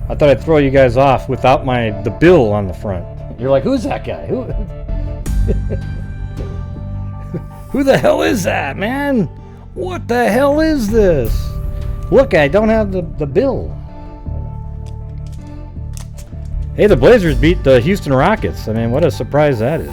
I thought I'd throw you guys off without the bill on the front. You're like, who's that guy? Who? Who the hell is that, man? What the hell is this? Look, I don't have the bill. Hey, the Blazers beat the Houston Rockets. I mean, what a surprise that is.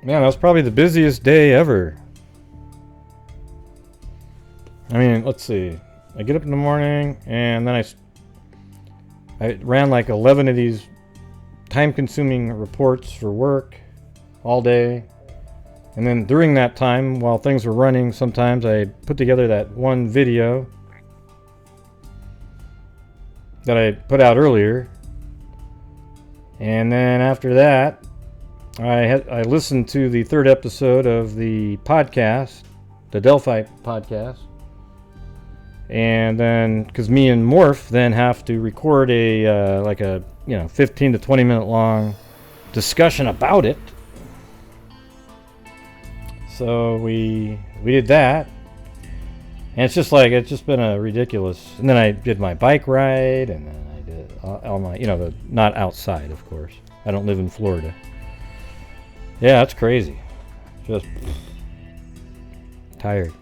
Man, that was probably the busiest day ever. I mean, let's see. I get up in the morning, and then I ran like 11 of these time-consuming reports for work all day. And then during that time, while things were running, sometimes I put together that one video that I put out earlier. And then after that, I listened to the third episode of the podcast, the Delphi podcast. And then, because me and Morph then have to record a like a 15 to 20 minute long discussion about it. So we did that, and it's just been a ridiculous. And then I did my bike ride, and then I did all my not outside, of course. I don't live in Florida. Yeah, that's crazy. Just tired.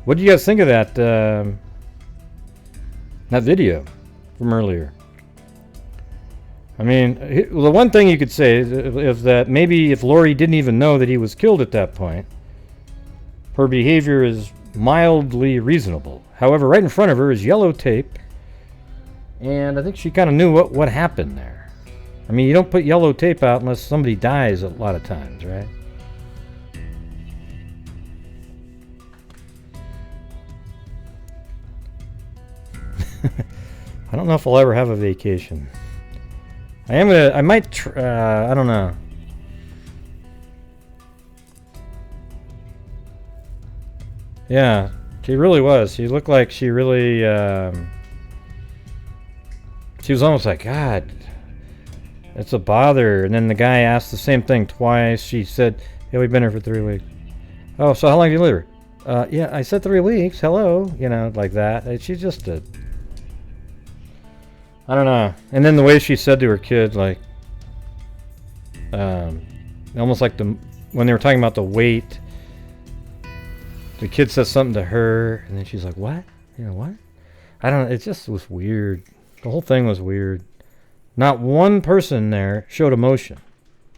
What do you guys think of that that video from earlier? I mean, the one thing you could say is that maybe if Lori didn't even know that he was killed at that point, her behavior is mildly reasonable. However, right in front of her is yellow tape, and I think she kind of knew what happened there. I mean, you don't put yellow tape out unless somebody dies a lot of times, right? I don't know if I'll ever have a vacation. I might, I don't know. Yeah, she really was. She looked like she really, she was almost like, God, it's a bother. And then the guy asked the same thing twice. She said, yeah, we've been here for 3 weeks. Oh, so how long do you live here? Yeah, I said 3 weeks. Hello. Like that. She's just a... I don't know. And then the way she said to her kid, like, almost like when they were talking about the weight, the kid says something to her, and then she's like, what? What? I don't know. It just was weird. The whole thing was weird. Not one person there showed emotion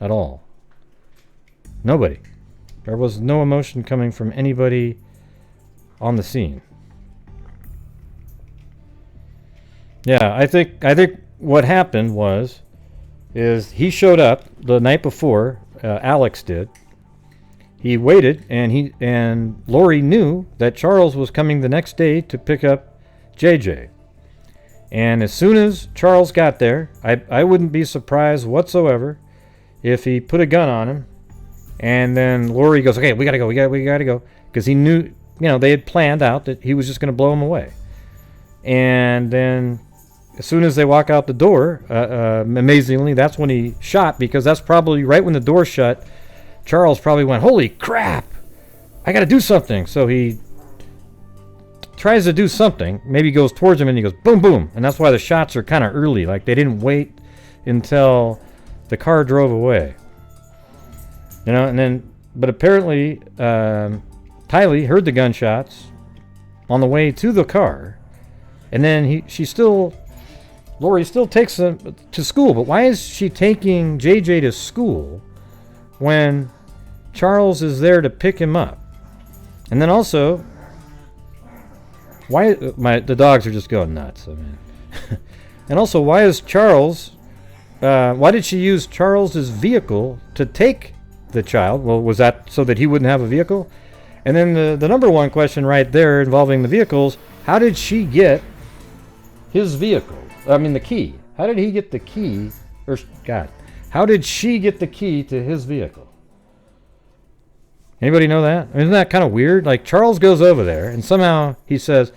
at all. Nobody. There was no emotion coming from anybody on the scene. Yeah, I think what happened is he showed up the night before. Alex did. He waited, and Lori knew that Charles was coming the next day to pick up JJ. And as soon as Charles got there, I wouldn't be surprised whatsoever if he put a gun on him. And then Lori goes, okay, we gotta go, we gotta go, because he knew, they had planned out that he was just gonna blow him away. And then as soon as they walk out the door, amazingly, that's when he shot, because that's probably right when the door shut. Charles probably went, holy crap, I got to do something. So he tries to do something, maybe goes towards him, and he goes, boom, boom. And that's why the shots are kind of early. Like, they didn't wait until the car drove away. And then, but apparently, Tylee heard the gunshots on the way to the car. And then Lori still takes him to school, but why is she taking JJ to school when Charles is there to pick him up? And then also, why the dogs are just going nuts. I mean, and also, why is Charles? Why did she use Charles's vehicle to take the child? Well, was that so that he wouldn't have a vehicle? And then the number one question right there involving the vehicles: how did she get his vehicle? I mean, the key. How did he get the key? Or, God, how did she get the key to his vehicle? Anybody know that? I mean, isn't that kind of weird? Like, Charles goes over there, and somehow he says,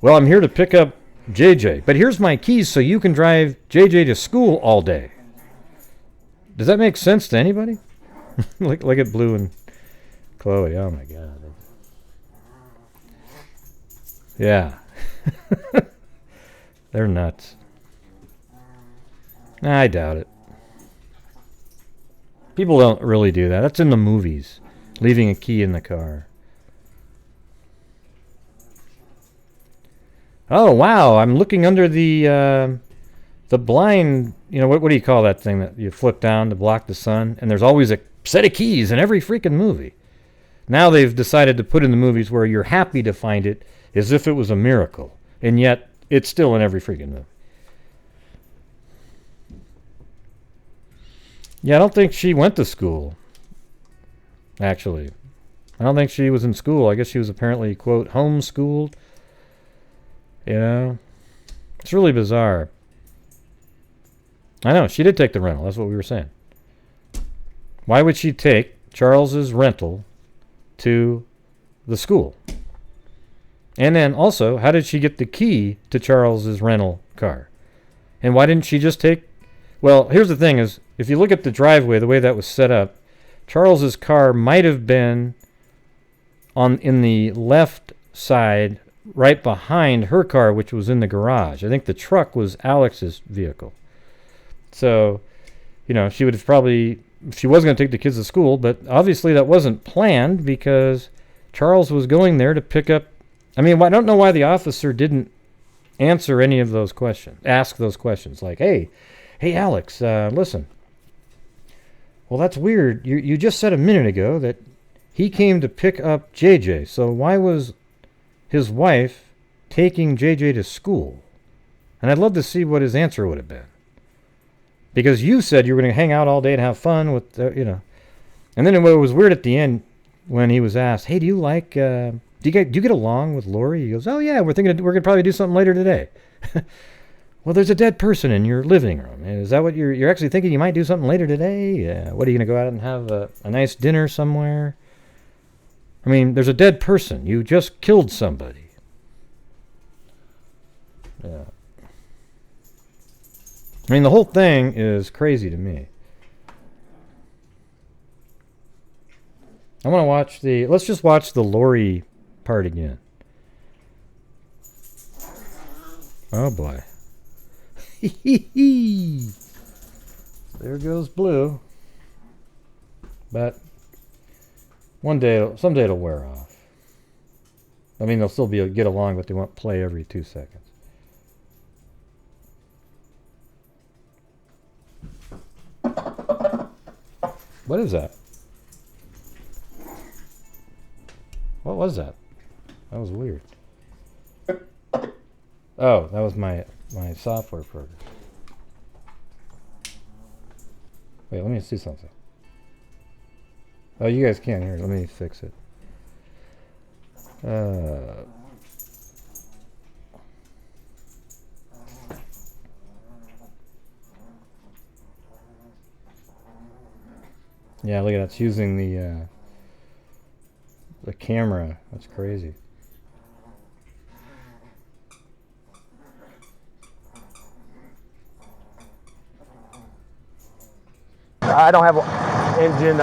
well, I'm here to pick up JJ. But here's my keys so you can drive JJ to school all day. Does that make sense to anybody? Look at Blue and Chloe. Oh my God. Yeah. They're nuts. I doubt it. People don't really do that. That's in the movies. Leaving a key in the car. Oh, wow. I'm looking under the blind. You know, what do you call that thing that you flip down to block the sun? And there's always a set of keys in every freaking movie. Now they've decided to put in the movies where you're happy to find it as if it was a miracle. And yet, it's still in every freaking movie. Yeah, I don't think she went to school, actually. I don't think she was in school. I guess she was apparently, quote, homeschooled. You know? It's really bizarre. I know, she did take the rental. That's what we were saying. Why would she take Charles's rental to the school? And then also, how did she get the key to Charles's rental car? And why didn't she just take... Well, here's the thing is, if you look at the driveway, the way that was set up, Charles's car might have been in the left side, right behind her car, which was in the garage. I think the truck was Alex's vehicle. So, you know, she would have probably... She was going to take the kids to school, but obviously that wasn't planned because Charles was going there to pick up... I mean, I don't know why the officer didn't answer any of those questions, ask those questions. Like, hey, Alex, listen. Well, that's weird. You just said a minute ago that he came to pick up JJ. So why was his wife taking JJ to school? And I'd love to see what his answer would have been. Because you said you were going to hang out all day and have fun with, you know. And then it was weird at the end when he was asked, hey, do you like, do you get along with Lori? He goes, oh, yeah, we're going to probably do something later today. Well, there's a dead person in your living room. Is that what you're actually thinking you might do something later today? Yeah. What, are you going to go out and have a nice dinner somewhere? I mean, there's a dead person. You just killed somebody. Yeah. I mean, the whole thing is crazy to me. I want to watch let's just watch the Lori part again. Oh boy. There goes Blue. But someday it'll wear off. I mean, they'll still be able to get along, but they won't play every 2 seconds. What is that? What was that? That was weird. Oh, that was my software program. Wait, let me see something. Oh, you guys can't hear it. Let me fix it. Yeah, look at that. It's using the camera. That's crazy. I don't have an engine.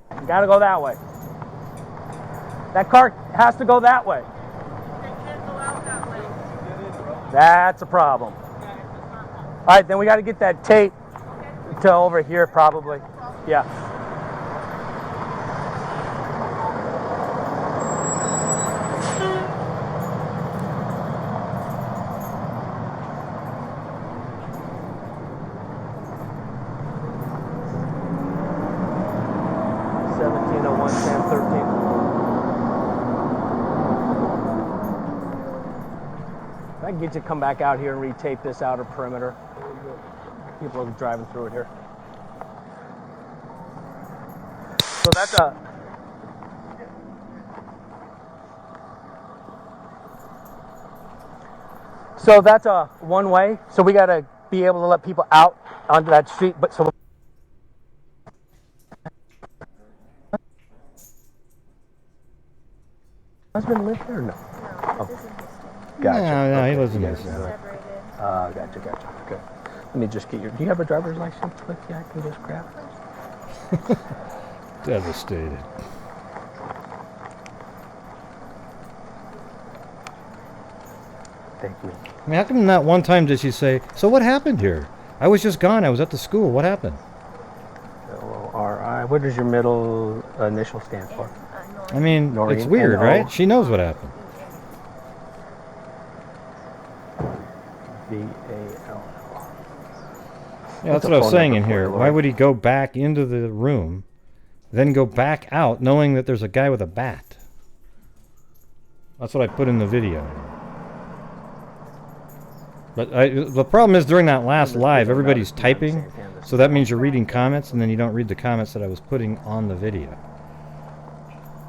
You gotta go that way. That car has to go that way. They can't go out that way. That's a problem. All right, then we got to get that tape to over here probably. Yeah. I can get you to come back out here and retape this outer perimeter. People are driving through it here. So that's a one way. So we got to be able to let people out onto that street. But so Husband live here or no? No, this is his school. Gotcha. No, he lives in you this. guys are- Separated. Gotcha. Okay. Let me just get your. Do you have a driver's license with you? I can just grab it. Devastated. Thank you. I mean, how come not one time did she say, "So what happened here? I was just gone. I was at the school. What happened?" L-O-R-I. What does your middle initial stand for? I mean, Noreen, it's weird, N-O. right? She knows what happened. V-A-L-L. Yeah, that's what I was saying in here. Why would he go back into the room, then go back out, knowing that there's a guy with a bat? That's what I put in the video. But the problem is during that last live, everybody's typing, so that means you're reading comments, and then you don't read the comments that I was putting on the video.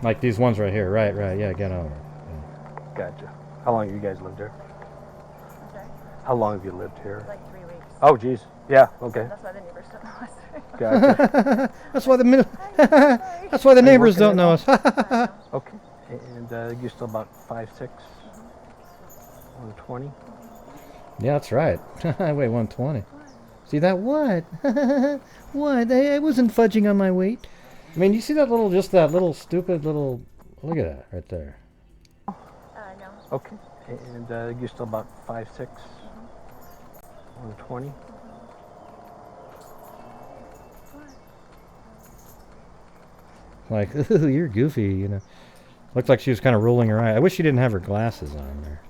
Like these ones right here. Right, yeah, get over it. Gotcha. How long have you guys lived here? I'm sorry? How long have you lived here? Like 3 weeks. Oh, geez. Yeah. Okay. That's why the neighbors don't know us. Gotcha. That's why the that's why the neighbors don't know us. Okay. And you're still about 5'6", 120. Yeah, that's right. I weigh 120. See that? What? What? I wasn't fudging on my weight. I mean, you see that little, just that little stupid little. Look at that right there. No. Okay. And you're still about 5'6", 120. Like, ooh, you're goofy, you know. Looked like she was kind of rolling her eye. I wish she didn't have her glasses on there.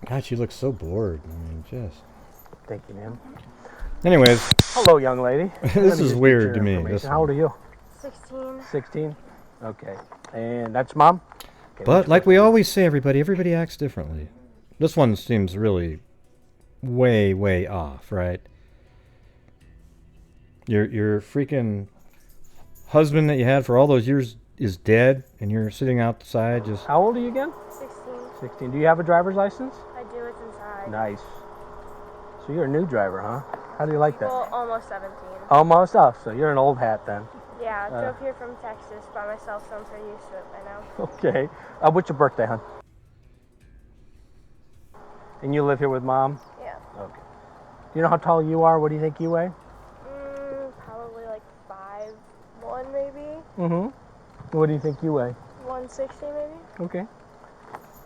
God, she looks so bored. I mean, just. Thank you, ma'am. Anyways, Hello, young lady. This Let me is just get weird your to me, information. this How old are you? 16. 16. Okay. And that's mom? Okay, but next like we question. always say, everybody acts differently. This one seems really way off, right? Your freaking husband that you had for all those years is dead, and you're sitting outside just. How old are you again? 16. 16. Do you have a driver's license? I do. It's inside. Nice. So you're a new driver, huh? How do you like that? Well, almost 17. Almost up. So you're an old hat then. Yeah, I drove here from Texas by myself, so I'm pretty used to it by now. Okay. What's your birthday, hon? And you live here with mom? Yeah. Okay. Do you know how tall you are? What do you think you weigh? Probably like 5'1" maybe. Mm-hmm. What do you think you weigh? 160 maybe. Okay.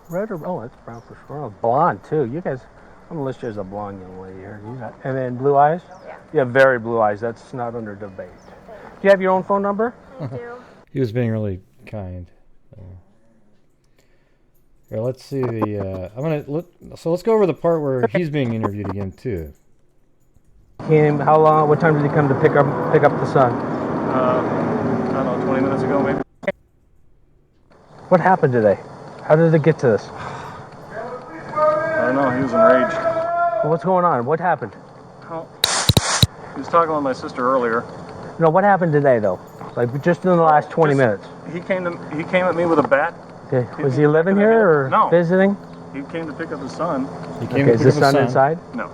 Red or oh, that's brown for sure. Oh, blonde too. You guys, I'm gonna list you as a blonde young lady here. You got, and then blue eyes. Yeah. You have very blue eyes. That's not under debate. Do you have your own phone number? I do. He was being really kind. Here, let's see the. So let's go over the part where he's being interviewed again too. Came. How long? What time did he come to pick up the son? I don't know, 20 minutes ago maybe. What happened today? How did it get to this? I don't know, he was enraged. Well, what's going on? What happened? Oh, he was talking with my sister earlier. No, what happened today though? Like just in the last 20 minutes. He came at me with a bat. Okay. Was he living here or No. visiting? He came to pick up his son. He Okay. came to Is pick the up his son inside? No,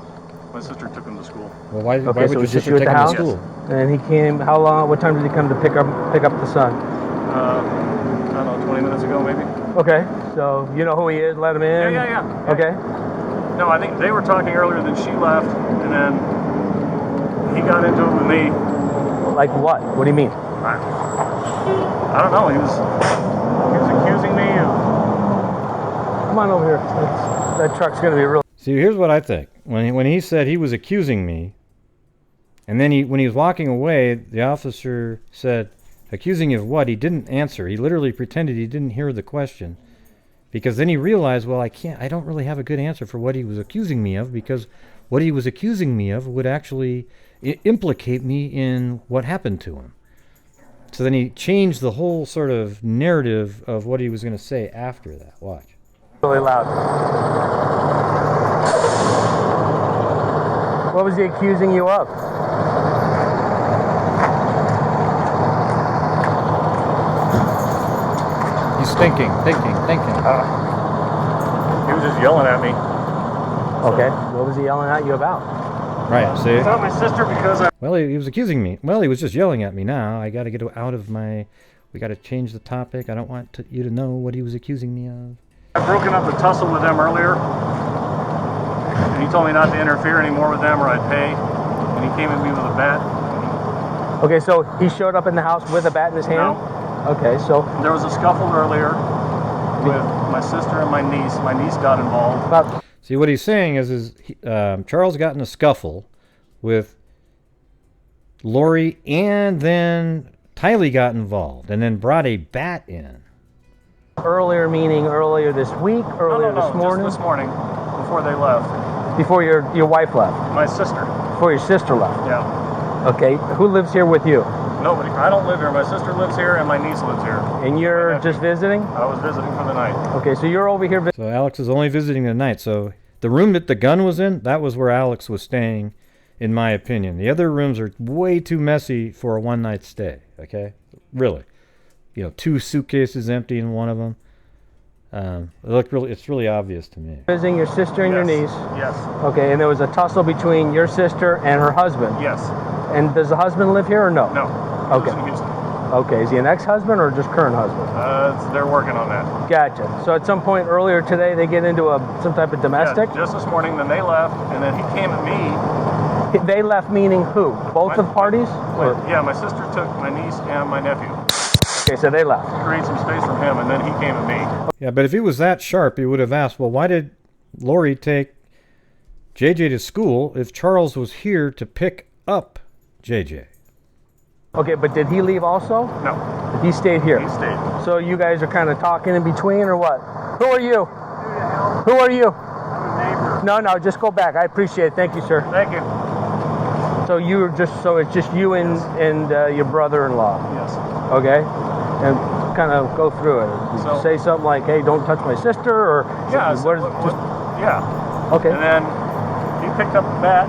my sister took him to school. Well, why Okay, would so it your was just sister you at take the him house? to school? And he came. How long? What time did he come to pick up the son? I don't know, 20 minutes ago maybe. Okay. So you know who he is? Let him in. Yeah. Okay. No, I think they were talking earlier, then she left, and then he got into it with me. Like what? What do you mean? I don't know, he was accusing me of... Come on over here. That truck's gonna be real. See, here's what I think. When he said he was accusing me, and then when he was walking away, the officer said, "Accusing you of what?" He didn't answer. He literally pretended he didn't hear the question, because then he realized, well, I don't really have a good answer for what he was accusing me of, because what he was accusing me of would actually implicate me in what happened to him. So then he changed the whole sort of narrative of what he was going to say after that. Watch. Really loud. What was he accusing you of? He's thinking. He was just yelling at me. Okay. What was he yelling at you about? Right, see? It's not my sister because Well, he was accusing me. Well, he was just yelling at me now. I got to get out of my... We got to change the topic. I don't want you to know what he was accusing me of. I've broken up the tussle with them earlier. And he told me not to interfere anymore with them or I'd pay. And he came at me with a bat. Okay, so he showed up in the house with a bat in his hand? No. Okay, so... There was a scuffle earlier with my sister and my niece. My niece got involved. See, what he's saying is Charles got in a scuffle with Lori, and then Tylee got involved, and then brought a bat in. Earlier meaning earlier this week, earlier this morning? Just this morning, before they left. Before your wife left? My sister. Before your sister left? Yeah. Okay, who lives here with you? Nobody. I don't live here. My sister lives here and my niece lives here. And you're just visiting? I was visiting for the night. Okay, so you're over here. So Alex is only visiting tonight. So the room that the gun was in, that was where Alex was staying, in my opinion. The other rooms are way too messy for a one-night stay. Okay, really. You know, 2 suitcases empty in one of them. It's really obvious to me. Visiting your sister and your niece. Yes. Okay, and there was a tussle between your sister and her husband. Yes. And does the husband live here or no? No. Okay. He lives in Houston. Okay, is he an ex-husband or just current husband? They're working on that. Gotcha. So at some point earlier today, they get into some type of domestic? Yeah, just this morning, then they left, and then he came at me. They left meaning who? Both of parties? Yeah, my sister took my niece and my nephew. Okay, so they left. Create some space for him, and then he came at me. Yeah, but if he was that sharp, he would have asked, well, why did Lori take JJ to school if Charles was here to pick up JJ? Okay, but did he leave also? No. He stayed here? He stayed. So you guys are kind of talking in between or what? Who are you? Who are you? I'm a neighbor. No, just go back. I appreciate it. Thank you, sir. Thank you. So it's just you and your brother-in-law. Yes. Okay, and kind of go through it. So- Say something like, "Hey, don't touch my sister," or Yeah. Yeah. Okay. And then he picked up the bat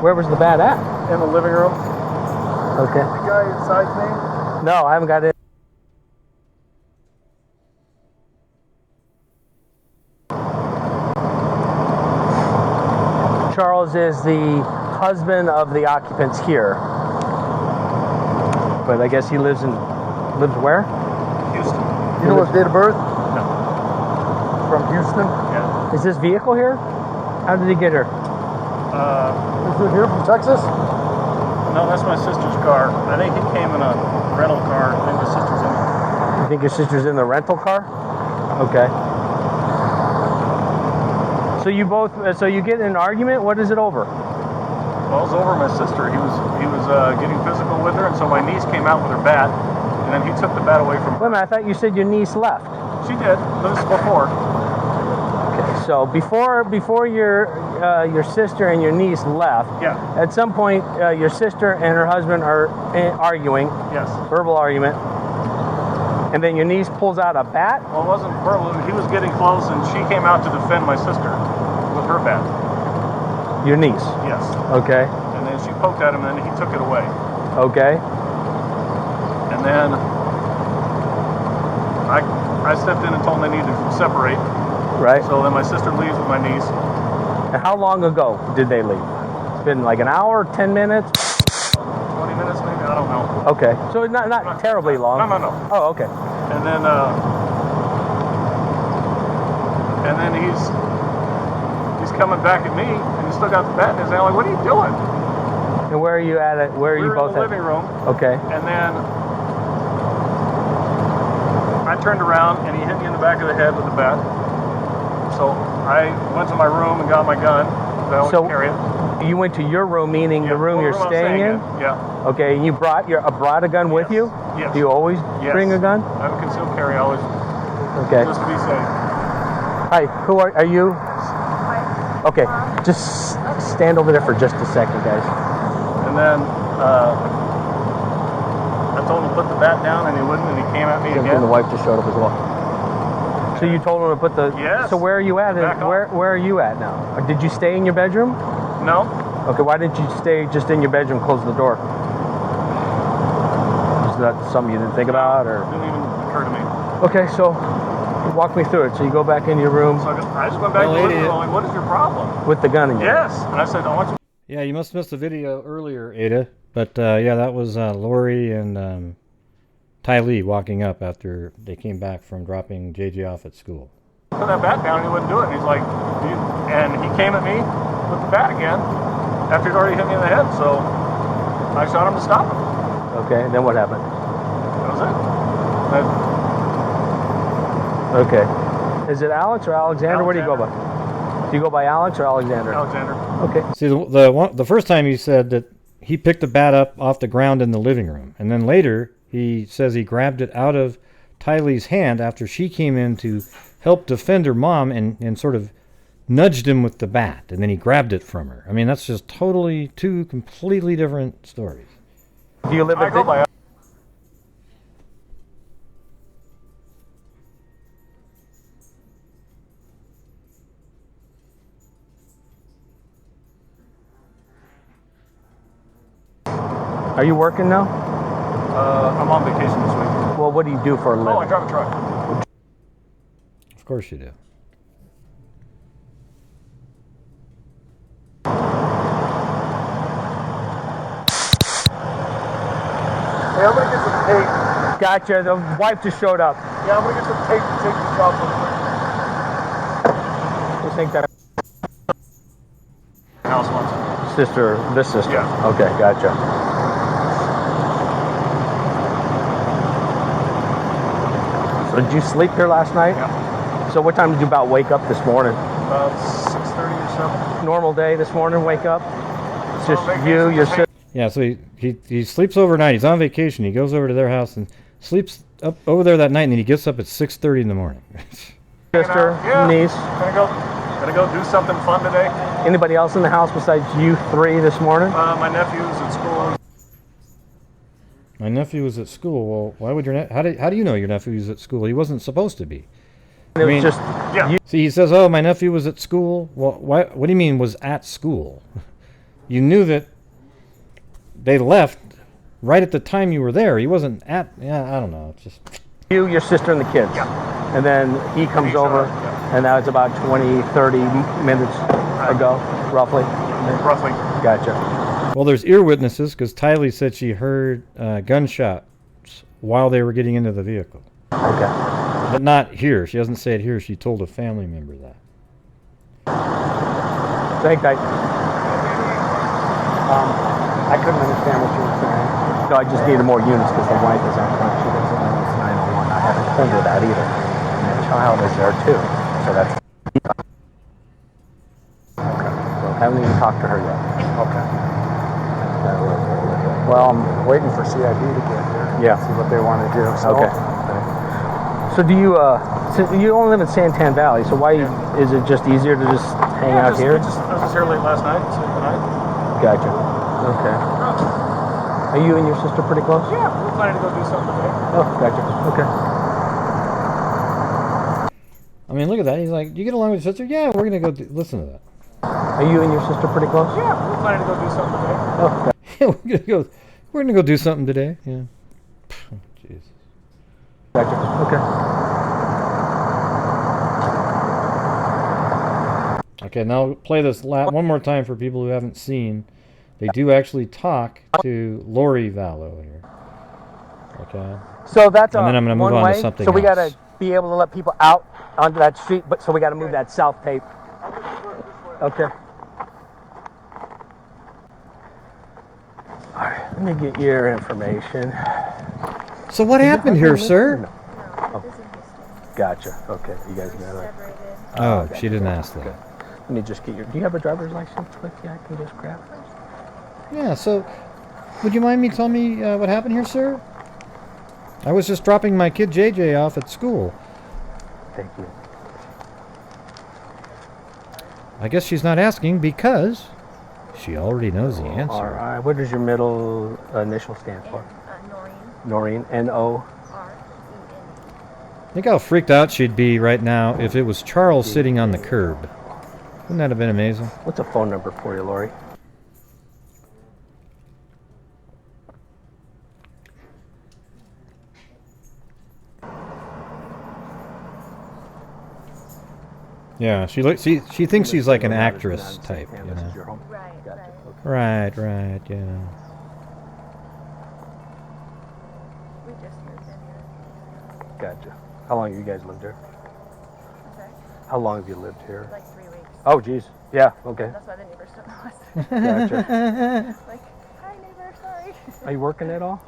Where was the bat at? in the living room. Okay. The guy inside me. No, I haven't got it. Charles is the husband of the occupants here, but I guess he lives where? Houston. You know his date of birth? No. From Houston? Yeah. Is this vehicle here? How did he get here? Is it here from Texas? No, that's my sister's car. I think he came in a rental car. I think my sister's in it. You think your sister's in the rental car? Okay. So you get in an argument? What is it over? Well, it was over my sister. He was getting physical with her, and so my niece came out with her bat, and then he took the bat away from Wait a her. minute, I thought you said your niece left. She did, but this is before. Okay, so before your sister and your niece left, Yeah. at some point your sister and her husband are arguing, Yes. verbal argument, and then your niece pulls out a bat. Well, it wasn't verbal. He was getting close, and she came out to defend my sister with her bat. Your niece. Yes. Okay. And then she poked at him, and then he took it away. Okay. And then I stepped in and told them they needed to separate. Right. So then my sister leaves with my niece. And how long ago did they leave? It's been like an hour, 10 minutes? 20 minutes maybe, I don't know. Okay. So not terribly long. No. Oh, okay. And then he's coming back at me, and he's still got the bat in his hand. I'm like, what are you doing? And where are you at it? Where are you We were both in the at? living room, Okay. and then I turned around, and he hit me in the back of the head with the bat. So I went to my room and got my gun. I always carry it. You went to your room, meaning the room Well, you're the room I'm staying in? Yeah. Okay, and you brought a gun with you? Yes. Do you always Yes. bring a gun? I have a concealed carry always, Okay. just to be safe. Hi, who are you? Okay, just stand over there for just a second, guys. And then I told him to put the bat down, and he wouldn't, and he came at me And again. the wife just showed up as well. So you told him to put the... Yes. So where are you at? Back off. Where are you at now? Or did you stay in your bedroom? No, Okay, why didn't you stay just in your bedroom, close the door? Is that something you didn't think about, or... didn't even occur to me. Okay, so walk me through it. So you go back in your room So I just went back to the living room. I'm like, what is your problem? with the gun in your hand. Yes. And I said, I want you. Yeah, you must have missed the video earlier, Ada. But yeah, that was Lori and Ty Lee walking up after they came back from dropping JJ off at school. Put that bat down and he wouldn't do it. And he's like, and he came at me with the bat again after he'd already hit me in the head. So I shot him to stop him. Okay, and then what happened? That was it. Okay. Is it Alex or Alexander? Where do you go by? Do you go by Alex or Alexander? Alexander. Okay. See, the first time he said that he picked the bat up off the ground in the living room. And then later, he says he grabbed it out of Ty Lee's hand after she came in to help defend her mom and sort of nudged him with the bat. And then he grabbed it from her. I mean, that's just totally two completely different stories. Do you live I at go by Are you working now? I'm on vacation this week. Well, what do you do for a living? Oh, I drive a truck. Of course you do. Hey, I'm gonna get some tape. Gotcha. The wife just showed up. Yeah, I'm gonna get some tape to take this off. You think that House once. sister, this sister? Yeah. Okay, gotcha. So did you sleep here last night? Yeah. So what time did you about wake up this morning? About 6:30 or so. Normal day this morning, wake up? It's just on you, vacation, your I sister. Yeah, so he sleeps overnight. He's on vacation. He goes over to their house and sleeps up over there that night, and then he gets up at 6:30 in the morning. Sister, Yeah. niece. Gonna go do something fun today. Anybody else in the house besides you three this morning? My nephew's at school. My nephew was at school. Well, why would your how do you know your nephew was at school? He wasn't supposed to be. It was mean- just Yeah. you. See, he says, "Oh, my nephew was at school." Well, why? What do you mean was at school? You knew that they left right at the time you were there. He wasn't at. Yeah, I don't know. It's just. You, your sister, and the kids. Yeah. And then he comes He showed over, up, yeah. and that was about 20, 30 minutes ago, roughly. Roughly. Gotcha. Well, there's ear witnesses because Tylee said she heard gunshots while they were getting into the vehicle, Okay. but not here. She doesn't say it here. She told a family member that. Thank you. I couldn't understand what you were saying. No, I just needed more units because the wife is out front. She doesn't know it's 901. I haven't told her that either. And the child is there too. So that's. Okay. So haven't even talked to her yet. Okay. Well, I'm waiting for CID to get here. Yeah. See what they want to do. So, Okay. So do you? So you only live in Santan Valley. So why is it just easier to just hang out I here? was just here late last night. Sleep the night. Gotcha. Okay. Are you and your sister pretty close? Yeah, we're planning to go do something today. Oh, gotcha. Okay. I mean, look at that. He's like, "You get along with your sister?" Yeah, we're gonna go listen to that. Are you and your sister pretty close? Yeah, we're planning to go do something today. Oh, gotcha. Yeah, we're gonna go do something today. Yeah. Jeez. Gotcha. Okay. Okay, now play this one more time for people who haven't seen. They do actually talk to Lori Vallow here. Okay. So that's And then I'm gonna move one on to way. something So we else. gotta be able to let people out onto that street, but so we gotta move that south tape. Okay. All right. Let me get your information. So what happened here, sir? No. Oh, gotcha. Okay. You guys got it. Oh, okay. she didn't ask that. Let me just get your. Do you have a driver's license with you? I can just grab it. Yeah. So, would you mind me telling me what happened here, sir? I was just dropping my kid JJ off at school. Thank you. I guess she's not asking because she already knows the answer. All right. What does your middle initial stand for? Noreen. Noreen. N-O. Think how freaked out she'd be right now if it was Charles sitting on the curb. Wouldn't that have been amazing? What's a phone number for you, Lori? Yeah, she thinks she's like an actress Not type, saying, you This know. is your home. Right, Gotcha. right. Okay. Right, yeah. We just moved in here. Gotcha. How long have you guys lived here? Okay. How long have you lived here? Like 3 weeks. Oh, geez. Yeah. Okay. That's why the neighbors don't know us. Gotcha. Like, hi neighbor, sorry. Are you working at all?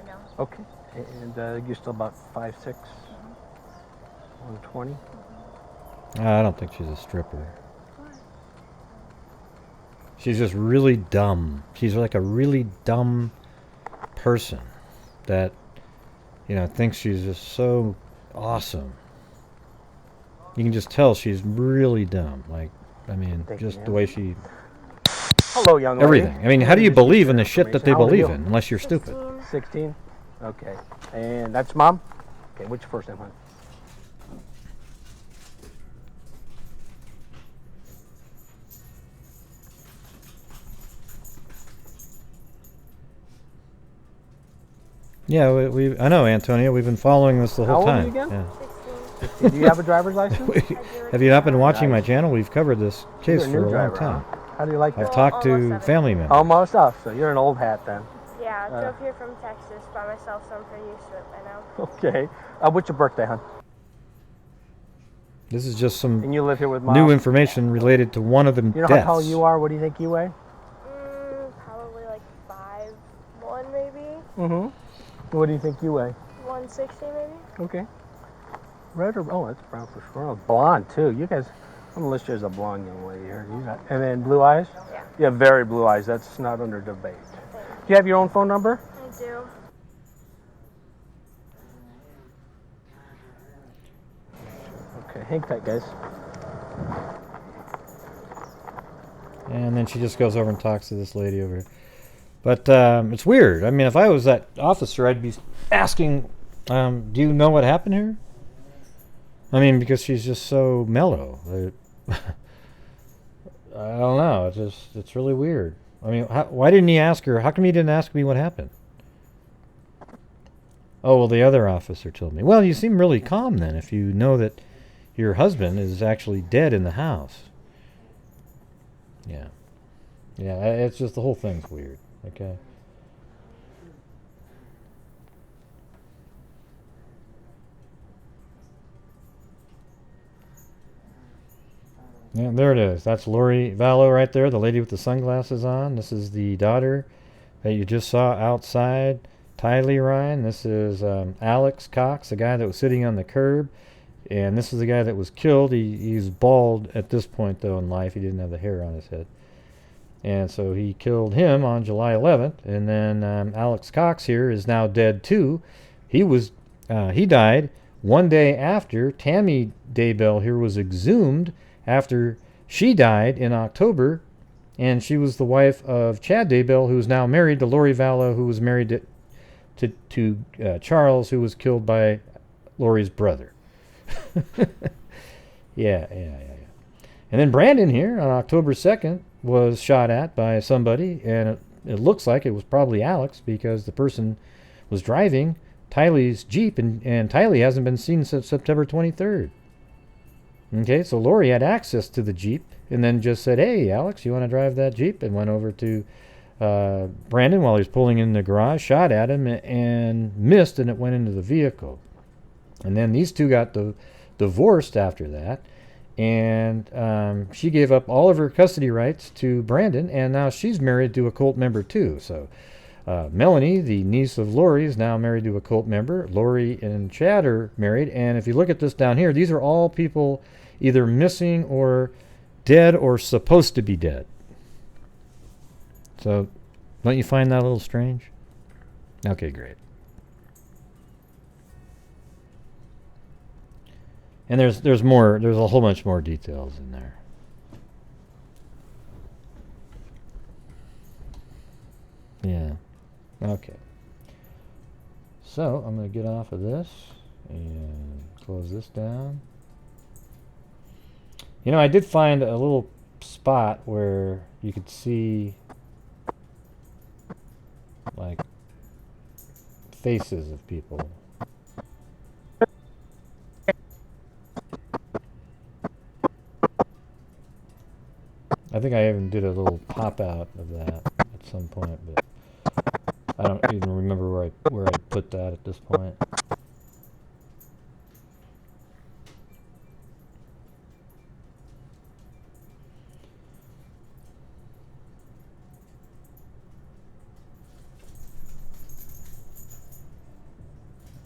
No. Okay. And you're still about 5'6", 120. I don't think she's a stripper. She's just really dumb. She's like a really dumb person that, you know, thinks she's just so awesome. You can just tell she's really dumb. Like, I mean, Thank just you, the ma'am. way she... Hello, young lady. Everything. I mean, how do you believe in the shit that they How old are believe you? in, unless you're stupid? 16. Okay. And that's mom. Okay. What's your first name, hon? Yeah, I know, Antonio. We've been following this the How whole old are you time. again? Yeah. 16. Do you have a driver's license? Have you not been watching my channel? We've covered this You're case a for new a long driver, time. huh? How do you like I've that? talked to almost family 17. members. Almost up. So you're an old hat then. Yeah, I drove here from Texas by myself, so I'm pretty used to it by now. Okay. What's your birthday, hon? This is just some And you live here with mom? new information related to one of the You know deaths. how tall you are? What do you think you weigh? Probably like 5'1" maybe. Mm-hmm. What do you think you weigh? 160 maybe. Okay. Red or oh, that's brown for sure. Oh, blonde too. You guys, I'm gonna list you as a blonde young lady here. You got, and then blue eyes. Yeah. You have very blue eyes. That's not under debate. Do you have your own phone number? I do. Okay, hang tight, guys. And then she just goes over and talks to this lady over here. But it's weird. I mean, if I was that officer, I'd be asking, do you know what happened here? I mean, because she's just so mellow. I don't know. It's really weird. I mean, why didn't he ask her? How come he didn't ask me what happened? Oh, well, the other officer told me. Well, you seem really calm then if you know that your husband is actually dead in the house. Yeah. Yeah, it's just the whole thing's weird. Okay. Yeah, there it is. That's Lori Vallow right there, the lady with the sunglasses on. This is the daughter that you just saw outside, Tylee Ryan. This is Alex Cox, the guy that was sitting on the curb. And this is the guy that was killed. He's bald at this point, though, in life. He didn't have the hair on his head. And so he killed him on July 11th. And then Alex Cox here is now dead, too. He died one day after Tammy Daybell here was exhumed after she died in October. And she was the wife of Chad Daybell, who is now married to Lori Vallow, who was married to Charles, who was killed by Lori's brother. Yeah. And then Brandon here on October 2nd was shot at by somebody, and it looks like it was probably Alex because the person was driving Tylee's Jeep, and Tylee hasn't been seen since September 23rd. Okay, so Lori had access to the Jeep and then just said, hey, Alex, you want to drive that Jeep? And went over to Brandon while he was pulling in the garage, shot at him, and missed, and it went into the vehicle. And then these two got divorced after that. And she gave up all of her custody rights to Brandon, and now she's married to a cult member too. So Melanie, the niece of Lori, is now married to a cult member. Lori and Chad are married, and if you look at this down here, these are all people either missing or dead or supposed to be dead. So don't you find that a little strange? Okay, great. And there's more. There's a whole bunch more details in there. Yeah. Okay. So I'm going to get off of this and close this down. You know, I did find a little spot where you could see like faces of people. I think I even did a little pop out of that at some point, but I don't even remember where I put that at this point.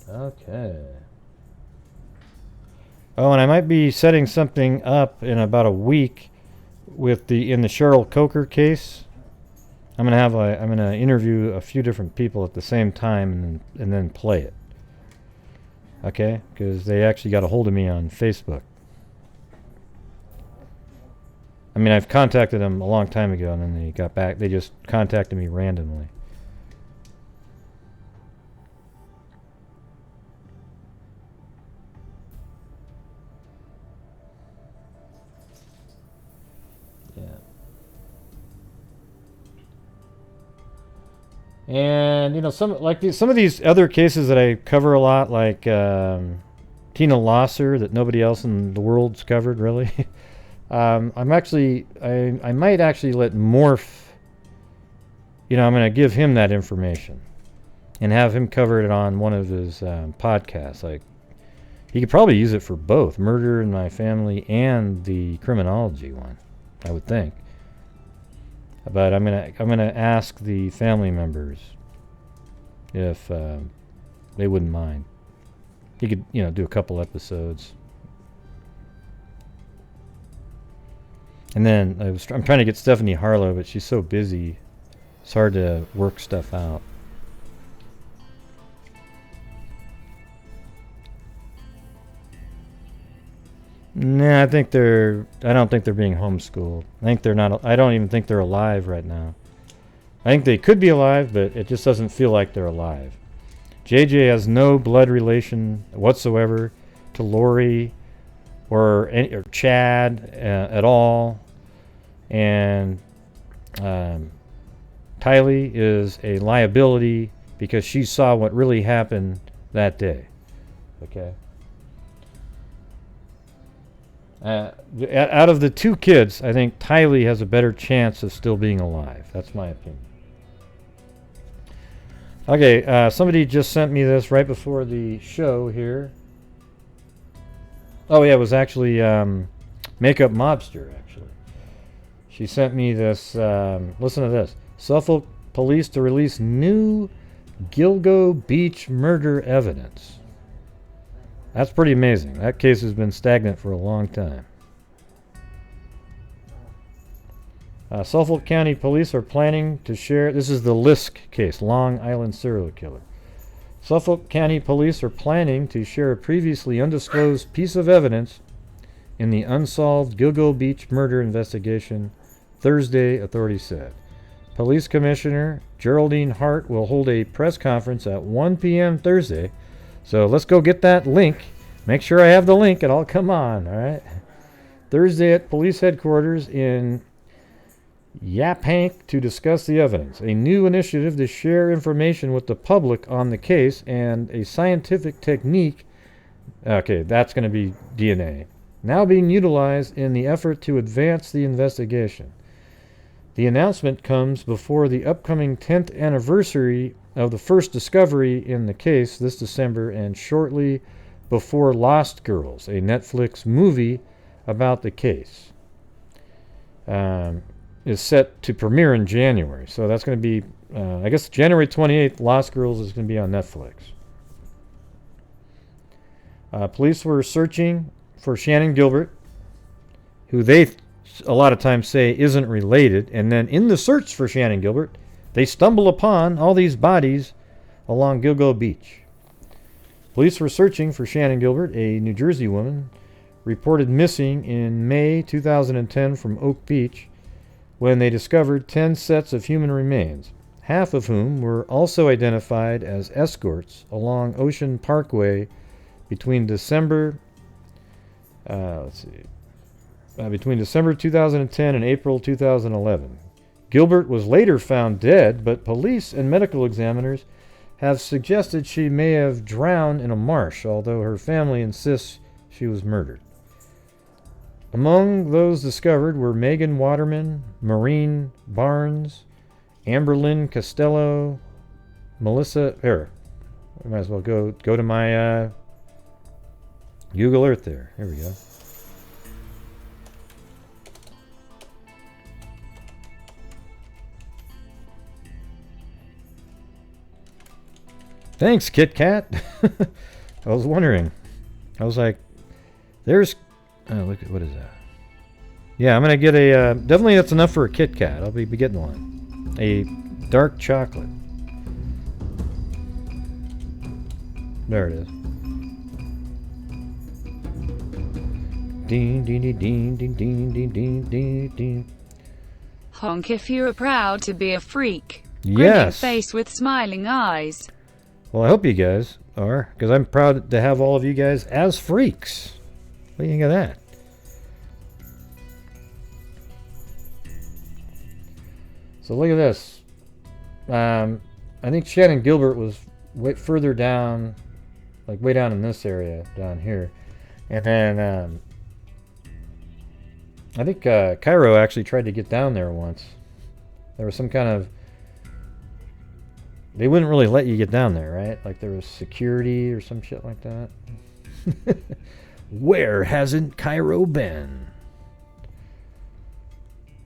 Okay. Oh, and I might be setting something up in about a week with in the Cheryl Coker case. I'm gonna interview a few different people at the same time and then play it. Okay, because they actually got a hold of me on Facebook. I mean, I've contacted them a long time ago, and then they got back. They just contacted me randomly. And you know, some of these other cases that I cover a lot, like Tina Losser, that nobody else in the world's covered really. I might actually let Morph. You know, I'm going to give him that information and have him cover it on one of his podcasts. Like, he could probably use it for both Murder in My Family and the criminology one, I would think. But I'm gonna ask the family members if they wouldn't mind. He could, you know, do a couple episodes. And then I'm trying to get Stephanie Harlow, but she's so busy, it's hard to work stuff out. Nah, I don't think they're being homeschooled. I don't even think they're alive right now. I think they could be alive, but it just doesn't feel like they're alive. JJ has no blood relation whatsoever to Lori or Chad at all. And Tylee is a liability because she saw what really happened that day. Okay? Out of the two kids, I think Tylee has a better chance of still being alive. That's my opinion. Okay, somebody just sent me this right before the show here. Oh yeah, it was actually Makeup Mobster, actually. She sent me this, listen to this. Suffolk police to release new Gilgo Beach murder evidence. That's pretty amazing. That case has been stagnant for a long time. Suffolk County Police are planning to share... This is the LISK case, Long Island Serial Killer. Suffolk County Police are planning to share a previously undisclosed piece of evidence in the unsolved Gilgo Beach murder investigation Thursday, authorities said. Police Commissioner Geraldine Hart will hold a press conference at 1 p.m. Thursday. So let's go get that link. Make sure I have the link and I'll come on, all right? Thursday at police headquarters in Yaphank to discuss the evidence. A new initiative to share information with the public on the case and a scientific technique. Okay, that's going to be DNA. Now being utilized in the effort to advance the investigation. The announcement comes before the upcoming 10th anniversary of the first discovery in the case this December and shortly before Lost Girls, a Netflix movie about the case, is set to premiere in January. So that's going to be, I guess, January 28th, Lost Girls is going to be on Netflix. Police were searching for Shannon Gilbert, who they a lot of times say isn't related, and then in the search for Shannon Gilbert, they stumble upon all these bodies along Gilgo Beach. Police were searching for Shannon Gilbert, a New Jersey woman, reported missing in May 2010 from Oak Beach when they discovered 10 sets of human remains, half of whom were also identified as escorts along Ocean Parkway between December 2010 and April 2011. Gilbert was later found dead, but police and medical examiners have suggested she may have drowned in a marsh, although her family insists she was murdered. Among those discovered were Megan Waterman, Maureen Barnes, Amberlynn Costello, Melissa. Here, I might as well go to my Google Earth there. Here we go. Thanks, Kit Kat. I was wondering. I was like, there's... Oh, look at... What is that? Yeah, I'm going to get a... definitely that's enough for a Kit Kat. I'll be getting one. A dark chocolate. There it is. Ding, ding, ding, ding, ding, ding, ding, ding, ding, ding. Honk if you are proud to be a freak. Yes. Grinning face with smiling eyes. Well, I hope you guys are, because I'm proud to have all of you guys as freaks. What do you think of that? So look at this. I think Shannon Gilbert was way further down, like way down in this area down here. And then I think Cairo actually tried to get down there once. There was some kind of... They wouldn't really let you get down there, right? Like there was security or some shit like that. Where hasn't Cairo been?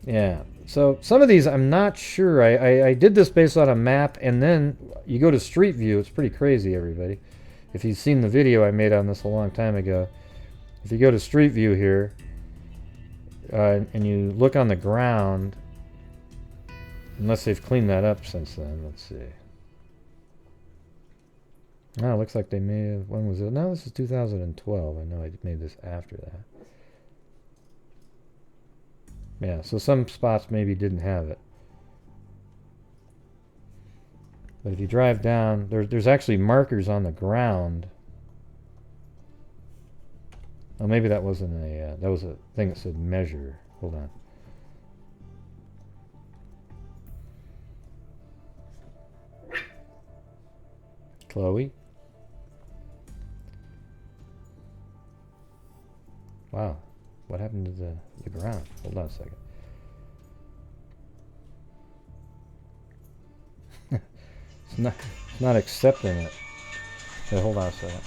Yeah. So some of these I'm not sure. I did this based on a map, and then you go to Street View. It's pretty crazy, everybody. If you've seen the video I made on this a long time ago, if you go to Street View here, and you look on the ground, unless they've cleaned that up since then, let's see. Oh, it looks like they may have... When was it? No, this is 2012. I know I made this after that. Yeah, so some spots maybe didn't have it. But if you drive down, there's actually markers on the ground. Oh, maybe that wasn't a... that was a thing that said measure. Hold on. Chloe? Wow, what happened to the ground? Hold on a second. it's not accepting it. Okay, hold on a second.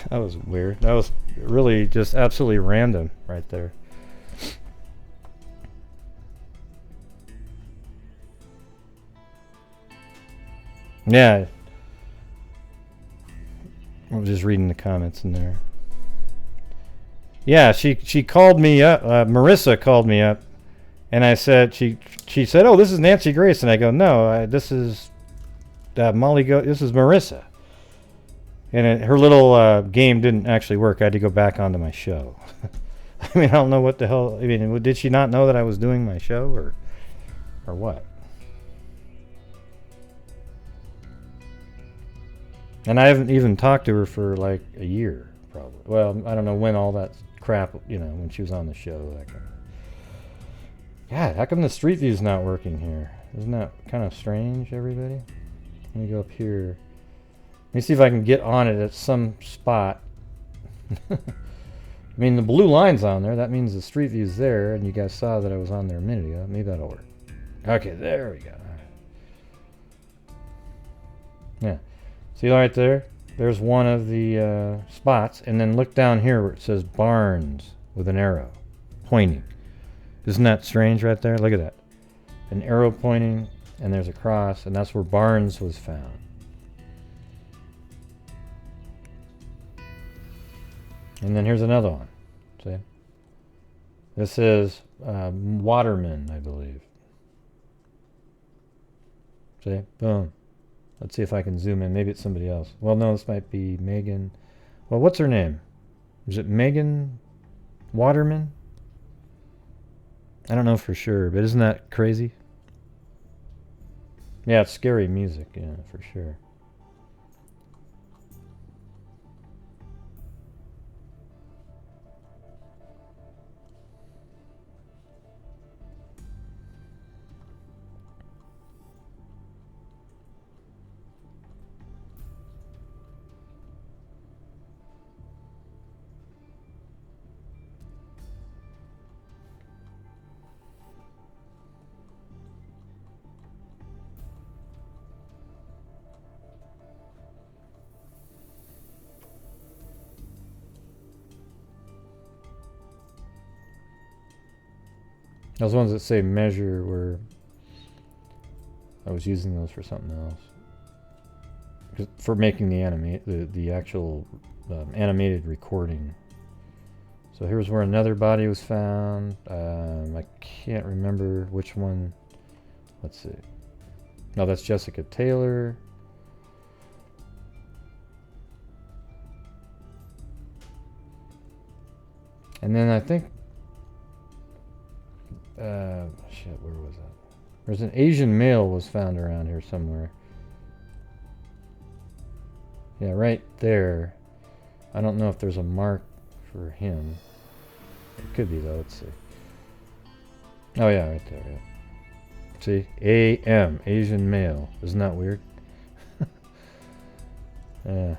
That was weird. That was really just absolutely random right there. Yeah. I was just reading the comments in there. Yeah, she called me up. Marissa called me up, and I said she said, "Oh, this is Nancy Grace," and I go, "No, this is Molly. This is Marissa." And her little game didn't actually work. I had to go back onto my show. I mean, I don't know what the hell. I mean, did she not know that I was doing my show, or what? And I haven't even talked to her for like a year, probably. Well, I don't know when all that crap, when she was on the show. That kind of... God, how come the Street View's not working here? Isn't that kind of strange, everybody? Let me go up here. Let me see if I can get on it at some spot. I mean, the blue line's on there. That means the Street View's there, and you guys saw that I was on there a minute ago. Maybe that'll work. Okay, there we go. Yeah. See right there? There's one of the spots. And then look down here where it says Barnes. with an arrow pointing. Isn't that strange right there? Look at that. An arrow pointing, and there's a cross, and that's where Barnes was found. And then here's another one. See? This is Waterman, I believe. See? Boom. Let's see if I can zoom in. Maybe it's somebody else. Well, no, this might be Megan. Well, what's her name? Is it Megan Waterman? I don't know for sure, but isn't that crazy? Yeah, it's scary music, yeah, for sure. Those ones that say measure were, I was using those for something else. For making the actual animated recording. So here's where another body was found. I can't remember which one. Let's see. No, that's Jessica Taylor. And then I think shit, where was that? There's an Asian male was found around here somewhere. Yeah, right there. I don't know if there's a mark for him. It could be though, let's see. Oh yeah, right there, yeah. See? AM, Asian male. Isn't that weird? Yeah.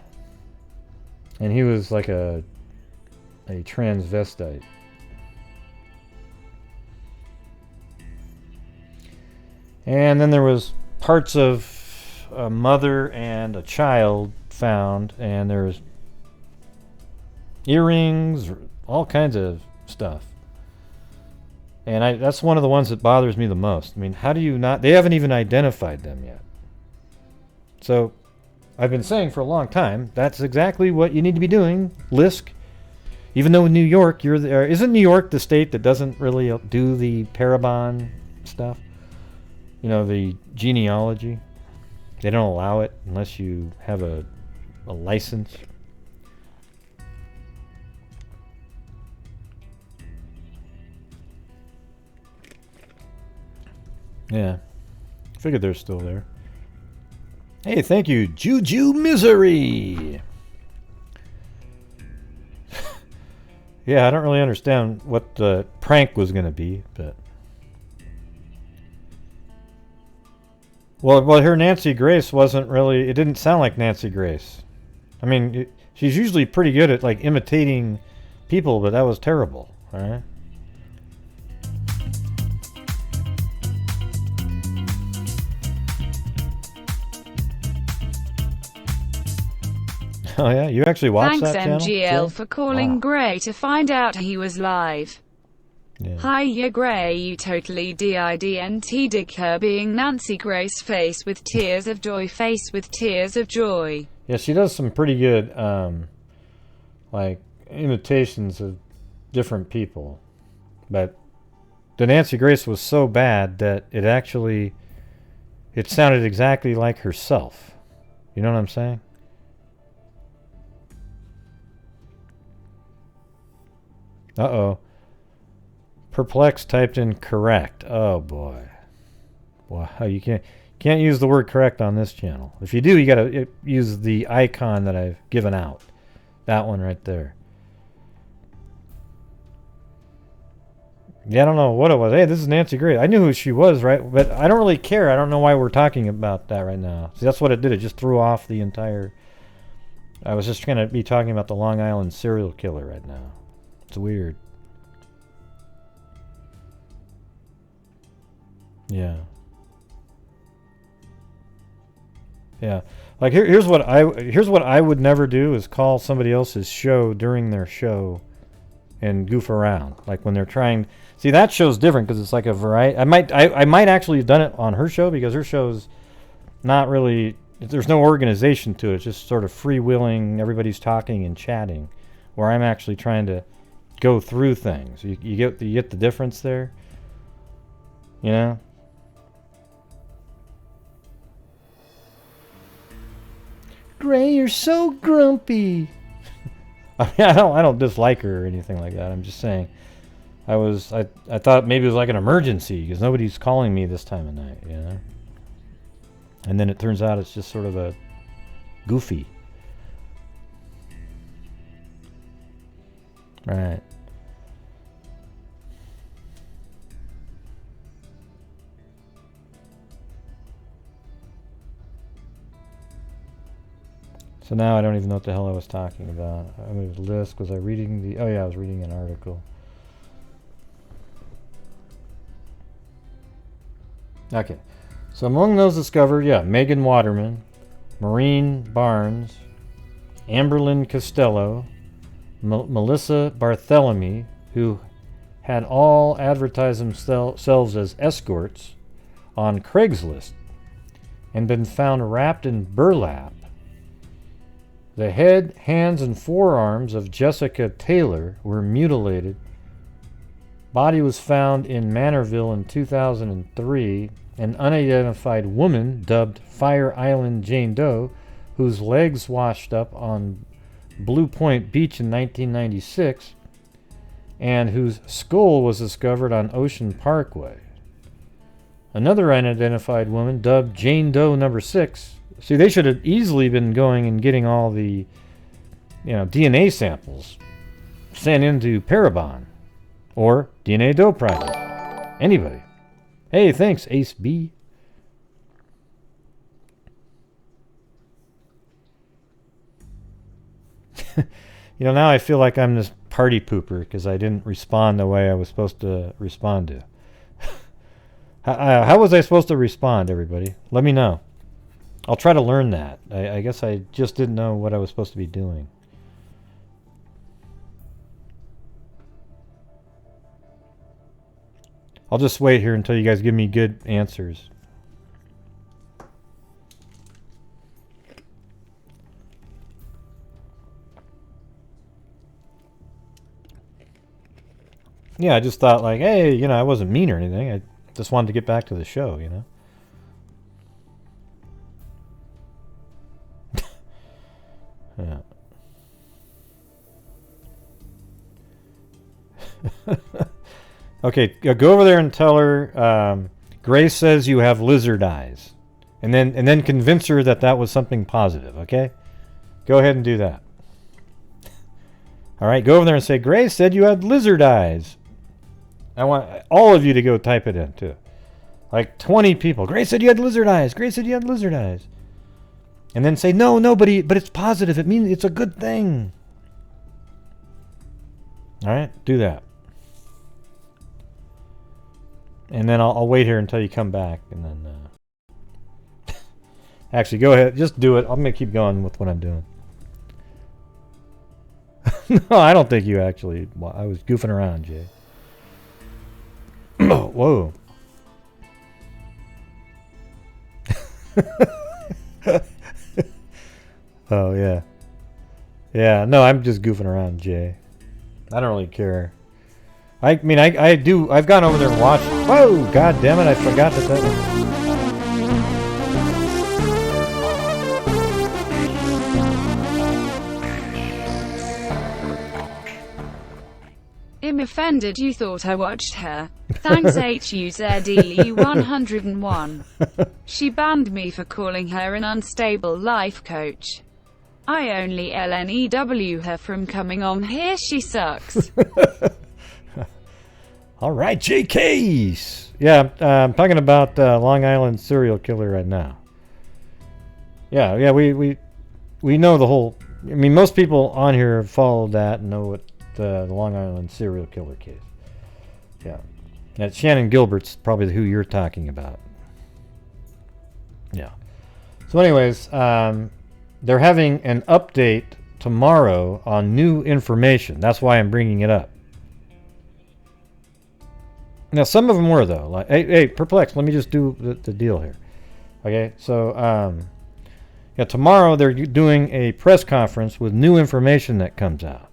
And he was like a transvestite. And then there was parts of a mother and a child found, and there's earrings, all kinds of stuff. And that's one of the ones that bothers me the most. I mean, how do you not... They haven't even identified them yet. So, I've been saying for a long time, that's exactly what you need to be doing, LISK. Even though in New York, isn't New York the state that doesn't really do the Parabon stuff? You know, the genealogy. They don't allow it unless you have a license. Yeah. Figured they're still there. Hey, thank you, Juju Misery. Yeah, I don't really understand what the prank was going to be, but... Well, her Nancy Grace wasn't really... It didn't sound like Nancy Grace. I mean, she's usually pretty good at, like, imitating people, but that was terrible, all right? Oh, yeah? You actually watched that channel? Thanks, MGL, for calling Gray to find out he was live. Yeah. Hiya Gray, you totally didn't her being Nancy Grace face with tears of joy, face with tears of joy. Yeah, she does some pretty good, like, imitations of different people. But the Nancy Grace was so bad that it sounded exactly like herself. You know what I'm saying? Uh-oh. Perplex typed in correct. Oh boy. Wow, you can't use the word correct on this channel. If you do, you gotta use the icon that I've given out. That one right there. Yeah, I don't know what it was. Hey, this is Nancy Grace. I knew who she was, right? But I don't really care. I don't know why we're talking about that right now. See, that's what it did. It just threw off the entire... I was just going to be talking about the Long Island serial killer right now. It's weird. Yeah. Yeah. Like here's what I would never do is call somebody else's show during their show and goof around. Like when they're trying. See, that show's different because it's like a variety. I might actually have done it on her show because her show's not really. There's no organization to it. It's just sort of freewheeling. Everybody's talking and chatting, where I'm actually trying to go through things. You get the difference there. You know. Gray, you're so grumpy. I mean, I don't dislike her or anything like that. I'm just saying, I thought maybe it was like an emergency because nobody's calling me this time of night, you know. And then it turns out it's just sort of a goofy. Right. So now I don't even know what the hell I was talking about. I was LISK. Was I reading the... Oh yeah, I was reading an article. Okay. So among those discovered, yeah, Megan Waterman, Maureen Barnes, Amberlyn Costello, Melissa Barthélemy, who had all advertised themselves as escorts on Craigslist and been found wrapped in burlap. The head, hands, and forearms of Jessica Taylor were mutilated. Body was found in Manorville in 2003. An unidentified woman, dubbed Fire Island Jane Doe, whose legs washed up on Blue Point Beach in 1996, and whose skull was discovered on Ocean Parkway. Another unidentified woman, dubbed Jane Doe number 6. See, they should have easily been going and getting all the, DNA samples sent into Parabon or DNA Doe Project. Anybody. Hey, thanks, Ace B. Now I feel like I'm this party pooper because I didn't respond the way I was supposed to respond to. How was I supposed to respond, everybody? Let me know. I'll try to learn that. I guess I just didn't know what I was supposed to be doing. I'll just wait here until you guys give me good answers. Yeah, I just thought like, hey, I wasn't mean or anything. I just wanted to get back to the show, Yeah. Okay, go over there and tell her Grace says you have lizard eyes, and then convince her that was something positive. Okay, go ahead and do that. All right, go over there and say Grace said you had lizard eyes. I want all of you to go type it in too, like 20 people. Grace said you had lizard eyes. Grace said you had lizard eyes. And then say, no, nobody, but it's positive. It means it's a good thing. All right, do that. And then I'll wait here until you come back. And then, actually, go ahead. Just do it. I'm going to keep going with what I'm doing. No, I don't think you actually. Well, I was goofing around, Jay. Oh, whoa. Oh, yeah. Yeah, no, I'm just goofing around, Jay. I don't really care. I mean, I do. I've gone over there and watched. Whoa, god damn it, I forgot that was... I'm offended you thought I watched her. Thanks HUZELE101. She banned me for calling her an unstable life coach. I only LNEW her from coming on here. She sucks. All right, JKs. Yeah, I'm talking about Long Island serial killer right now. Yeah, we know the whole. I mean, most people on here have followed that and know what the Long Island serial killer case. Yeah, Shannon Gilbert's probably who you're talking about. Yeah. So, anyways, they're having an update tomorrow on new information. That's why I'm bringing it up. Now, some of them were, though. Like, hey, Perplex, let me just do the deal here. Okay, so, yeah, tomorrow they're doing a press conference with new information that comes out.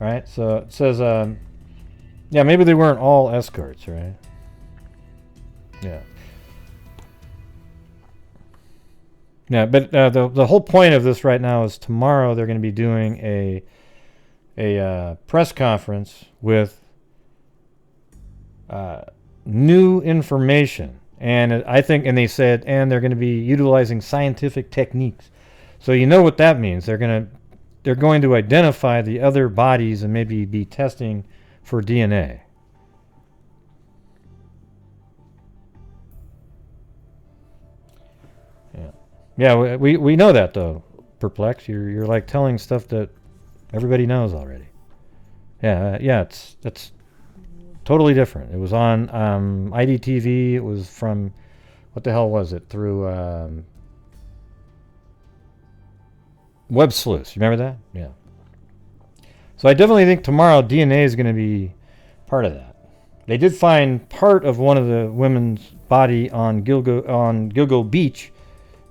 All right, so it says, yeah, maybe they weren't all escorts, right? Yeah. Yeah, but the whole point of this right now is tomorrow they're going to be doing a press conference with new information, and I think, and they said, and they're going to be utilizing scientific techniques. So you know what that means? They're going to identify the other bodies and maybe be testing for DNA. Yeah, we know that, though, Perplex. You're like telling stuff that everybody knows already. Yeah, it's totally different. It was on IDTV. It was from, what the hell was it? Through Web Sleuths. You remember that? Yeah. So I definitely think tomorrow DNA is going to be part of that. They did find part of one of the women's body on Gilgo Beach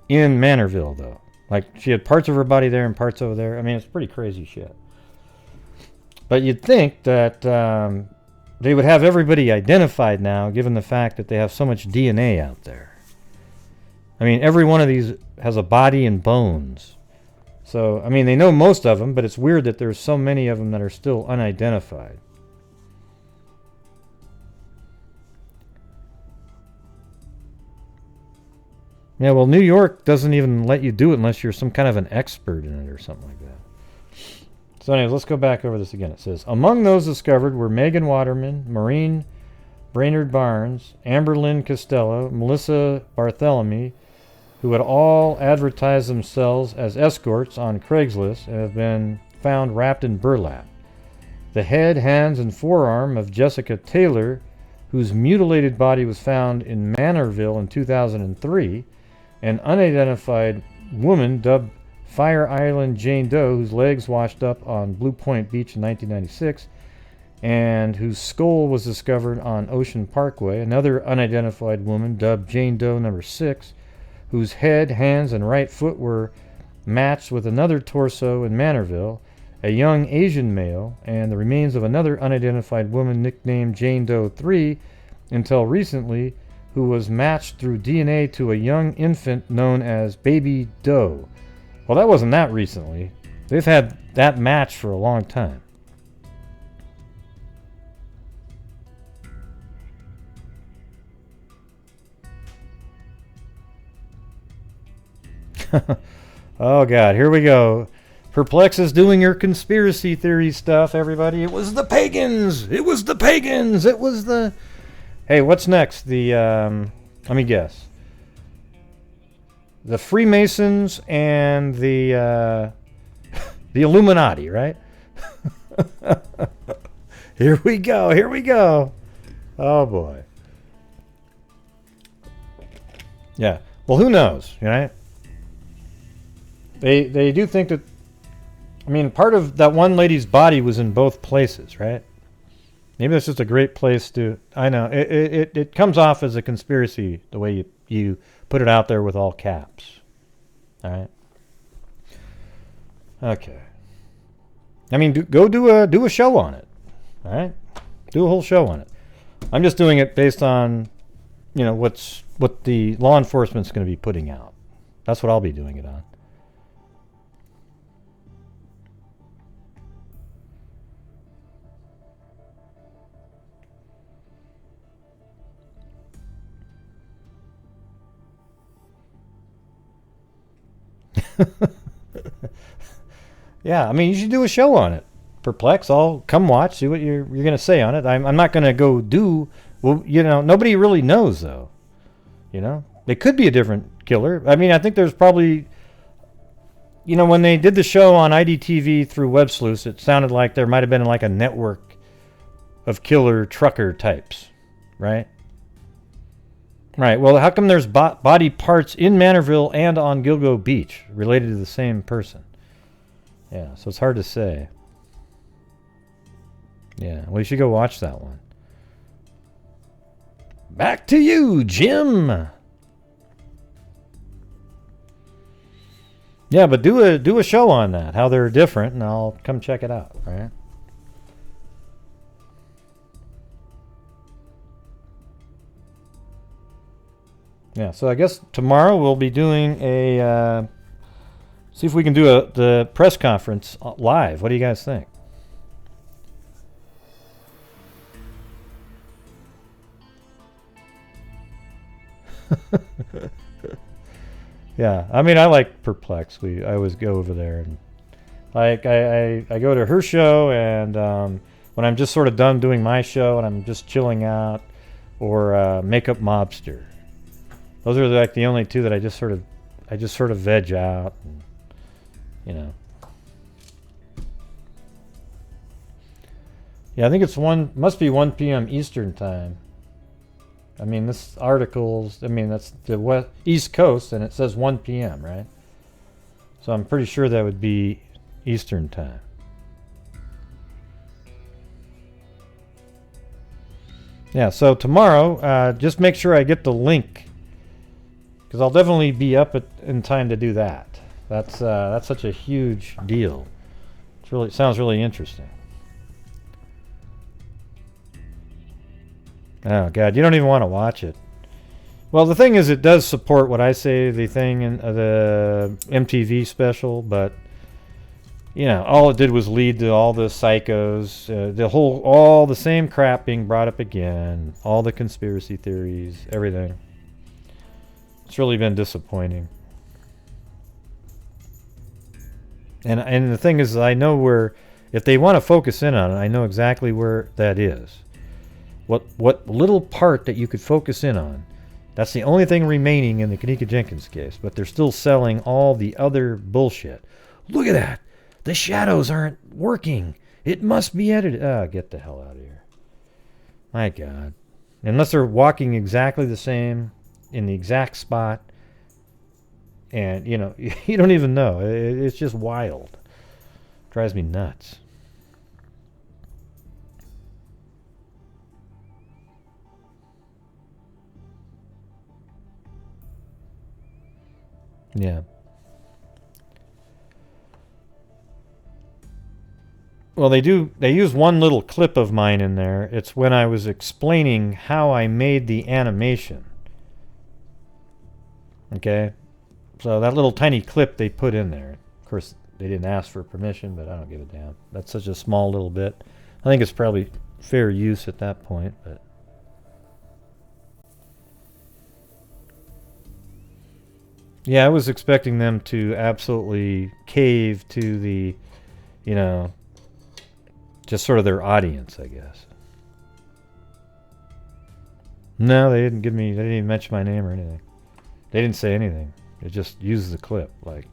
in Manorville, though. Like, she had parts of her body there and parts over there. I mean, it's pretty crazy shit. But you'd think that they would have everybody identified now, given the fact that they have so much DNA out there. I mean, every one of these has a body and bones. So, I mean, they know most of them, but it's weird that there's so many of them that are still unidentified. Yeah, well, New York doesn't even let you do it unless you're some kind of an expert in it or something like that. So anyways, let's go back over this again. It says, among those discovered were Megan Waterman, Maureen Brainerd Barnes, Amber Lynn Costello, Melissa Bartholomew, who had all advertised themselves as escorts on Craigslist and have been found wrapped in burlap. The head, hands, and forearm of Jessica Taylor, whose mutilated body was found in Manorville in 2003, an unidentified woman dubbed Fire Island Jane Doe, whose legs washed up on Blue Point Beach in 1996, and whose skull was discovered on Ocean Parkway. Another unidentified woman dubbed Jane Doe number 6, whose head, hands, and right foot were matched with another torso in Manorville, a young Asian male, and the remains of another unidentified woman nicknamed Jane Doe 3 until recently, who was matched through DNA to a young infant known as Baby Doe. Well, that wasn't that recently. They've had that match for a long time. Oh, God, here we go. Perplex is doing your conspiracy theory stuff, everybody. It was the pagans! It was the pagans! It was the... Hey, what's next? The, let me guess. The Freemasons and the Illuminati, right? Here we go. Oh, boy. Yeah. Well, who knows, right? They do think that... I mean, part of that one lady's body was in both places, right? Maybe that's just a great place to... I know. It comes off as a conspiracy, the way you put it out there with all caps. All right? Okay. I mean, go do a show on it. All right? Do a whole show on it. I'm just doing it based on, you know, what the law enforcement's going to be putting out. That's what I'll be doing it on. Yeah, I mean, you should do a show on it. Perplex, I'll come watch, see what you're going to say on it. I'm not going to go do... Well, you know, nobody really knows, though. You know? It could be a different killer. I mean, I think there's probably... You know, when they did the show on IDTV through Web Sleuths, it sounded like there might have been like a network of killer trucker types, right? Right. Well, how come there's body parts in Manorville and on Gilgo Beach related to the same person? Yeah, so it's hard to say. Yeah, well, you should go watch that one. Back to you, Jim. Yeah, but do a show on that, how they're different, and I'll come check it out, right? Yeah, so I guess tomorrow we'll be doing a see if we can do the press conference live. What do you guys think? Yeah, I mean, I like Perplex. I always go over there, and like I go to her show, and when I'm just sort of done doing my show and I'm just chilling out, or Makeup Mobster. Those are like the only two that I just sort of veg out, and, you know. Yeah, I think must be 1 p.m. Eastern time. I mean, this article's, I mean, that's the East Coast, and it says 1 p.m., right? So I'm pretty sure that would be Eastern time. Yeah, so tomorrow, just make sure I get the link, because I'll definitely be up in time to do that. That's such a huge deal. It sounds really interesting. Oh God, you don't even want to watch it. Well, the thing is, it does support what I say, the thing in the MTV special, but you know, all it did was lead to all the psychos, all the same crap being brought up again, all the conspiracy theories, everything. It's really been disappointing. And the thing is, I know where, if they want to focus in on it, I know exactly where that is. What little part that you could focus in on, that's the only thing remaining in the Kanika Jenkins case, but they're still selling all the other bullshit. Look at that! The shadows aren't working! It must be edited! Oh, get the hell out of here. My God. Unless they're walking exactly the same, in the exact spot, and, you know, you don't even know. It's just wild. Drives me nuts. Yeah. Well, they use one little clip of mine in there. It's when I was explaining how I made the animation. Okay? So that little tiny clip they put in there. Of course, they didn't ask for permission, but I don't give a damn. That's such a small little bit. I think it's probably fair use at that point, but yeah, I was expecting them to absolutely cave to the, you know, just sort of their audience, I guess. No, they didn't even mention my name or anything. They didn't say anything. It just uses the clip, like.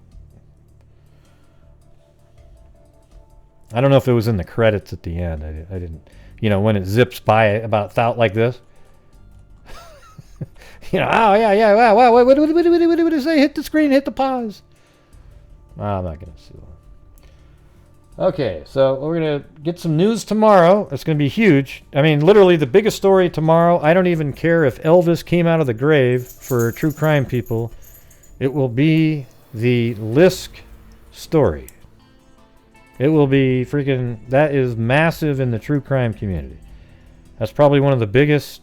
I don't know if it was in the credits at the end. I didn't, you know, when it zips by about like this. You know, oh yeah, wow, what did it say? Hit the screen, hit the pause. I'm not gonna see that. Okay, so we're gonna get some news tomorrow. It's gonna be huge. I mean, literally the biggest story tomorrow. I don't even care if Elvis came out of the grave for true crime people. It will be the LISK story. It will be freaking. That is massive in the true crime community. That's probably one of the biggest.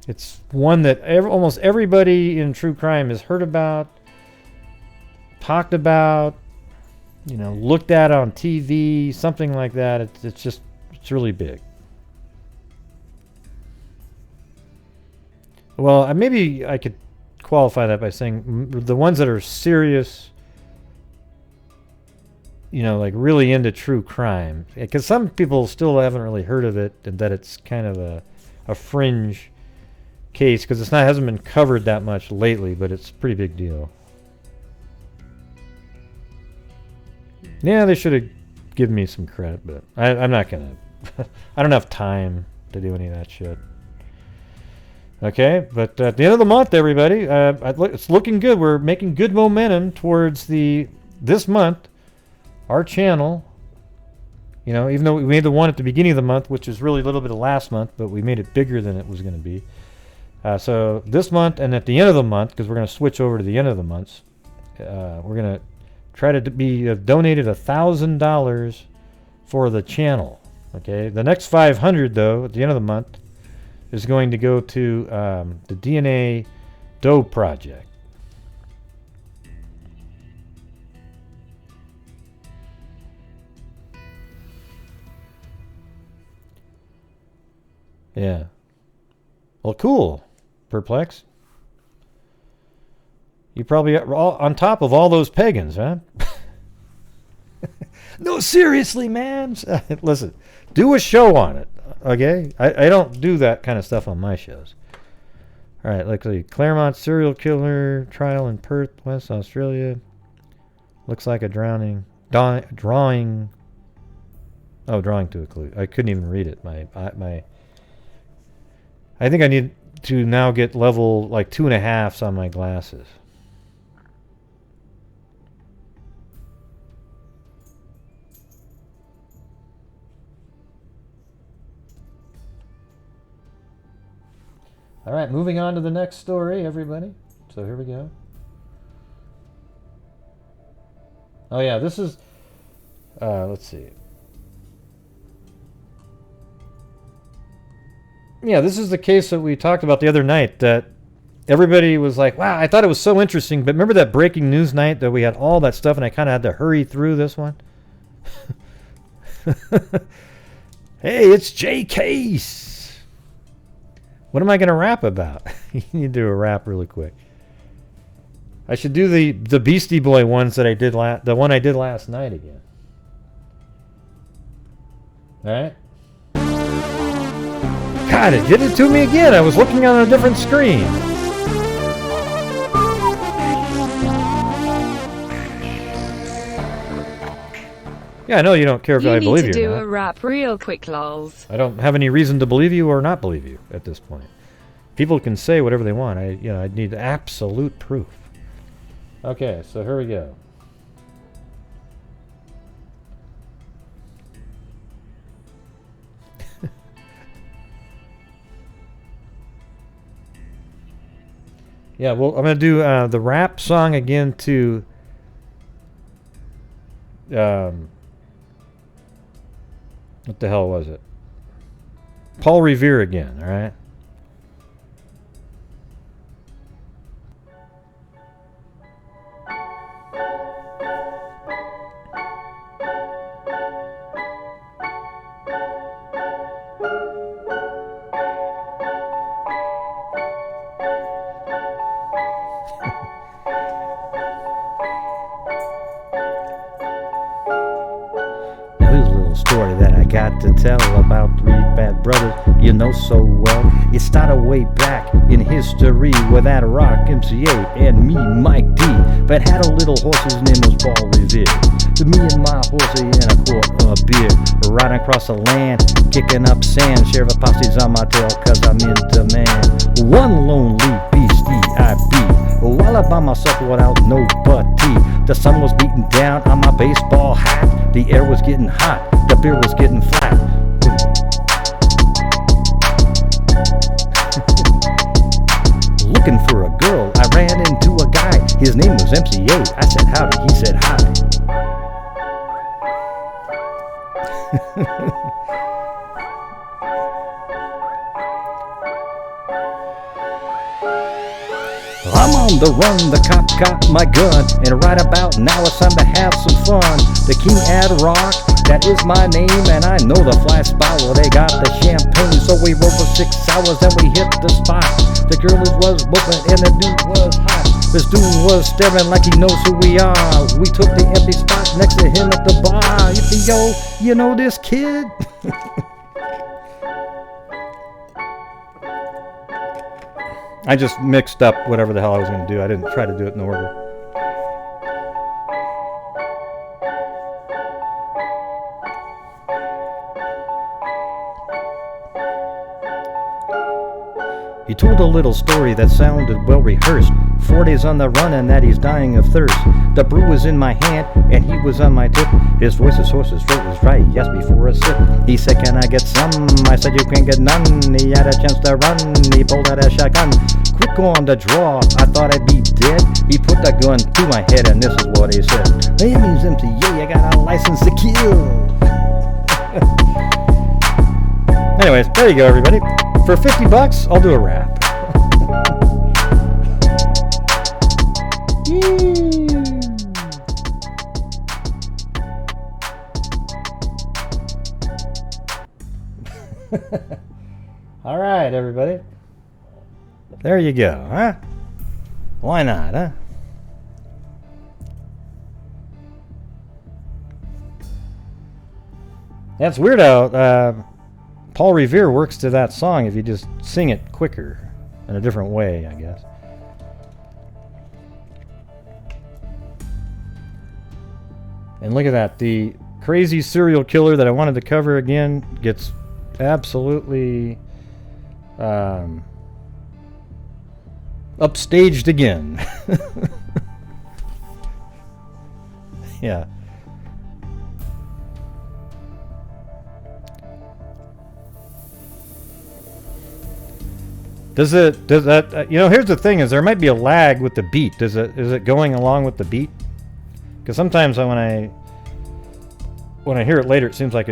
It's one that almost everybody in true crime has heard about, talked about, you know, looked at on TV, something like that. It's really big. Well, maybe I could qualify that by saying the ones that are serious, you know, like really into true crime, because some people still haven't really heard of it, and that it's kind of a fringe case, because it hasn't been covered that much lately, but it's a pretty big deal. Yeah, they should have given me some credit, but I'm not gonna. I don't have time to do any of that shit. Okay, but at the end of the month, everybody, it's looking good. We're making good momentum towards this month. Our channel You know, even though we made the one at the beginning of the month, which is really a little bit of last month, but we made it bigger than it was going to be. So this month and at the end of the month, because we're going to switch over to the end of the months, we're going to try to be donated $1,000 for the channel. Okay, the next 500 though at the end of the month is going to go to the DNA Doe project. Yeah. Well, cool. Perplex. You probably are all on top of all those pagans, huh? No, seriously, man. Listen, do a show on it, okay? I don't do that kind of stuff on my shows. All right, let's see. Claremont serial killer trial in Perth, West Australia. Looks like a drawing. Oh, drawing to a clue. I couldn't even read it. I think I need to now get level like 2.5s on my glasses. All right, moving on to the next story, everybody. So here we go. Oh yeah, this is, let's see. Yeah, this is the case that we talked about the other night, that everybody was like, wow, I thought it was so interesting, but remember that breaking news night that we had all that stuff and I kind of had to hurry through this one? Hey, it's Jay Case. What am I going to rap about? You need to do a rap really quick. I should do the Beastie Boy ones that I did the one I did last night again. All right? God, it did it to me again. I was looking on a different screen. Yeah, I know you don't care if I believe you. You need to do or not. a rap real quick, lols. I don't have any reason to believe you or not believe you at this point. People can say whatever they want. I need absolute proof. Okay, so here we go. Yeah, well, I'm going to do the rap song again to what the hell was it? Paul Revere again, all right? Story that I got to tell about 3 bad brothers you know so well. It started way back in history with that rock MCA and me, Mike D. But had a little horse, his name was Paul Revere. To me and my horsey and a quart of beer, riding across the land, kicking up sand. Sheriff posse's on my tail cause I'm in demand. One lonely beastie I be, while I by myself without nobody. The sun was beating down on my baseball hat. The air was getting hot, the beer was getting flat. Looking for a girl, I ran into a guy. His name was MCA. I said howdy, he said hi. I'm on the run, the cop got my gun, and right about now it's time to have some fun. The King Ad Rock, that is my name, and I know the flash spot where they got the champagne. So we rode for 6 hours and we hit the spot. The girl was whooping and the dude was hot. This dude was staring like he knows who we are. We took the empty spot next to him at the bar. Yo, you know this kid? I just mixed up whatever the hell I was going to do. I didn't try to do it in order. He told a little story that sounded well rehearsed. 4 days on the run and that he's dying of thirst. The brew was in my hand and he was on my tip. His voice was hoarse, his throat was dry. He asked me for a sip. He said, can I get some? I said, you can't get none. He had a chance to run. He pulled out a shotgun. Quick on the draw. I thought I'd be dead. He put the gun to my head and this is what he said. My name's MCA. I got a license to kill. Anyways, there you go, everybody. For $50, I'll do a rap. All right, everybody. There you go, huh? Why not, huh? That's weird how Paul Revere works to that song if you just sing it quicker in a different way, I guess. And look at that. The crazy serial killer that I wanted to cover again gets absolutely upstaged again. Yeah. Does that you know, here's the thing, is there might be a lag with the beat. Is it going along with the beat? Because sometimes when I hear it later, it seems like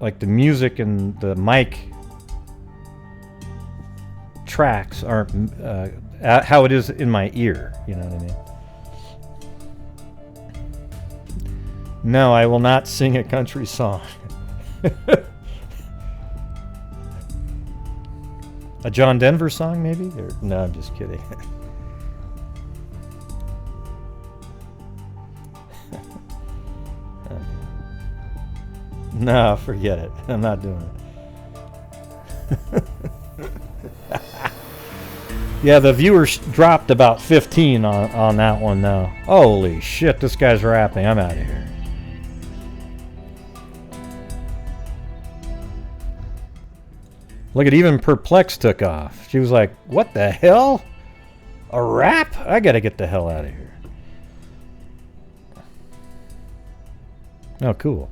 like the music and the mic tracks aren't how it is in my ear. You know what I mean? No, I will not sing a country song. A John Denver song, maybe? Or, no, I'm just kidding. No, forget it. I'm not doing it. Yeah, the viewers dropped about 15 on that one now. Holy shit, this guy's rapping. I'm out of here. Look at, even Perplex took off. She was like, what the hell? A rap? I gotta get the hell out of here. Oh, cool.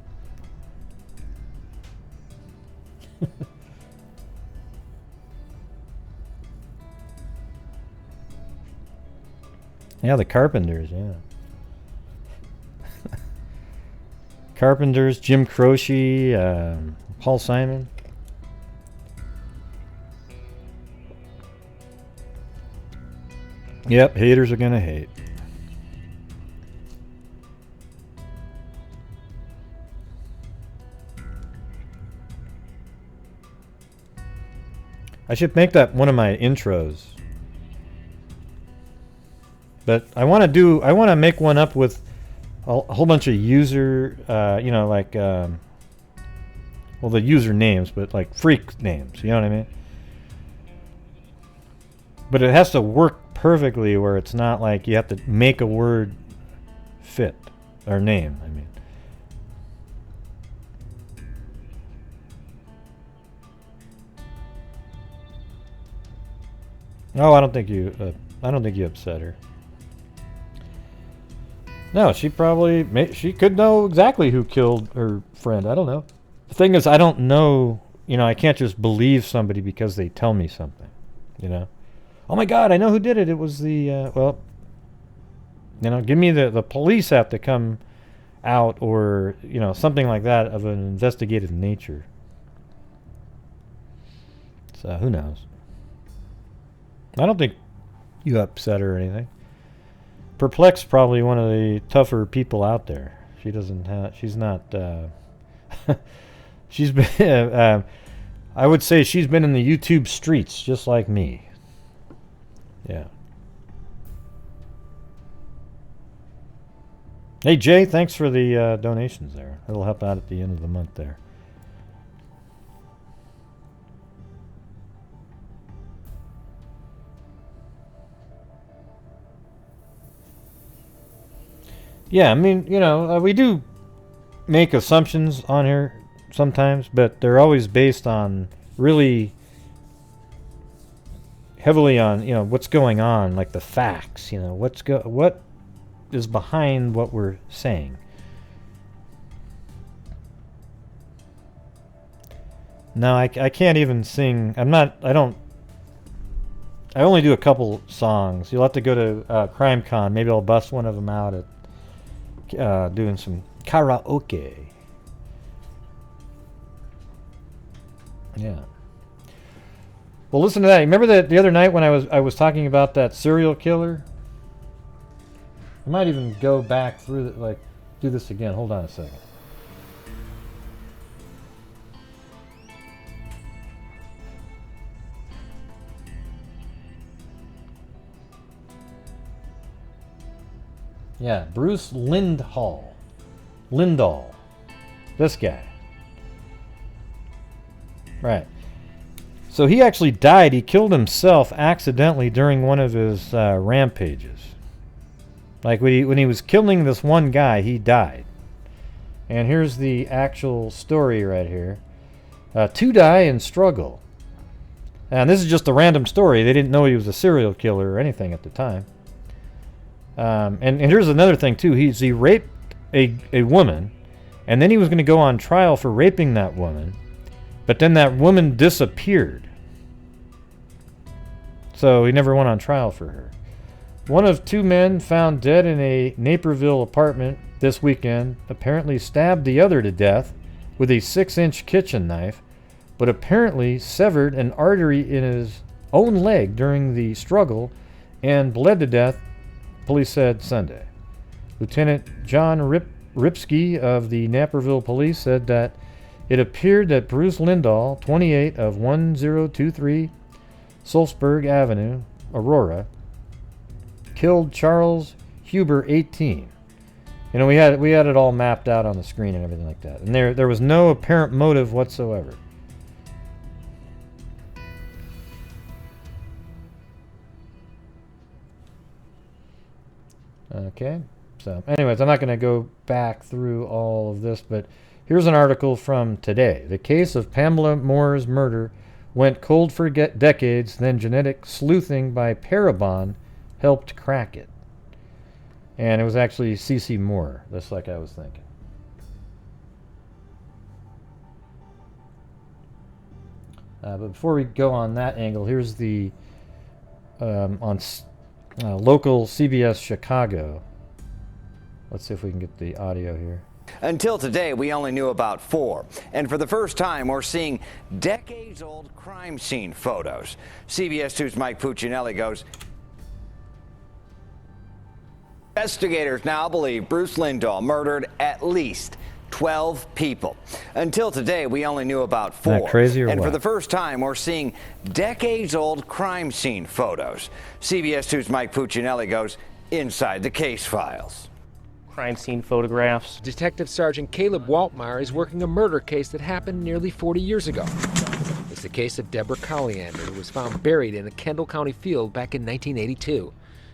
Yeah, the Carpenters, yeah. Carpenters, Jim Croce, Paul Simon. Yep, haters are gonna hate. I should make that one of my intros. But I want to make one up with a whole bunch of user, you know, like, well, the user names, but like freak names, you know what I mean? But it has to work perfectly where it's not like you have to make a word fit, or name, I mean. Oh, I don't think you upset her. No, she could know exactly who killed her friend. I don't know. The thing is, I don't know, you know, I can't just believe somebody because they tell me something, you know. Oh my God, I know who did it. It was the, well, you know, give me the police have to come out, or, you know, something like that of an investigative nature. So, who knows? I don't think you upset her or anything. Perplex probably one of the tougher people out there. She doesn't have, she's not, she's been, I would say she's been in the YouTube streets just like me. Yeah. Hey Jay, thanks for the donations there. It'll help out at the end of the month there. Yeah, I mean, you know, we do make assumptions on here sometimes, but they're always based on really heavily on, you know, what's going on, like the facts, you know, what is behind what we're saying. No, I can't even sing. I only do a couple songs. You'll have to go to Crimecon. Maybe I'll bust one of them out at doing some karaoke. Yeah. Well, listen to that. Remember that the other night when I was talking about that serial killer? I might even go back through it, like do this again. Hold on a second. Yeah, Bruce Lindahl. This guy. Right. So he actually died. He killed himself accidentally during one of his rampages. Like when he was killing this one guy, he died. And here's the actual story right here. Two die in struggle. And this is just a random story. They didn't know he was a serial killer or anything at the time. And here's another thing too. He raped a woman, and then he was going to go on trial for raping that woman, but then that woman disappeared. So he never went on trial for her. One of two men found dead in a Naperville apartment this weekend apparently stabbed the other to death with a 6-inch kitchen knife, but apparently severed an artery in his own leg during the struggle and bled to death, police said Sunday. Lieutenant John Ripsky of the Naperville Police said that it appeared that Bruce Lindahl, 28 of 1023 Sulzberg Avenue, Aurora, killed Charles Huber, 18. You know, we had it all mapped out on the screen and everything like that. And there was no apparent motive whatsoever. Okay, so anyways, I'm not going to go back through all of this, but here's an article from today. The case of Pamela Moore's murder went cold for decades, then genetic sleuthing by Parabon helped crack it. And it was actually C.C. Moore, just like I was thinking. But before we go on that angle, here's the local CBS Chicago. Let's see if we can get the audio here. Until today, we only knew about 4. And for the first time, we're seeing decades-old crime scene photos. CBS 2's Mike Puccinelli goes, investigators now believe Bruce Lindahl murdered at least 12 people. Until today, we only knew about 4. Isn't that crazy or and what? for the first time, we're seeing decades-old crime scene photos. CBS 2's Mike Puccinelli goes inside the case files. Crime scene photographs. Detective Sergeant Caleb Waltmeyer is working a murder case that happened nearly 40 years ago. It's the case of Deborah Colliander, who was found buried in a Kendall County field back in 1982.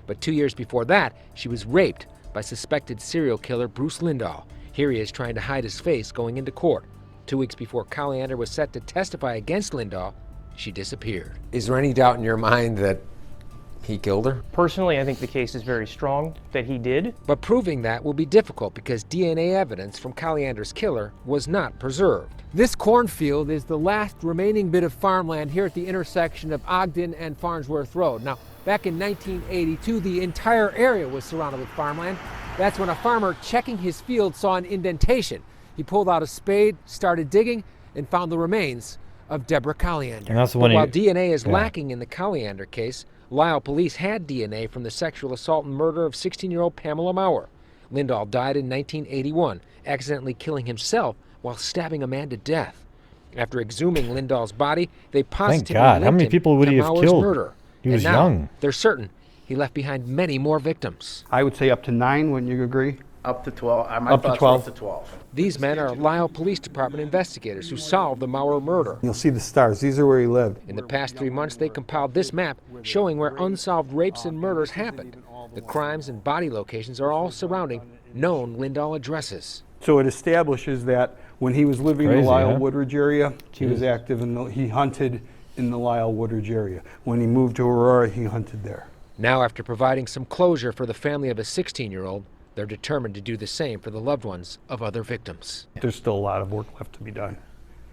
But 2 years before that, she was raped by suspected serial killer Bruce Lindahl. Here he is trying to hide his face going into court. 2 weeks before Colliander was set to testify against Lindahl, she disappeared. Is there any doubt in your mind that he killed her? Personally, I think the case is very strong that he did. But proving that will be difficult because DNA evidence from Colliander's killer was not preserved. This cornfield is the last remaining bit of farmland here at the intersection of Ogden and Farnsworth Road. Now, back in 1982, the entire area was surrounded with farmland. That's when a farmer checking his field saw an indentation. He pulled out a spade, started digging, and found the remains of Deborah Colliander. And that's the one while DNA is lacking in the Colliander case, Lisle police had DNA from the sexual assault and murder of 16-year-old Pamela Maurer. Lindahl died in 1981, accidentally killing himself while stabbing a man to death. After exhuming Lindahl's body, they positively God, how many linked people him would to he have Maurer's killed? murder. He was and now, young. They're certain he left behind many more victims. I would say up to 9, wouldn't you agree? Up to 12. Up to 12. Up to 12. These men are Lisle Police Department investigators who solved the Maurer murder. You'll see the stars. These are where he lived. In the past 3 months, they compiled this map showing where unsolved rapes and murders happened. The crimes and body locations are all surrounding known Lindahl addresses. So it establishes that when he was living in Crazy, the Lisle huh? Woodridge area, he was active and he hunted in the Lisle Woodridge area. When he moved to Aurora, he hunted there. Now, after providing some closure for the family of a 16-year-old, they're determined to do the same for the loved ones of other victims. There's still a lot of work left to be done.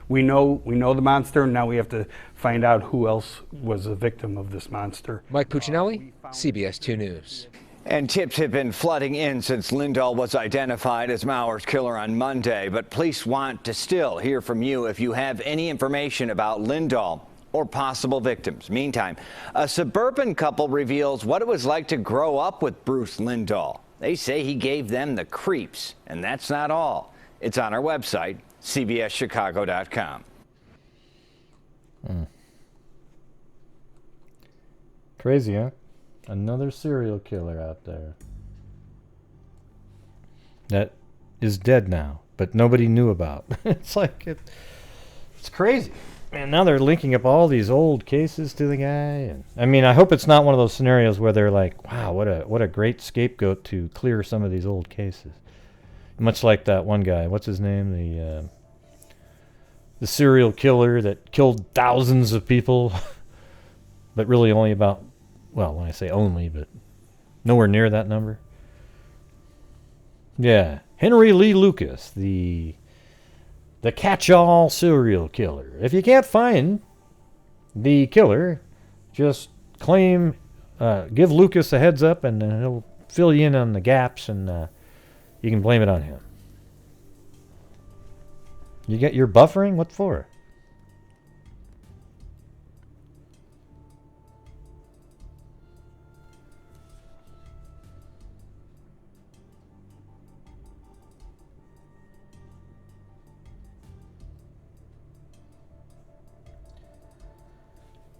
We know the monster, and now we have to find out who else was a victim of this monster. Mike Puccinelli, CBS 2 News. And tips have been flooding in since Lindahl was identified as Mauer's killer on Monday. But police want to still hear from you if you have any information about Lindahl or possible victims. Meantime, a suburban couple reveals what it was like to grow up with Bruce Lindahl. They say he gave them the creeps, and that's not all. It's on our website, cbschicago.com. Crazy, huh? Another serial killer out there that is dead now, but nobody knew about. It's like it's crazy. And now they're linking up all these old cases to the guy. And I mean, I hope it's not one of those scenarios where they're like, "Wow, what a great scapegoat to clear some of these old cases." Much like that one guy. What's his name? The serial killer that killed thousands of people, but really only about. Well, when I say only, but nowhere near that number. Yeah, Henry Lee Lucas, the catch-all serial killer. If you can't find the killer, just claim, give Lucas a heads up, and he'll fill you in on the gaps, and you can blame it on him. You get your buffering? What for?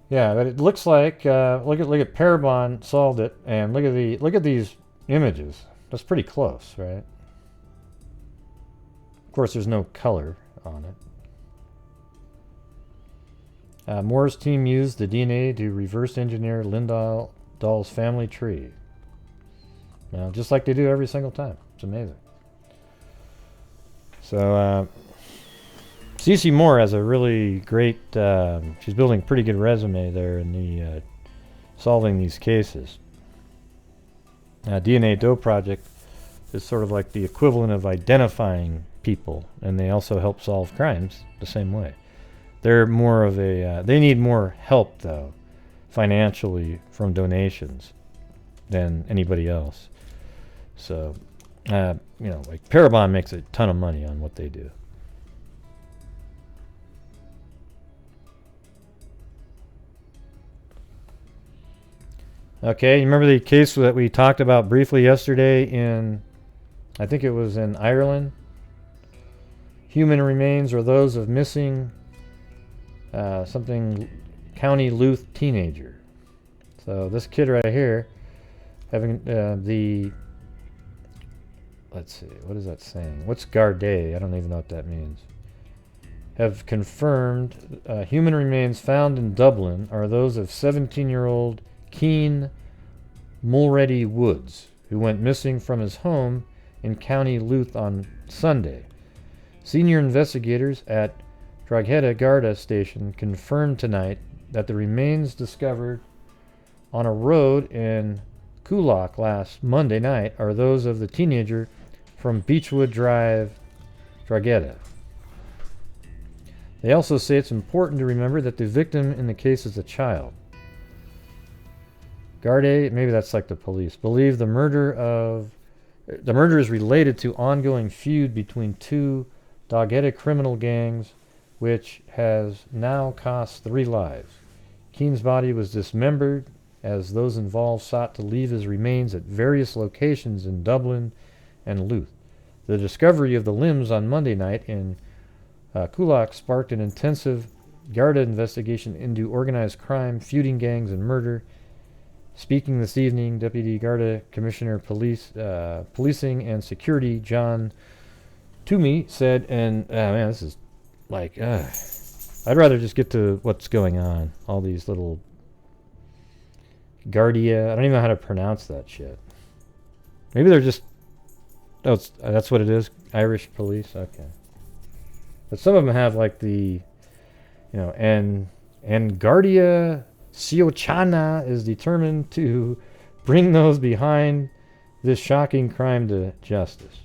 Yeah, but it looks like look at Parabon solved it, and look at these images. That's pretty close, right? Of course, there's no color on it. Moore's team used the DNA to reverse engineer Lindahl's family tree. Now, just like they do every single time. It's amazing. So. Cece Moore has a really great, she's building a pretty good resume there in the solving these cases. DNA Doe Project is sort of like the equivalent of identifying people, and they also help solve crimes the same way. They're more of a, they need more help though, financially, from donations than anybody else. So, you know, like Parabon makes a ton of money on what they do. Okay, you remember the case that we talked about briefly yesterday in, I think it was in Ireland? Human remains are those of missing something County Louth teenager. So this kid right here, having let's see, what is that saying? What's Gardaí? I don't even know what that means. Have confirmed human remains found in Dublin are those of 17-year-old Keane Mulready Woods, who went missing from his home in County Louth on Sunday. Senior investigators at Drogheda Garda station confirmed tonight that the remains discovered on a road in Coolock last Monday night are those of the teenager from Beechwood Drive, Drogheda. They also say it's important to remember that the victim in the case is a child. Gardaí, maybe that's like the police, believe the murder is related to ongoing feud between two Drogheda criminal gangs, which has now cost 3 lives. Keane's body was dismembered as those involved sought to leave his remains at various locations in Dublin and Louth. The discovery of the limbs on Monday night in Coolock sparked an intensive Garda investigation into organized crime, feuding gangs, and murder. Speaking this evening, Deputy Garda Commissioner Policing and Security John Toomey said, and man, this is like, I'd rather just get to what's going on. All these little Gardia, I don't even know how to pronounce that shit. Maybe they're just, oh, that's what it is, Irish police, okay. But some of them have like the, you know, And Guardia Siochana is determined to bring those behind this shocking crime to justice.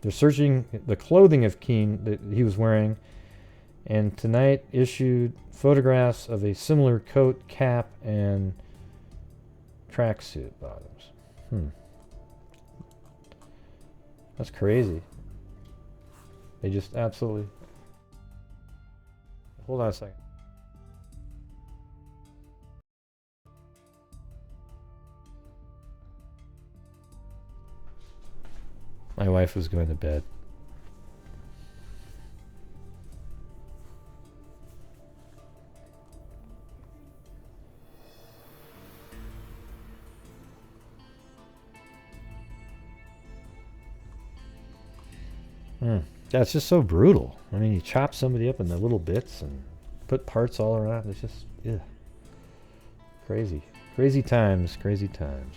They're searching the clothing of Keene that he was wearing, and tonight issued photographs of a similar coat, cap, and tracksuit bottoms. That's crazy. They just absolutely... Hold on a second. My wife was going to bed. Yeah, it's just so brutal. I mean, you chop somebody up into little bits and put parts all around. It's just, yeah. Crazy. Crazy times, crazy times.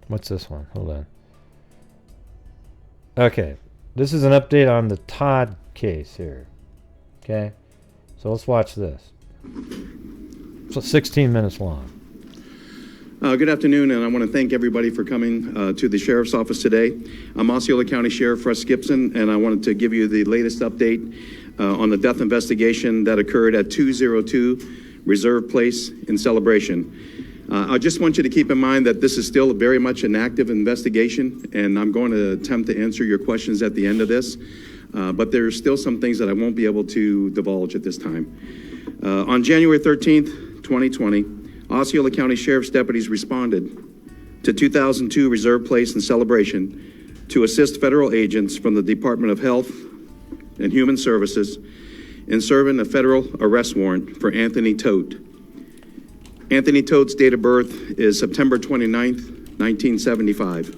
What's this one? Hold on. Okay. This is an update on the Toth case here. Okay? So let's watch this. So 16 minutes long. Good afternoon, and I want to thank everybody for coming to the Sheriff's Office today. I'm Osceola County Sheriff Russ Gibson, and I wanted to give you the latest update on the death investigation that occurred at 202 Reserve Place in Celebration. I just want you to keep in mind that this is still very much an active investigation, and I'm going to attempt to answer your questions at the end of this, but there are still some things that I won't be able to divulge at this time. On January 13th, 2020, Osceola County Sheriff's deputies responded to 2002 Reserve Place in Celebration to assist federal agents from the Department of Health and Human Services in serving a federal arrest warrant for Anthony Toth. Anthony Toth's date of birth is September 29th, 1975.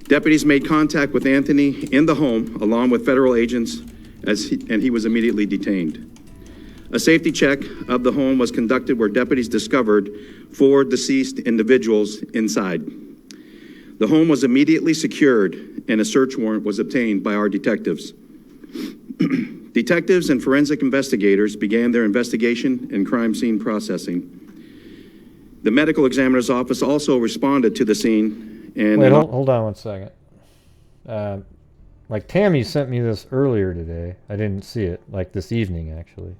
Deputies made contact with Anthony in the home along with federal agents and he was immediately detained. A safety check of the home was conducted where deputies discovered 4 deceased individuals inside. The home was immediately secured and a search warrant was obtained by our detectives. Detectives and forensic investigators began their investigation and crime scene processing. The medical examiner's office also responded to the scene and... Wait, hold on one second. Like Tammy sent me this earlier today. I didn't see it, like this evening actually.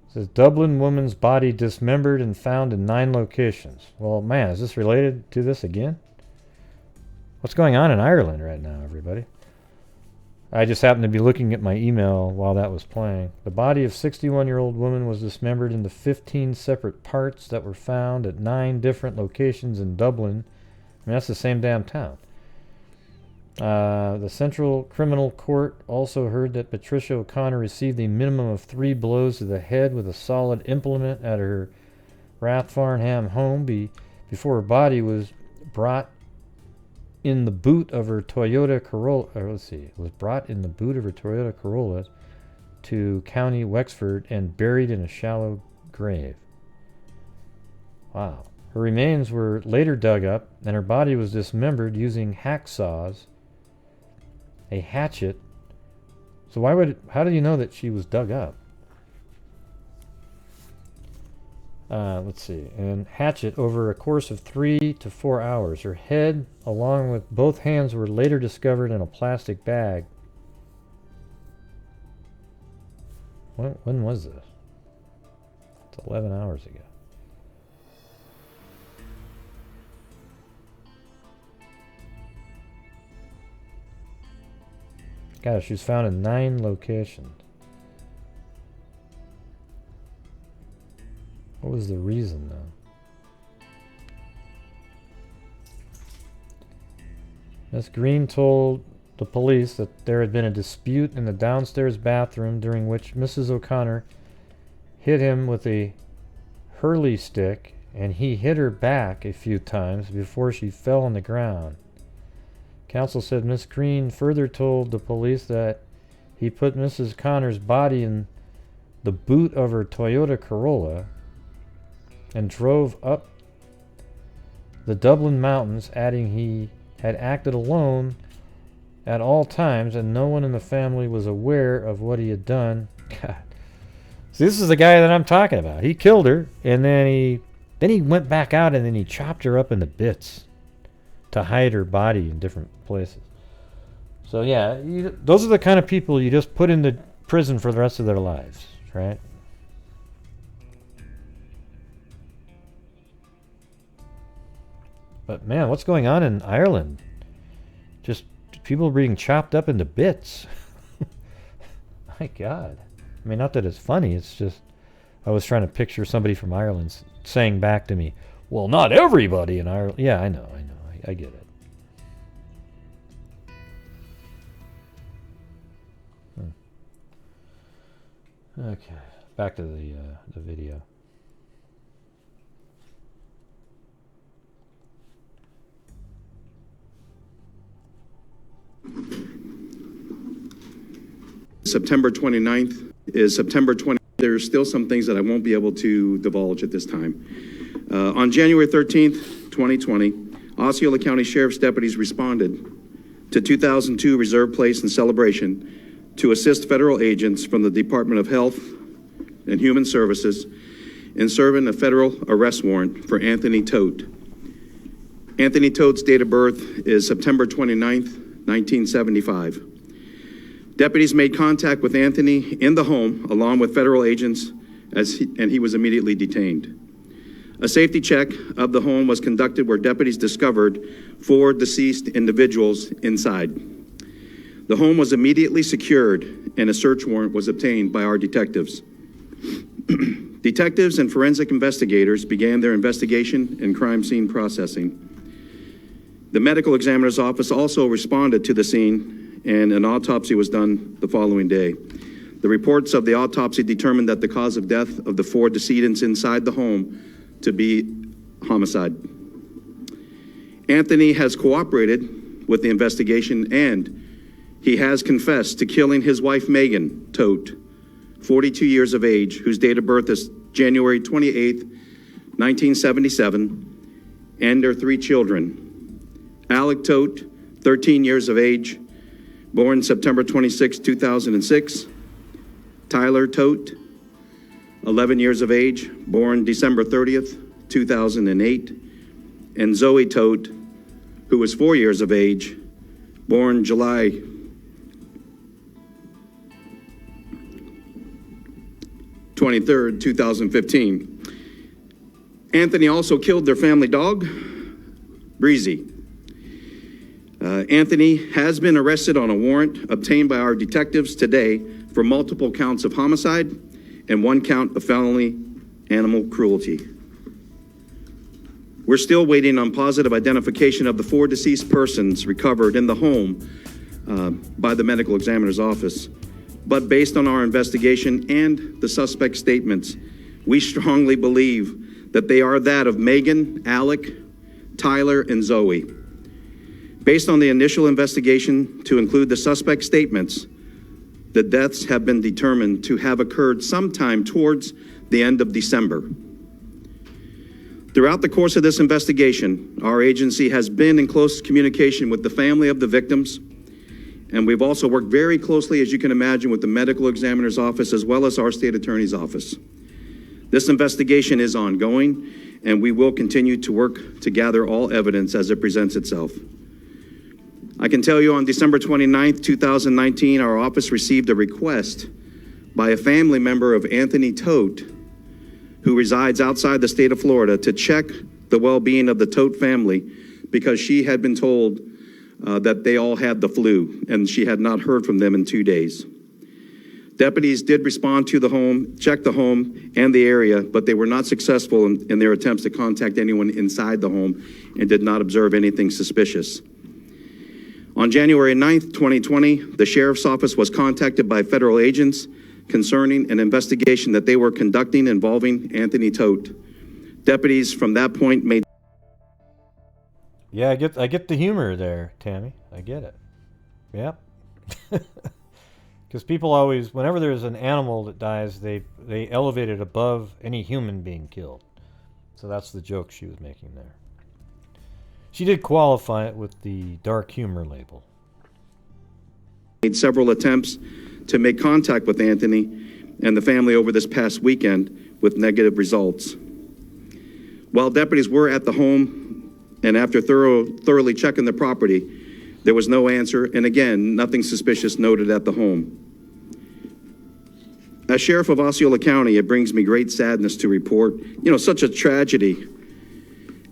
It says Dublin woman's body dismembered and found in 9 locations. Well, man, is this related to this again? What's going on in Ireland right now, everybody? I just happened to be looking at my email while that was playing. The body of 61-year-old woman was dismembered into 15 separate parts that were found at 9 different locations in Dublin. I mean, that's the same damn town. The Central Criminal Court also heard that Patricia O'Connor received a minimum of 3 blows to the head with a solid implement at her Rathfarnham home before her body was brought in the boot of her Toyota Corolla. Was brought in the boot of her Toyota Corolla to County Wexford and buried in a shallow grave. Wow. Her remains were later dug up, and her body was dismembered using hacksaws, a hatchet. So how do you know that she was dug up? Let's see. And hatchet over a course of 3 to 4 hours. Her head, along with both hands, were later discovered in a plastic bag. When was this? It's 11 hours ago. God, she was found in 9 locations. What was the reason, though? Miss Green told the police that there had been a dispute in the downstairs bathroom during which Mrs. O'Connor hit him with a hurley stick, and he hit her back a few times before she fell on the ground. Counsel said Miss Green further told the police that he put Mrs. Connor's body in the boot of her Toyota Corolla and drove up the Dublin Mountains, adding he had acted alone at all times and no one in the family was aware of what he had done. God. So this is the guy that I'm talking about. He killed her, and then he went back out and then he chopped her up into bits to hide her body in different places. So yeah, those are the kind of people you just put into prison for the rest of their lives, right? But man, what's going on in Ireland? Just people being chopped up into bits. My God. I mean, not that it's funny, it's just I was trying to picture somebody from Ireland saying back to me, well, not everybody in Ireland. Yeah, I know. I get it. Okay, back to the video. September 29th is September 20th. There's still some things that I won't be able to divulge at this time. On January 13th, 2020, Osceola County Sheriff's deputies responded to 2002 Reserve Place and Celebration to assist federal agents from the Department of Health and Human Services in serving a federal arrest warrant for Anthony Toth. Anthony Toth's date of birth is September 29th, 1975. Deputies made contact with Anthony in the home along with federal agents and he was immediately detained. A safety check of the home was conducted where deputies discovered 4 deceased individuals inside. The home was immediately secured and a search warrant was obtained by our detectives. Detectives and forensic investigators began their investigation and crime scene processing. The medical examiner's office also responded to the scene and an autopsy was done the following day. The reports of the autopsy determined that the cause of death of the 4 decedents inside the home to be homicide. Anthony has cooperated with the investigation and he has confessed to killing his wife, Megan Toth, 42 years of age, whose date of birth is January 28th, 1977, and their 3 children. Alec Toth, 13 years of age, born September 26, 2006. Tyler Toth, 11 years of age, born December 30th, 2008. And Zoe Toth, who was 4 years of age, born July 23rd, 2015. Anthony also killed their family dog, Breezy. Anthony has been arrested on a warrant obtained by our detectives today for multiple counts of homicide and 1 count of felony animal cruelty. We're still waiting on positive identification of the 4 deceased persons recovered in the home by the medical examiner's office. But based on our investigation and the suspect's statements, we strongly believe that they are that of Megan, Alec, Tyler, and Zoe. Based on the initial investigation to include the suspect's statements, the deaths have been determined to have occurred sometime towards the end of December. Throughout the course of this investigation, our agency has been in close communication with the family of the victims, and we've also worked very closely, as you can imagine, with the medical examiner's office as well as our state attorney's office. This investigation is ongoing, and we will continue to work to gather all evidence as it presents itself. I can tell you on December 29th, 2019, our office received a request by a family member of Anthony Toth, who resides outside the state of Florida, to check the well-being of the Toth family because she had been told that they all had the flu and she had not heard from them in 2 days. Deputies did respond to the home, check the home and the area, but they were not successful in their attempts to contact anyone inside the home and did not observe anything suspicious. On January 9th, 2020, the Sheriff's Office was contacted by federal agents concerning an investigation that they were conducting involving Anthony Toth. Deputies from that point made... Yeah, I get the humor there, Tammy. I get it. Yep. Because people always, whenever there's an animal that dies, they elevate it above any human being killed. So that's the joke she was making there. She did qualify it with the dark humor label. Made several attempts to make contact with Anthony and the family over this past weekend with negative results. While deputies were at the home and after thoroughly checking the property, there was no answer, and again, nothing suspicious noted at the home. As Sheriff of Osceola County, it brings me great sadness to report, such a tragedy.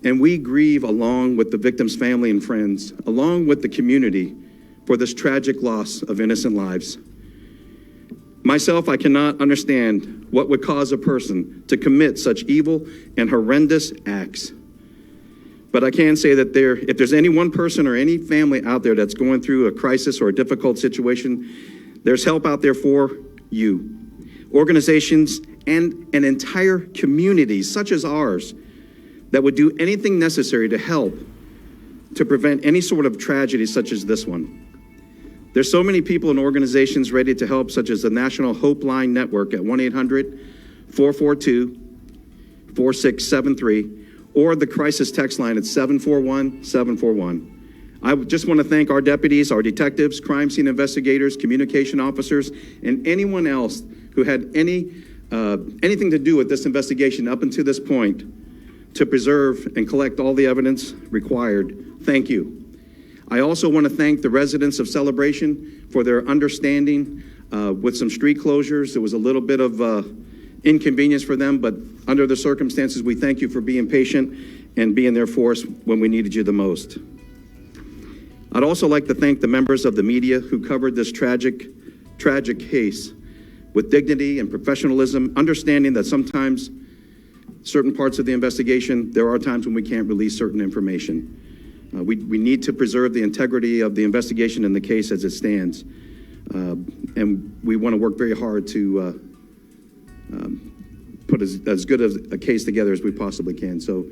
And we grieve along with the victim's family and friends, along with the community, for this tragic loss of innocent lives. Myself, I cannot understand what would cause a person to commit such evil and horrendous acts. But I can say that if there's any one person or any family out there that's going through a crisis or a difficult situation, there's help out there for you. Organizations and an entire community such as ours that would do anything necessary to help to prevent any sort of tragedy such as this one. There's so many people and organizations ready to help, such as the National Hope Line Network at 1-800-442-4673, or the crisis text line at 741-741. I just want to thank our deputies, our detectives, crime scene investigators, communication officers, and anyone else who had anything to do with this investigation up until this point to preserve and collect all the evidence required. Thank you. I also want to thank the residents of Celebration for their understanding with some street closures. There was a little bit of inconvenience for them, but under the circumstances, we thank you for being patient and being there for us when we needed you the most. I'd also like to thank the members of the media who covered this tragic case with dignity and professionalism, understanding that sometimes certain parts of the investigation, there are times when we can't release certain information. We need to preserve the integrity of the investigation and the case as it stands. And we want to work very hard to put as good a case together as we possibly can. So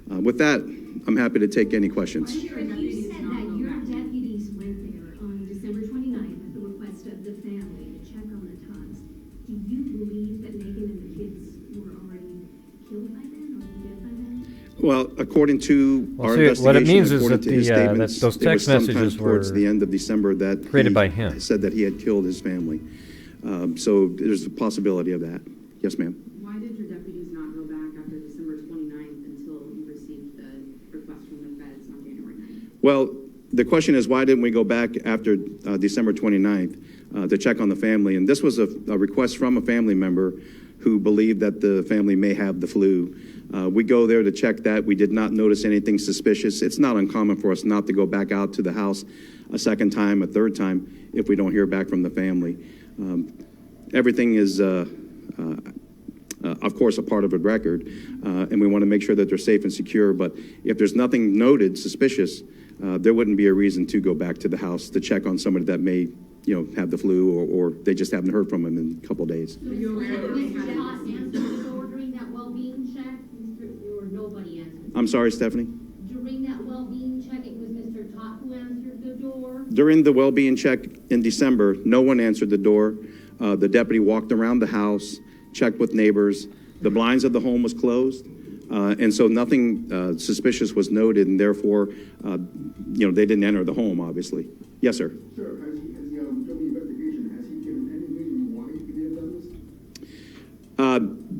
with that, I'm happy to take any questions. You said that your deputies went there on December 29th at the request of the family to check on the Toths. Do you believe that Megan and the kids were already killed by then or dead by then? Well, according to our investigation, what it means is according that to his statements, those it was text sometime messages towards were the end of December that created he by him. said that he had killed his family. So there's a possibility of that. Yes, ma'am. Why did your deputies not go back after December 29th until you received the request from the feds on January 9th? Well, the question is, why didn't we go back after December 29th to check on the family? And this was a request from a family member who believed that the family may have the flu. We go there to check that. We did not notice anything suspicious. It's not uncommon for us not to go back out to the house a second time, a third time, if we don't hear back from the family. Everything is, of course, a part of a record, and we want to make sure that they're safe and secure. But if there's nothing noted suspicious, there wouldn't be a reason to go back to the house to check on somebody that may, have the flu, or they just haven't heard from them in a couple days. Are you aware that Mr. Toth answered the door during that well-being check, or nobody answered? I'm sorry, Stephanie? During that well-being check, it was Mr. Toth who answered the door? During the well-being check in December, no one answered the door. The deputy walked around the house, checked with neighbors. The blinds of the home was closed, and so nothing suspicious was noted, and therefore, they didn't enter the home, obviously. Yes, sir. Sir, has he done the investigation? Has he given any reason why he may have done this?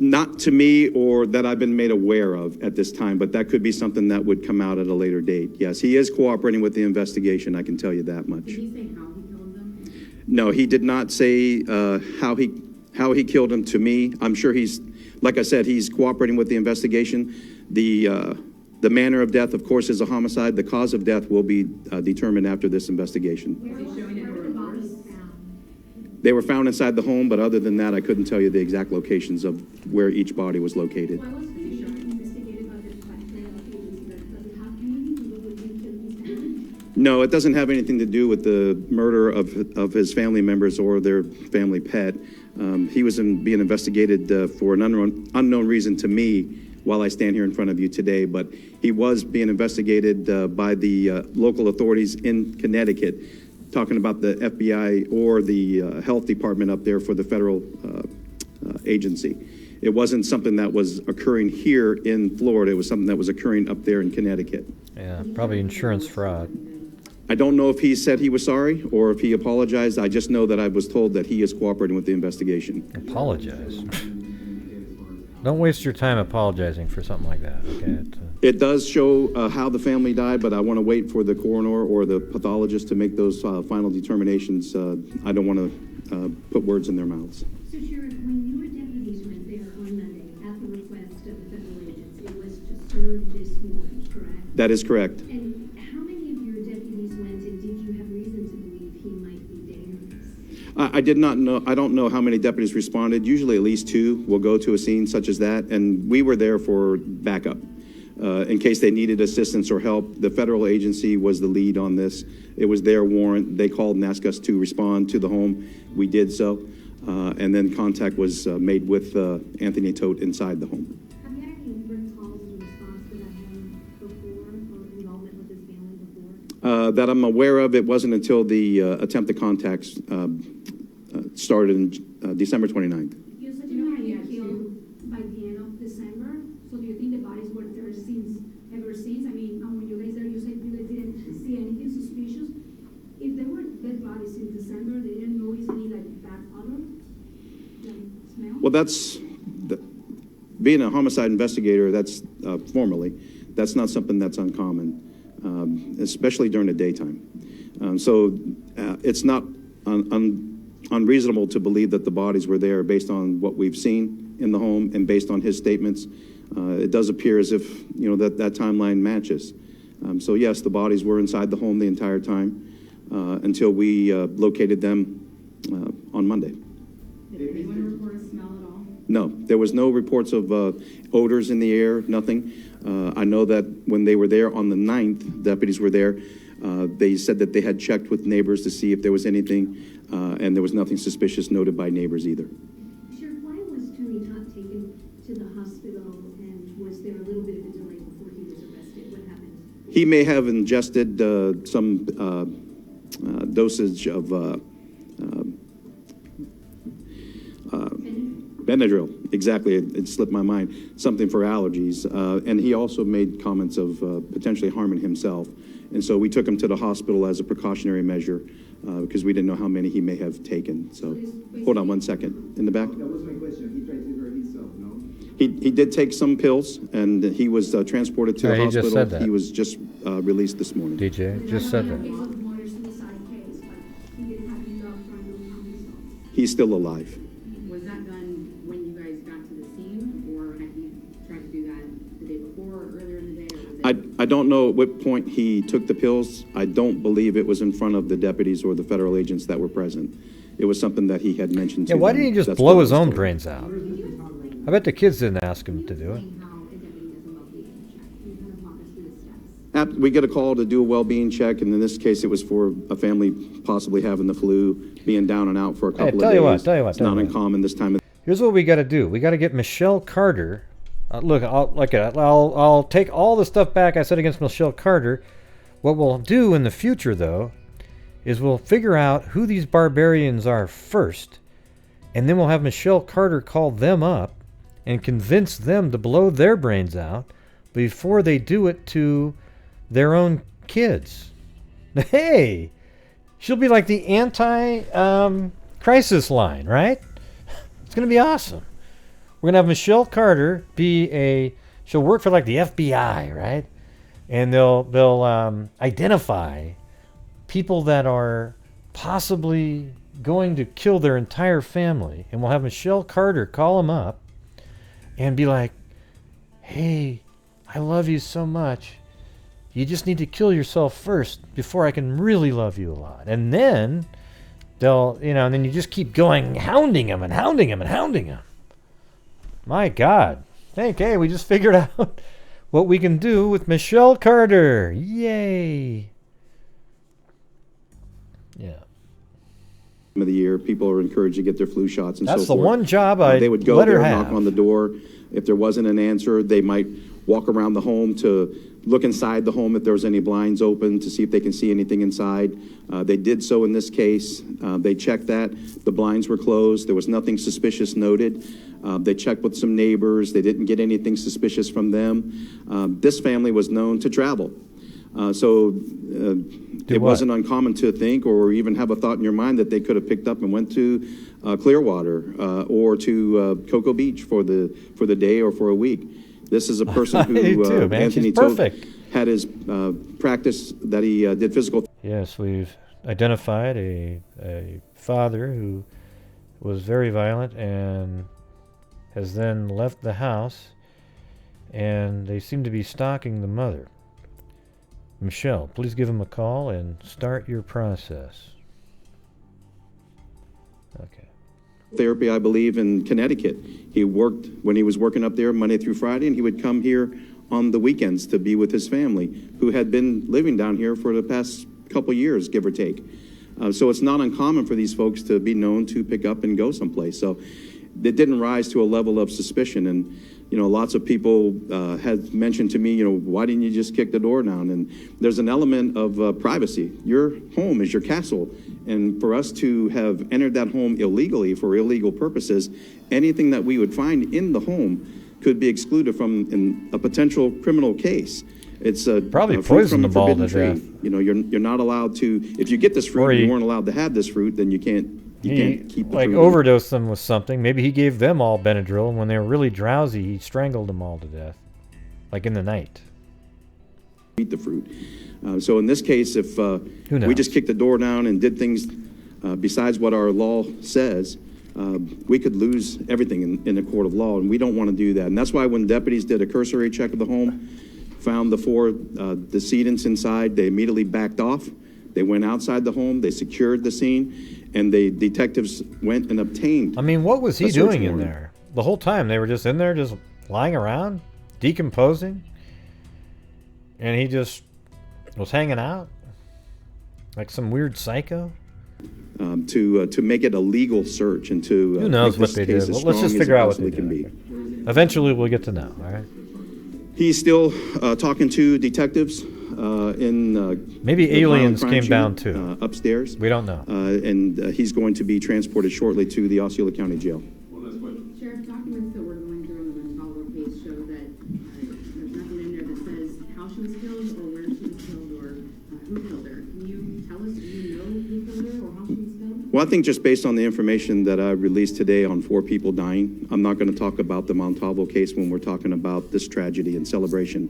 Not to me, or that I've been made aware of at this time, but that could be something that would come out at a later date. Yes, he is cooperating with the investigation, I can tell you that much. Did he say how he killed them? No, he did not say how he killed him to me. I'm sure like I said, he's cooperating with the investigation. The manner of death, of course, is a homicide. The cause of death will be determined after this investigation. Where were the bodies found? They were found inside the home, but other than that, I couldn't tell you the exact locations of where each body was located. Why wasn't he investigated by the agency that doesn't have community? Would you kill his family? No, it doesn't have anything to do with the murder of his family members or their family pet. He was being investigated for an unknown reason to me while I stand here in front of you today, but he was being investigated by the local authorities in Connecticut, talking about the FBI or the health department up there for the federal agency. It wasn't something that was occurring here in Florida. It was something that was occurring up there in Connecticut. Yeah, probably insurance fraud. I don't know if he said he was sorry or if he apologized. I just know that I was told that he is cooperating with the investigation. Apologize. Don't waste your time apologizing for something like that, okay? It does show how the family died, but I want to wait for the coroner or the pathologist to make those final determinations. I don't want to put words in their mouths. So, Sheriff, when your deputies went there on Monday at the request of the federal agents, it was to serve this warrant, correct? That is correct. And how many of your deputies went, and did you have reason to believe he might be dangerous? I did not know. I don't know how many deputies responded. Usually at least 2 will go to a scene such as that, and we were there for backup. In case they needed assistance or help. The federal agency was the lead on this. It was their warrant. They called and asked us to respond to the home. We did so. And then contact was made with Anthony Toth inside the home. Have you had any written calls in response to that home before, or involvement with his family before? That I'm aware of, it wasn't until the attempted contacts started in December 29th. You said you had been killed by the end of December, so do you think the bodies were there ever since? I mean, when you guys there, you said you guys didn't see anything suspicious. If there were dead bodies in December, they didn't notice any bad odor, smell? Well, being a homicide investigator, that's formally, that's not something that's uncommon, especially during the daytime. So it's not unreasonable to believe that the bodies were there based on what we've seen in the home and based on his statements. It does appear as if, that timeline matches. So yes, the bodies were inside the home the entire time until we located them on Monday. Did anyone report a smell at all? No, there was no reports of odors in the air, nothing. I know that when they were there on the 9th, deputies were there, they said that they had checked with neighbors to see if there was anything, and there was nothing suspicious noted by neighbors either. Sheriff, why was Tony Toth taken to the hospital, and was there a little bit of a delay before he was arrested? What happened? He may have ingested some dosage of Benadryl, exactly, it slipped my mind, something for allergies. And he also made comments of potentially harming himself. And so we took him to the hospital as a precautionary measure because we didn't know how many he may have taken. So hold on one second, in the back. That was my question. He tried to hurt himself, no? He did take some pills, and he was transported to the he hospital. just said that. He was just released this morning. DJ just said that. He's still alive. Was that done when you guys got to the scene, or had he tried to do that the day before or earlier in the day? Or was I don't know at what point he took the pills. I don't believe it was in front of the deputies or the federal agents that were present. It was something that he had mentioned to Yeah, why them. didn't he just That's blow what I his was own told. brains out? I bet the kids didn't ask him to do it. We get a call to do a well-being check, and in this case, it was for a family possibly having the flu, being down and out for a couple of days. Tell you what. It's not uncommon this time of. Here's what we got to do. We got to get Michelle Carter. Look, I'll take all the stuff back I said against Michelle Carter. What we'll do in the future, though, is we'll figure out who these barbarians are first, and then we'll have Michelle Carter call them up and convince them to blow their brains out before they do it to their own kids. Hey, she'll be like the anti-crisis line, right? It's going to be awesome. We're going to have Michelle Carter she'll work for like the FBI, right? And they'll identify people that are possibly going to kill their entire family. And we'll have Michelle Carter call them up and be like, hey, I love you so much. You just need to kill yourself first before I can really love you a lot. And then and then you just keep going, hounding them and hounding them and hounding them. My God. Hey, we just figured out what we can do with Michelle Carter. Yay. Yeah. Of the year, people are encouraged to get their flu shots and so forth. That's the one job they would go let her there, have. knock on the door. If there wasn't an answer, they might walk around the home to look inside the home if there was any blinds open to see if they can see anything inside. They did so in this case. They checked that. The blinds were closed. There was nothing suspicious noted. They checked with some neighbors. They didn't get anything suspicious from them. This family was known to travel. It wasn't uncommon to think or even have a thought in your mind that they could have picked up and went to Clearwater or to Cocoa Beach for the day or for a week. This is a person who Anthony Toth had his practice that he did physical. Yes, we've identified a father who was very violent and has then left the house, and they seem to be stalking the mother. Michelle, please give him a call and start your process. Okay. Therapy, I believe, in Connecticut. He worked when he was working up there Monday through Friday, and he would come here on the weekends to be with his family, who had been living down here for the past couple years, give or take. So it's not uncommon for these folks to be known to pick up and go someplace. So it didn't rise to a level of suspicion. And, you know, lots of people had mentioned to me, you know, why didn't you just kick the door down? And there's an element of privacy. Your home is your castle. And for us to have entered that home illegally for illegal purposes, anything that we would find in the home could be excluded from a potential criminal case. It's probably poison the ball to death. You know, you're not allowed to. If you get this fruit, and you weren't allowed to have this fruit, then you can't keep the like fruit. Overdosed them with something. Maybe he gave them all Benadryl, and when they were really drowsy, he strangled them all to death, like in the night. Eat the fruit. So in this case, if we just kicked the door down and did things besides what our law says, we could lose everything in a court of law, and we don't want to do that. And that's why when deputies did a cursory check of the home, found the 4 decedents inside, they immediately backed off. They went outside the home, they secured the scene, and the detectives went and obtained. I mean, what was he doing in there? The whole time they were just in there, just lying around, decomposing, and he just was hanging out like some weird psycho. To make it a legal search and to who knows what they did. Well, let's just figure out what they can be. Eventually, we'll get to know. All right. He's still talking to detectives in maybe aliens came down too upstairs. We don't know. And he's going to be transported shortly to the Osceola County Jail. Sheriff, documents that we're going through on the Lindahl case show that there's nothing in there that says how she was killed or where she was killed or who killed her. Can you tell us, do you know who killed her or how she was killed? Well, I think just based on the information that I released today on 4 people dying, I'm not going to talk about the Montalvo case when we're talking about this tragedy and celebration.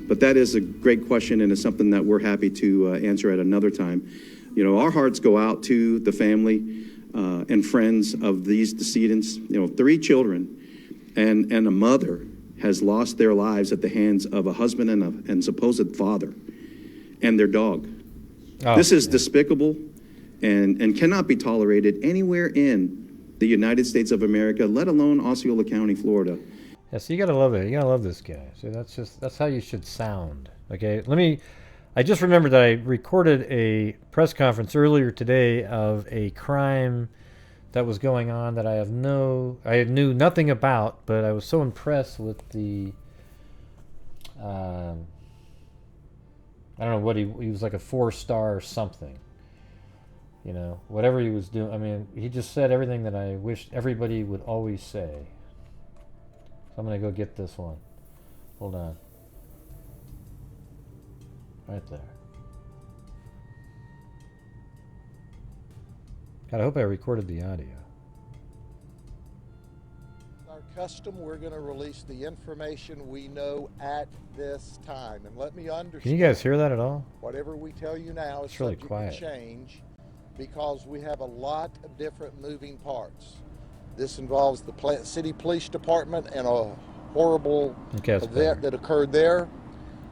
But that is a great question, and it's something that we're happy to answer at another time. You know, our hearts go out to the family and friends of these decedents. You know, 3 children and a mother has lost their lives at the hands of a husband and supposed father and their dog. This is despicable and cannot be tolerated anywhere in the United States of America, let alone Osceola County, Florida. Yeah, so you gotta love it. You gotta love this guy. So that's how you should sound. Okay, I just remembered that I recorded a press conference earlier today of a crime that was going on that I knew nothing about, but I was so impressed with the I don't know what he was like a 4-star or something. You know, whatever he was doing. I mean, he just said everything that I wished everybody would always say. So I'm going to go get this one. Hold on. Right there. God, I hope I recorded the audio. Our custom, we're going to release the information we know at this time. And let me understand. Can you guys hear that at all? Whatever we tell you now is really subject quiet. to change because we have a lot of different moving parts. This involves the city police department and a horrible event that occurred there,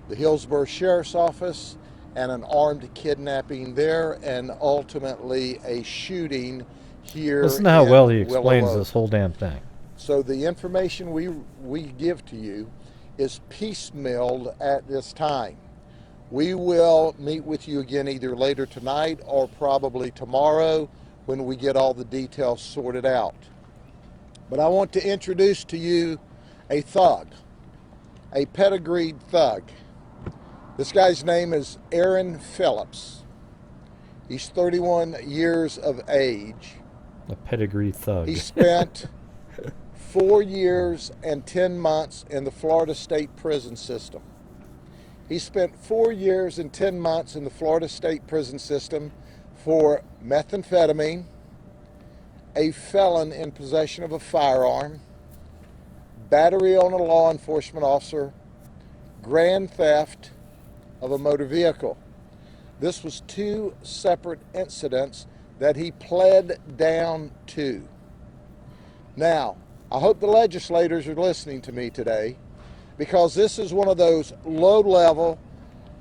the Hillsborough Sheriff's Office, and an armed kidnapping there, and ultimately a shooting here. Listen to how well he explains this whole damn thing. So the information we give to you is piecemealed at this time. We will meet with you again either later tonight or probably tomorrow when we get all the details sorted out. But I want to introduce to you a thug, a pedigreed thug. This guy's name is Aaron Phillips. He's 31 years of age. A pedigree thug. He spent 4 years and 10 months in the Florida State prison system. He spent 4 years and 10 months in the Florida State Prison System for methamphetamine, a felon in possession of a firearm, battery on a law enforcement officer, grand theft of a motor vehicle. This was 2 separate incidents that he pled down to. Now, I hope the legislators are listening to me today, because this is one of those low-level,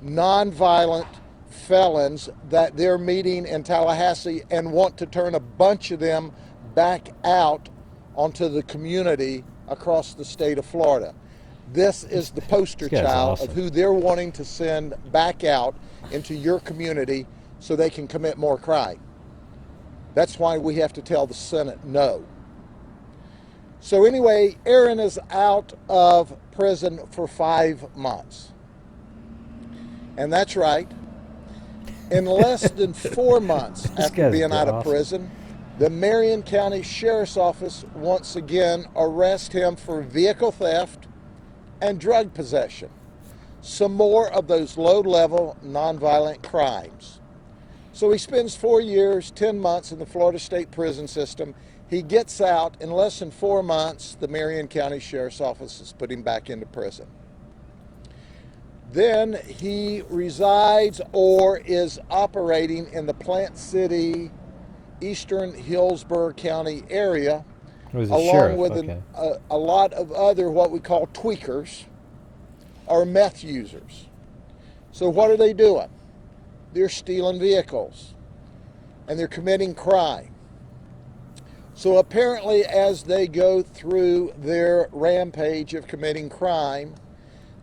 non-violent felons that they're meeting in Tallahassee and want to turn a bunch of them back out onto the community across the state of Florida. This is the poster child of who they're wanting to send back out into your community so they can commit more crime. That's why we have to tell the Senate no. So anyway, Aaron is out of prison for 5 months. And that's right. In less than 4 months after being out of prison, the Marion County Sheriff's Office once again arrests him for vehicle theft and drug possession. Some more of those low-level, nonviolent crimes. So he spends 4 years, 10 months in the Florida State Prison System. He gets out in less than 4 months. The Marion County Sheriff's Office has put him back into prison. Then he resides or is operating in the Plant City, Eastern Hillsborough County area, along with a lot of other what we call tweakers or meth users. So what are they doing? They're stealing vehicles and they're committing crime. So apparently, as they go through their rampage of committing crime,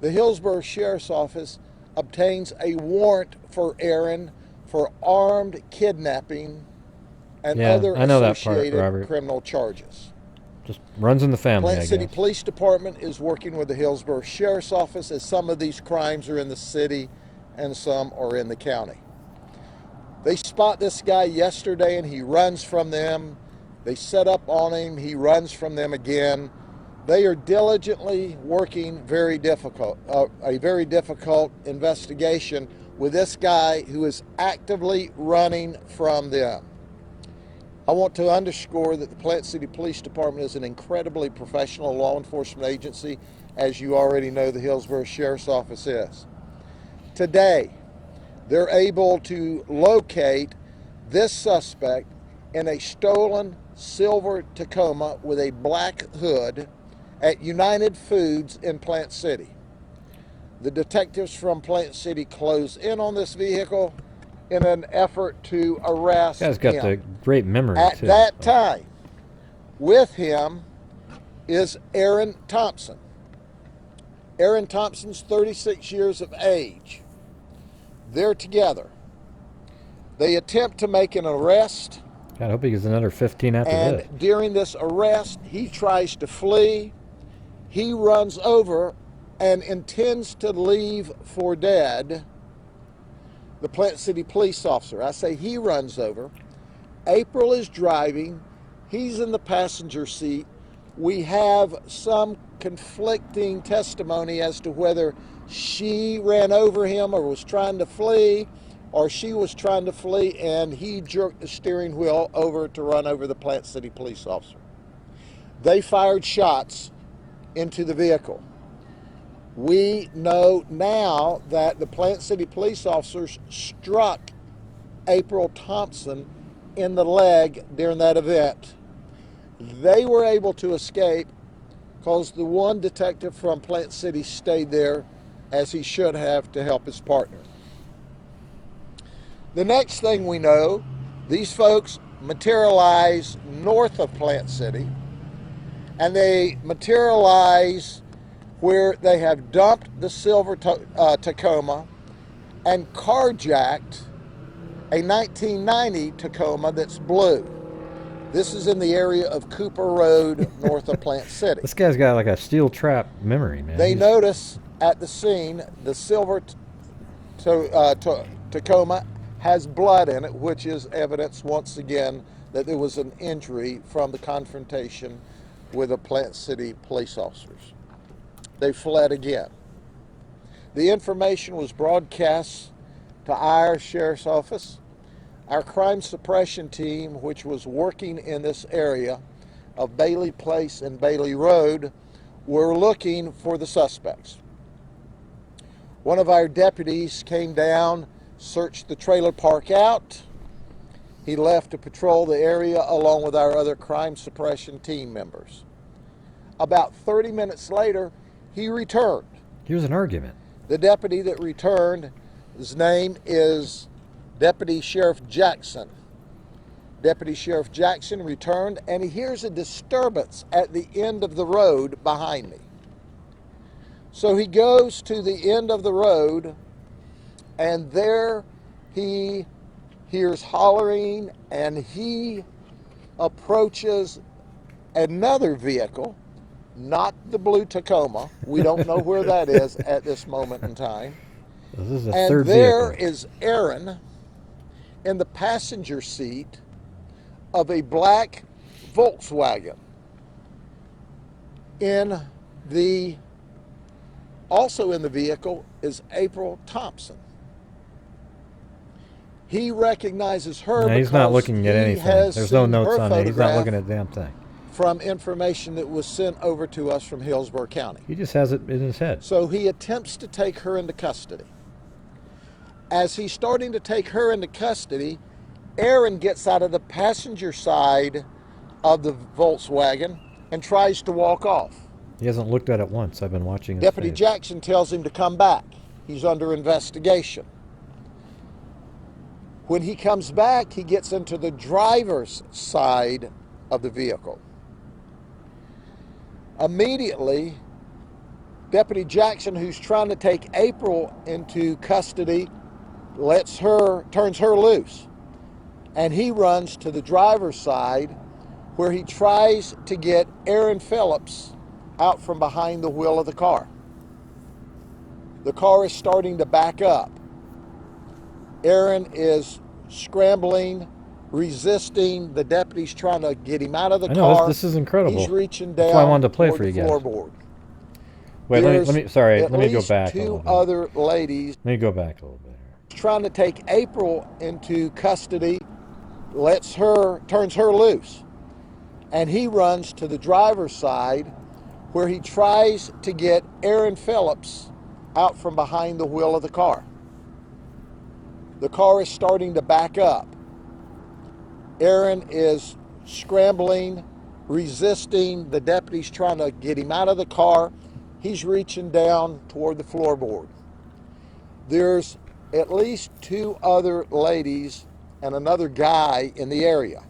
the Hillsborough Sheriff's Office obtains a warrant for Aaron for armed kidnapping and other associated criminal charges. Just runs in the family, Plant City Police Department is working with the Hillsborough Sheriff's Office, as some of these crimes are in the city and some are in the county. They spot this guy yesterday and he runs from them. They set up on him, he runs from them again. They are diligently working a very difficult investigation with this guy who is actively running from them. I want to underscore that the Plant City Police Department is an incredibly professional law enforcement agency, as you already know the Hillsborough Sheriff's Office is. Today, they're able to locate this suspect in a stolen silver Tacoma with a black hood at United Foods in Plant City. The detectives from Plant City close in on this vehicle in an effort to arrest him. This guy's got the great memory, At that time, with him is Aaron Thompson. Aaron Thompson's 36 years of age. They're together. They attempt to make an arrest. God, I hope he gets another 15 after this. And during this arrest, he tries to flee. He runs over and intends to leave for dead the Plant City police officer. I say he runs over. April is driving. He's in the passenger seat. We have some conflicting testimony as to whether she ran over him or was trying to flee, or she was trying to flee and he jerked the steering wheel over to run over the Plant City police officer. They fired shots into the vehicle. We know now that the Plant City police officers struck April Thompson in the leg during that event. They were able to escape because the one detective from Plant City stayed there, as he should have, to help his partner. The next thing we know, these folks materialize north of Plant City, and they materialize where they have dumped the silver Tacoma and carjacked a 1990 Tacoma that's blue. This is in the area of Cooper Road, north of Plant City. This guy's got like a steel trap memory, man. They notice at the scene the silver Tacoma has blood in it, which is evidence once again that there was an injury from the confrontation with the Plant City police officers. They fled again. The information was broadcast to our sheriff's office. Our crime suppression team, which was working in this area of Bailey Place and Bailey Road, were looking for the suspects. One of our deputies came down, searched the trailer park out. He left to patrol the area along with our other crime suppression team members. About 30 minutes later, he returned. Here's an argument. The deputy that returned, his name is Deputy Sheriff Jackson. Deputy Sheriff Jackson returned, and he hears a disturbance at the end of the road behind me. So he goes to the end of the road, and there he hears hollering, and he approaches another vehicle, not the blue Tacoma. We don't know where that is at this moment in time. This is a and third there vehicle. is Aaron in the passenger seat of a black Volkswagen. Also in the vehicle is April Thompson. He recognizes her. No, he's not looking at anything. There's no notes on it. He's not looking at the damn thing. From information that was sent over to us from Hillsborough County. He just has it in his head. So he attempts to take her into custody. As he's starting to take her into custody, Aaron gets out of the passenger side of the Volkswagen and tries to walk off. He hasn't looked at it once. I've been watching his Deputy face. Jackson tells him to come back. He's under investigation. When he comes back, he gets into the driver's side of the vehicle. Immediately, Deputy Jackson, who's trying to take April into custody, turns her loose. And he runs to the driver's side where he tries to get Aaron Phillips out from behind the wheel of the car. The car is starting to back up. Aaron is scrambling, resisting. The deputy's trying to get him out of the car. This is incredible. He's reaching That's down why I wanted to play toward for you the guys. floorboard. Wait, let me go There's back. at least two other ladies. Let me go back a little bit. Trying to take April into custody, turns her loose. And he runs to the driver's side where he tries to get Aaron Phillips out from behind the wheel of the car. The car is starting to back up. Aaron is scrambling, resisting. The deputy's trying to get him out of the car. He's reaching down toward the floorboard. There's at least two other ladies and another guy in the area.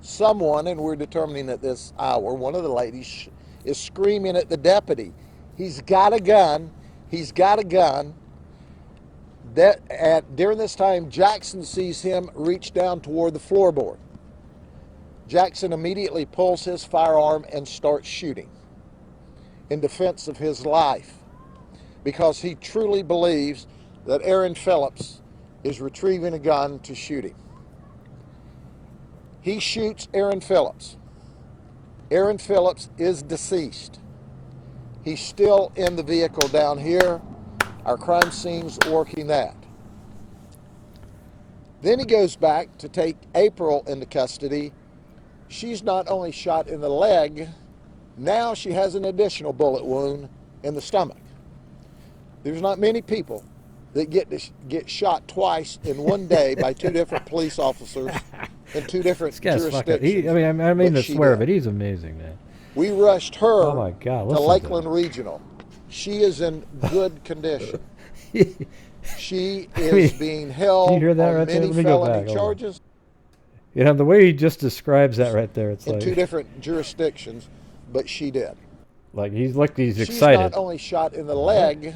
Someone, and we're determining at this hour, one of the ladies is screaming at the deputy. He's got a gun. He's got a gun. During this time, Jackson sees him reach down toward the floorboard. Jackson immediately pulls his firearm and starts shooting in defense of his life because he truly believes that Aaron Phillips is retrieving a gun to shoot him. He shoots Aaron Phillips. Aaron Phillips is deceased. He's still in the vehicle down here. Our crime scene's working that. Then he goes back to take April into custody. She's not only shot in the leg, now she has an additional bullet wound in the stomach. There's not many people that get shot twice in one day by two different police officers in two different jurisdictions. I mean to swear, but he's amazing, man. We rushed her oh my God, to Lakeland Regional. She is in good condition. She is being held you hear that on right many there? felony charges. You know, the way he just describes that right there, it's in like... two different jurisdictions, but she did. He's excited. She's not only shot in the leg,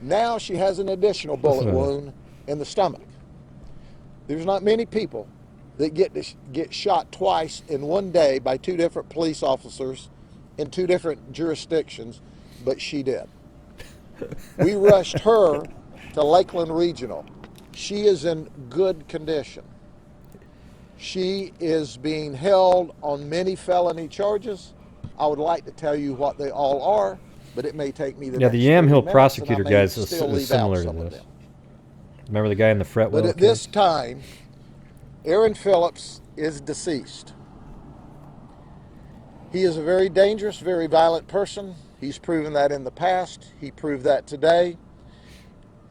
now she has an additional bullet wound in the stomach. There's not many people that get shot twice in one day by two different police officers in two different jurisdictions, but she did. We rushed her to Lakeland Regional. She is in good condition. She is being held on many felony charges. I would like to tell you what they all are, but it may take me the Yeah, next the Yamhill 30 minutes, and I prosecutor may guys is still leave similar out to some of this. them. Remember the guy in the Fretwell But at case? this time, Aaron Phillips is deceased. He is a very dangerous, very violent person. He's proven that in the past. He proved that today.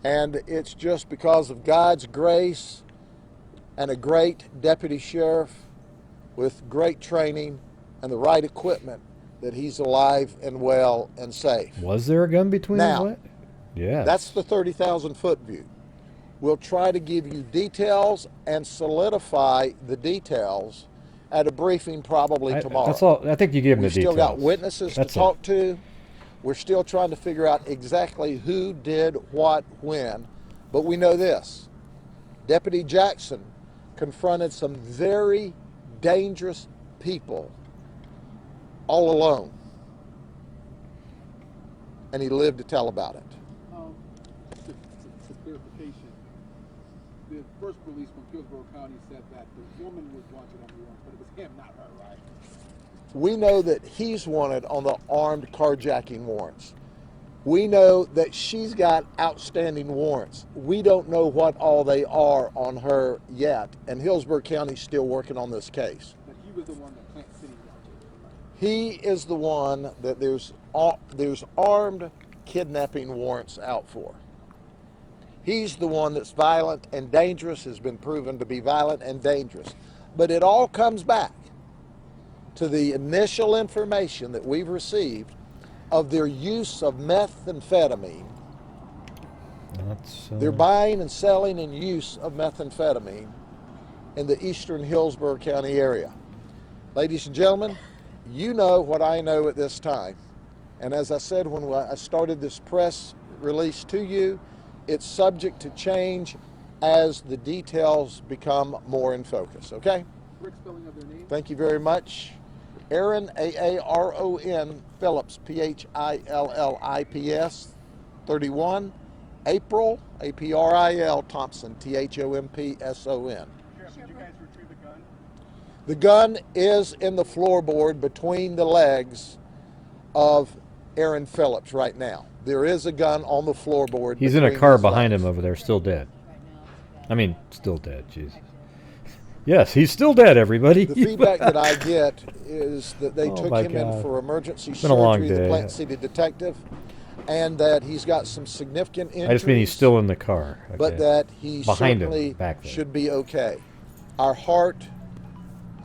And it's just because of God's grace and a great deputy sheriff with great training and the right equipment that he's alive and well and safe. Was there a gun between Now, his legs? Yeah. that's the 30,000-foot view. We'll try to give you details and solidify the details at a briefing probably tomorrow. That's all. I think you gave him We've the details. still got witnesses That's to talk to. We're still trying to figure out exactly who did what when. But we know this. Deputy Jackson confronted some very dangerous people all alone. And he lived to tell about it. For clarification, the first release from Hillsborough County said that the woman was wanted on the warrant, but it was him, not her, right? We know that he's wanted on the armed carjacking warrants. We know that she's got outstanding warrants. We don't know what all they are on her yet, and Hillsborough County's still working on this case. But he was the one that Plant City wanted. He is the one that there's armed kidnapping warrants out for. He's the one that's violent and dangerous, has been proven to be violent and dangerous. But it all comes back to the initial information that we've received of their use of methamphetamine. Their buying and selling and use of methamphetamine in the eastern Hillsborough County area. Ladies and gentlemen, you know what I know at this time. And as I said when I started this press release to you, it's subject to change as the details become more in focus, okay? Quick spelling of their name. Thank you very much. Aaron, Aaron Phillips, Phillips, 31. April, April Thompson, Thompson. Sheriff, did you guys retrieve the gun? The gun is in the floorboard between the legs of Aaron Phillips right now. There is a gun on the floorboard. He's in a car behind him over there, still dead. I mean, still dead, Jesus. Yes, he's still dead, everybody. The feedback that I get is that they took him God. in for emergency It's been a long surgery, the day. Plant City detective, and that he's got some significant injuries. I just mean he's still in the car. But okay. that he Behind him, certainly back there. should be okay. Our heart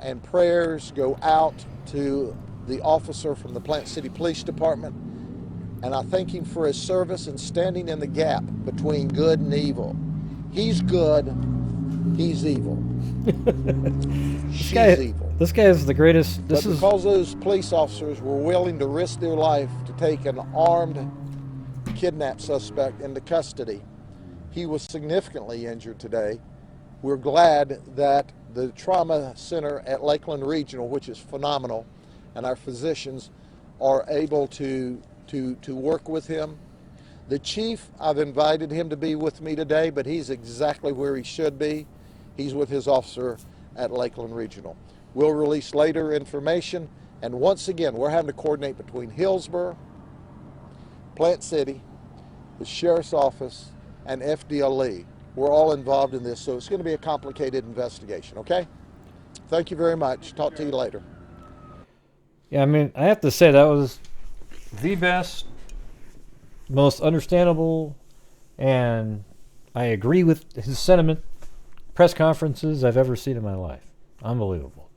and prayers go out to the officer from the Plant City Police Department, and I thank him for his service and standing in the gap between good and evil. He's good, he's evil. She's evil. This guy is the greatest. But because those police officers were willing to risk their life to take an armed kidnapped suspect into custody, he was significantly injured today. We're glad that the trauma center at Lakeland Regional, which is phenomenal, and our physicians are able to work with him. The chief, I've invited him to be with me today, but he's exactly where he should be. He's with his officer at Lakeland Regional. We'll release later information, and once again, we're having to coordinate between Hillsborough, Plant City, the Sheriff's Office, and FDLE. We're all involved in this, so it's going to be a complicated investigation, okay? Thank you very much. Talk to you later. Yeah, I mean, I have to say that was the best, most understandable, and I agree with his sentiment, press conferences I've ever seen in my life. Unbelievable.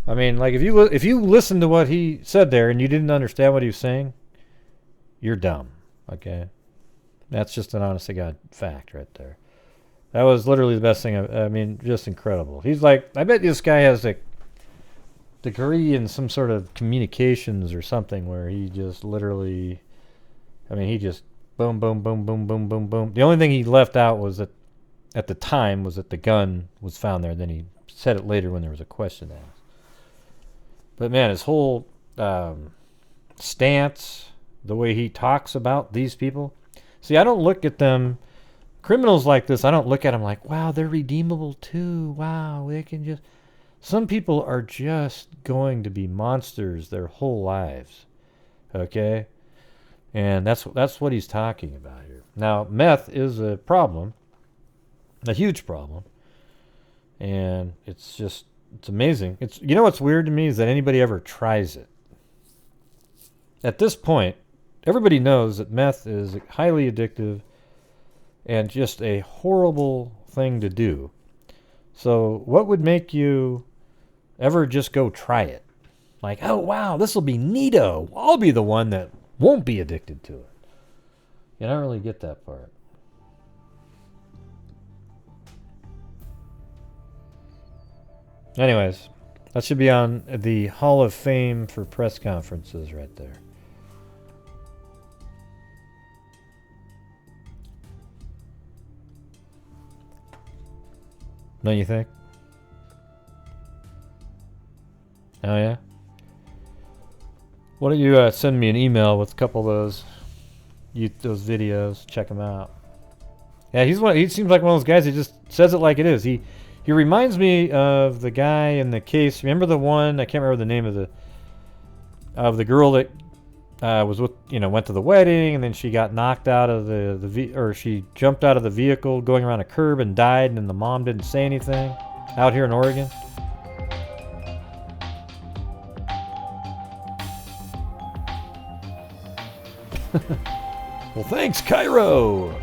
I mean, like if you listen to what he said there and you didn't understand what he was saying, you're dumb. Okay, that's just an honest to God fact right there. That was literally the best thing. I mean, just incredible. He's like, I bet this guy has a degree in some sort of communications or something where he just literally, I mean, he just boom, boom, boom, boom, boom, boom, boom. The only thing he left out was that at the time was that the gun was found there. Then he said it later when there was a question asked. But man, his whole stance, the way he talks about these people. See, I don't look at them, criminals like this, I don't look at them like, wow, they're redeemable too. Wow, they can just... Some people are just going to be monsters their whole lives. Okay? And that's what he's talking about here. Now, meth is a problem, a huge problem, and it's amazing. You know what's weird to me is that anybody ever tries it. At this point, everybody knows that meth is highly addictive and just a horrible thing to do. So what would make you ever just go try it? Like, oh wow, this will be neato. I'll be the one that won't be addicted to it. You don't really get that part. Anyways, that should be on the Hall of Fame for press conferences right there. Don't you think? Oh yeah? Why don't you send me an email with a couple of those videos? Check them out. Yeah, he seems like one of those guys that just says it like it is. He reminds me of the guy in the case. Remember the one? I can't remember the name of the girl that was with, went to the wedding, and then she got knocked out of or she jumped out of the vehicle going around a curb and died, and then the mom didn't say anything. Out here in Oregon. Well, thanks, Cairo.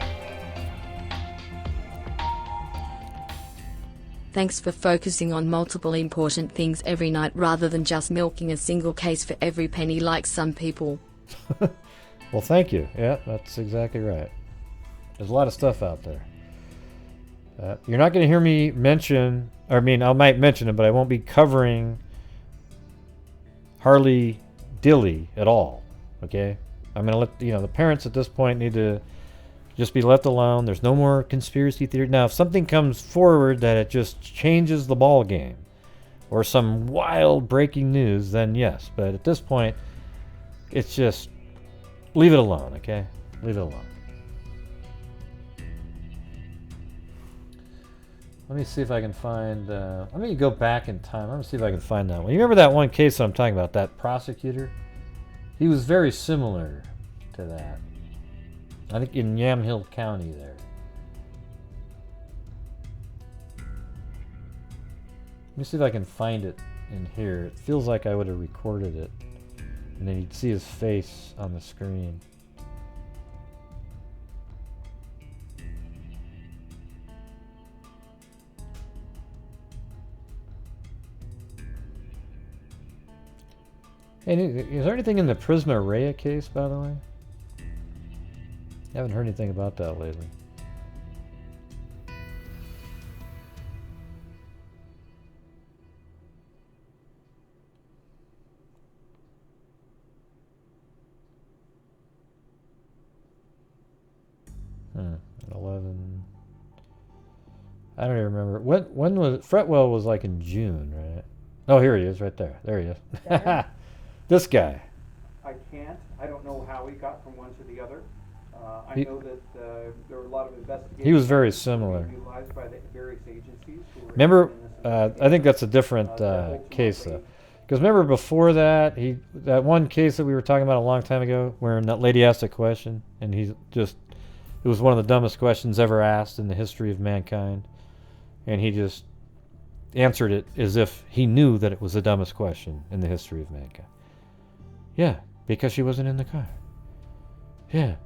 Thanks for focusing on multiple important things every night rather than just milking a single case for every penny like some people. Well, thank you. Yeah, that's exactly right. There's a lot of stuff out there. You're not going to hear me mention, I might mention it, but I won't be covering Harley Dilly at all. Okay? I'm going to let, the parents at this point need to just be left alone. There's no more conspiracy theory. Now, if something comes forward that it just changes the ball game, or some wild breaking news, then yes. But at this point, it's just leave it alone, okay? Leave it alone. Let me see if I can find... let me go back in time. Let me see if I can find that one. You remember that one case I'm talking about, that prosecutor? He was very similar to that. I think in Yamhill County there. Let me see if I can find it in here. It feels like I would have recorded it. And then you'd see his face on the screen. Hey, is there anything in the Prisma Rhea case, by the way? I haven't heard anything about that lately. At 11. I don't even remember. When was it? Fretwell was like in June, right? Oh, here he is, right there. There he is. This guy. I can't. I don't know how he got from one to the other. I know that there were a lot of investigations. He was very similar. Utilized by the various agencies. Remember, I think that's a different case, though. Because remember before that, that one case that we were talking about a long time ago, where that lady asked a question, and it was one of the dumbest questions ever asked in the history of mankind, and he just answered it as if he knew that it was the dumbest question in the history of mankind. Yeah, because she wasn't in the car. Yeah.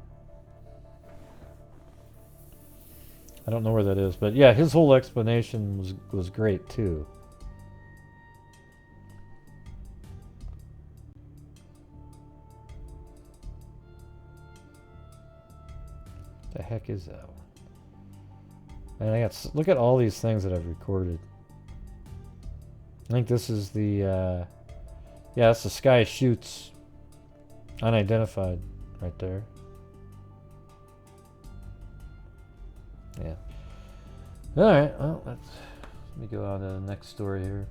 I don't know where that is, but yeah, his whole explanation was great too. The heck is that one? Man, look at all these things that I've recorded. I think this is the yeah, that's the Sky Shoots unidentified right there. Yeah. All right. Well, let me go on to the next story here.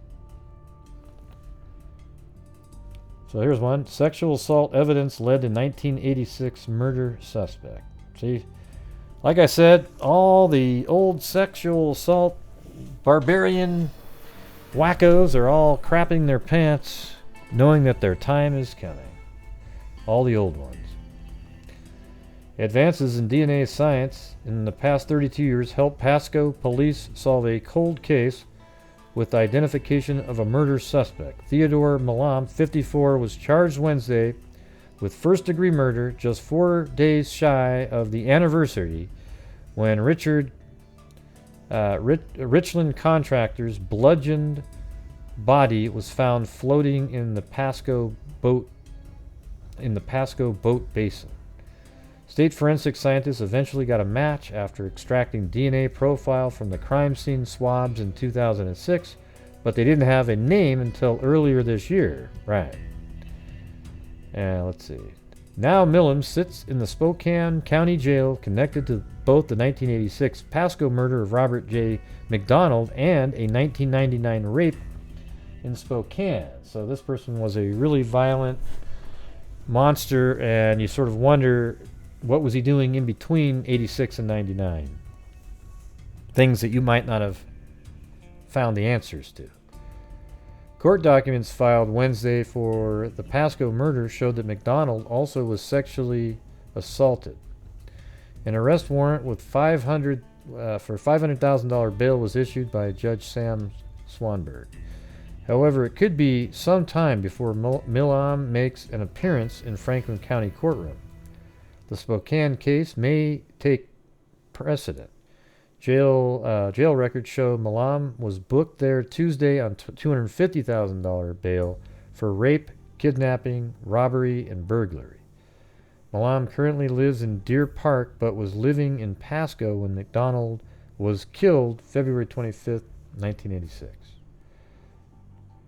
So here's one: sexual assault evidence led to 1986 murder suspect. See, like I said, all the old sexual assault barbarian wackos are all crapping their pants, knowing that their time is coming. All the old ones. Advances in DNA science in the past 32 years helped Pasco police solve a cold case with the identification of a murder suspect. Theodore Malam, 54, was charged Wednesday with first-degree murder just 4 days shy of the anniversary when Richland Contractor's bludgeoned body was found floating in the Pasco boat basin. State forensic scientists eventually got a match after extracting DNA profile from the crime scene swabs in 2006, but they didn't have a name until earlier this year. Right. And let's see. Now Millam sits in the Spokane County Jail connected to both the 1986 Pasco murder of Robert J. McDonald and a 1999 rape in Spokane. So this person was a really violent monster, and you sort of wonder, what was he doing in between 86 and 99? Things that you might not have found the answers to. Court documents filed Wednesday for the Pasco murder showed that McDonald also was sexually assaulted. An arrest warrant with $500,000 bail was issued by Judge Sam Swanberg. However, it could be some time before Millam makes an appearance in Franklin County courtroom. The Spokane case may take precedent. Jail records show Millam was booked there Tuesday on $250,000 bail for rape, kidnapping, robbery, and burglary. Millam currently lives in Deer Park, but was living in Pasco when McDonald was killed February 25th, 1986.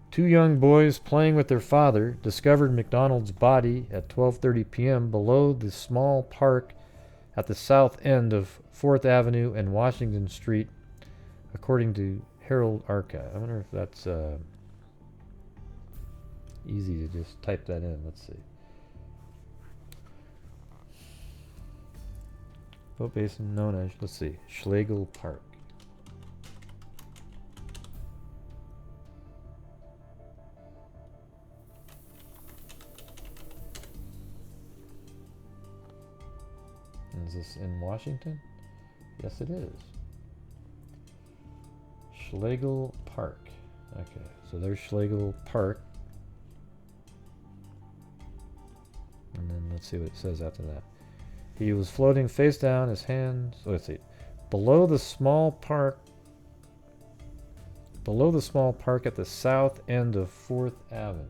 Two young boys playing with their father discovered McDonald's body at 12:30 p.m. below the small park at the south end of 4th Avenue and Washington Street, according to Herald Archive. I wonder if that's easy to just type that in. Let's see. Boat basin known as, let's see, Schlegel Park. Is this in Washington? Yes, it is. Schlegel Park. Okay, so there's Schlegel Park. And then let's see what it says after that. He was floating face down, his hands, let's see, below the small park at the south end of 4th Avenue.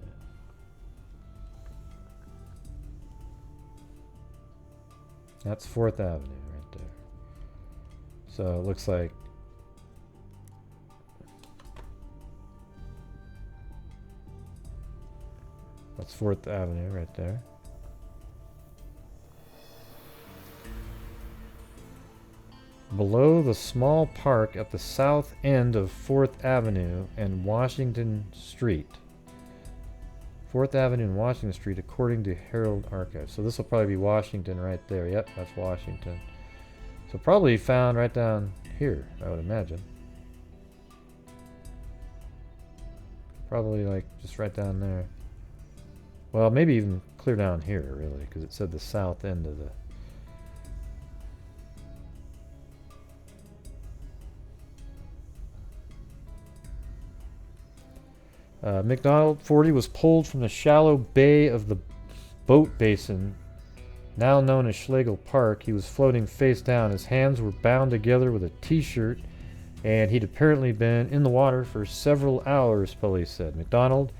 That's 4th Avenue right there. So it looks like that's 4th Avenue right there. Below the small park at the south end of 4th Avenue and Washington Street. 4th Avenue and Washington Street, according to Herald Archive. So this will probably be Washington right there. Yep, that's Washington. So probably found right down here, I would imagine. Probably like just right down there. Well, maybe even clear down here, really, because it said the south end of the... McDonald, 40, was pulled from the shallow bay of the boat basin, now known as Schlegel Park. He was floating face down. His hands were bound together with a t-shirt, and he'd apparently been in the water for several hours, police said. McDonald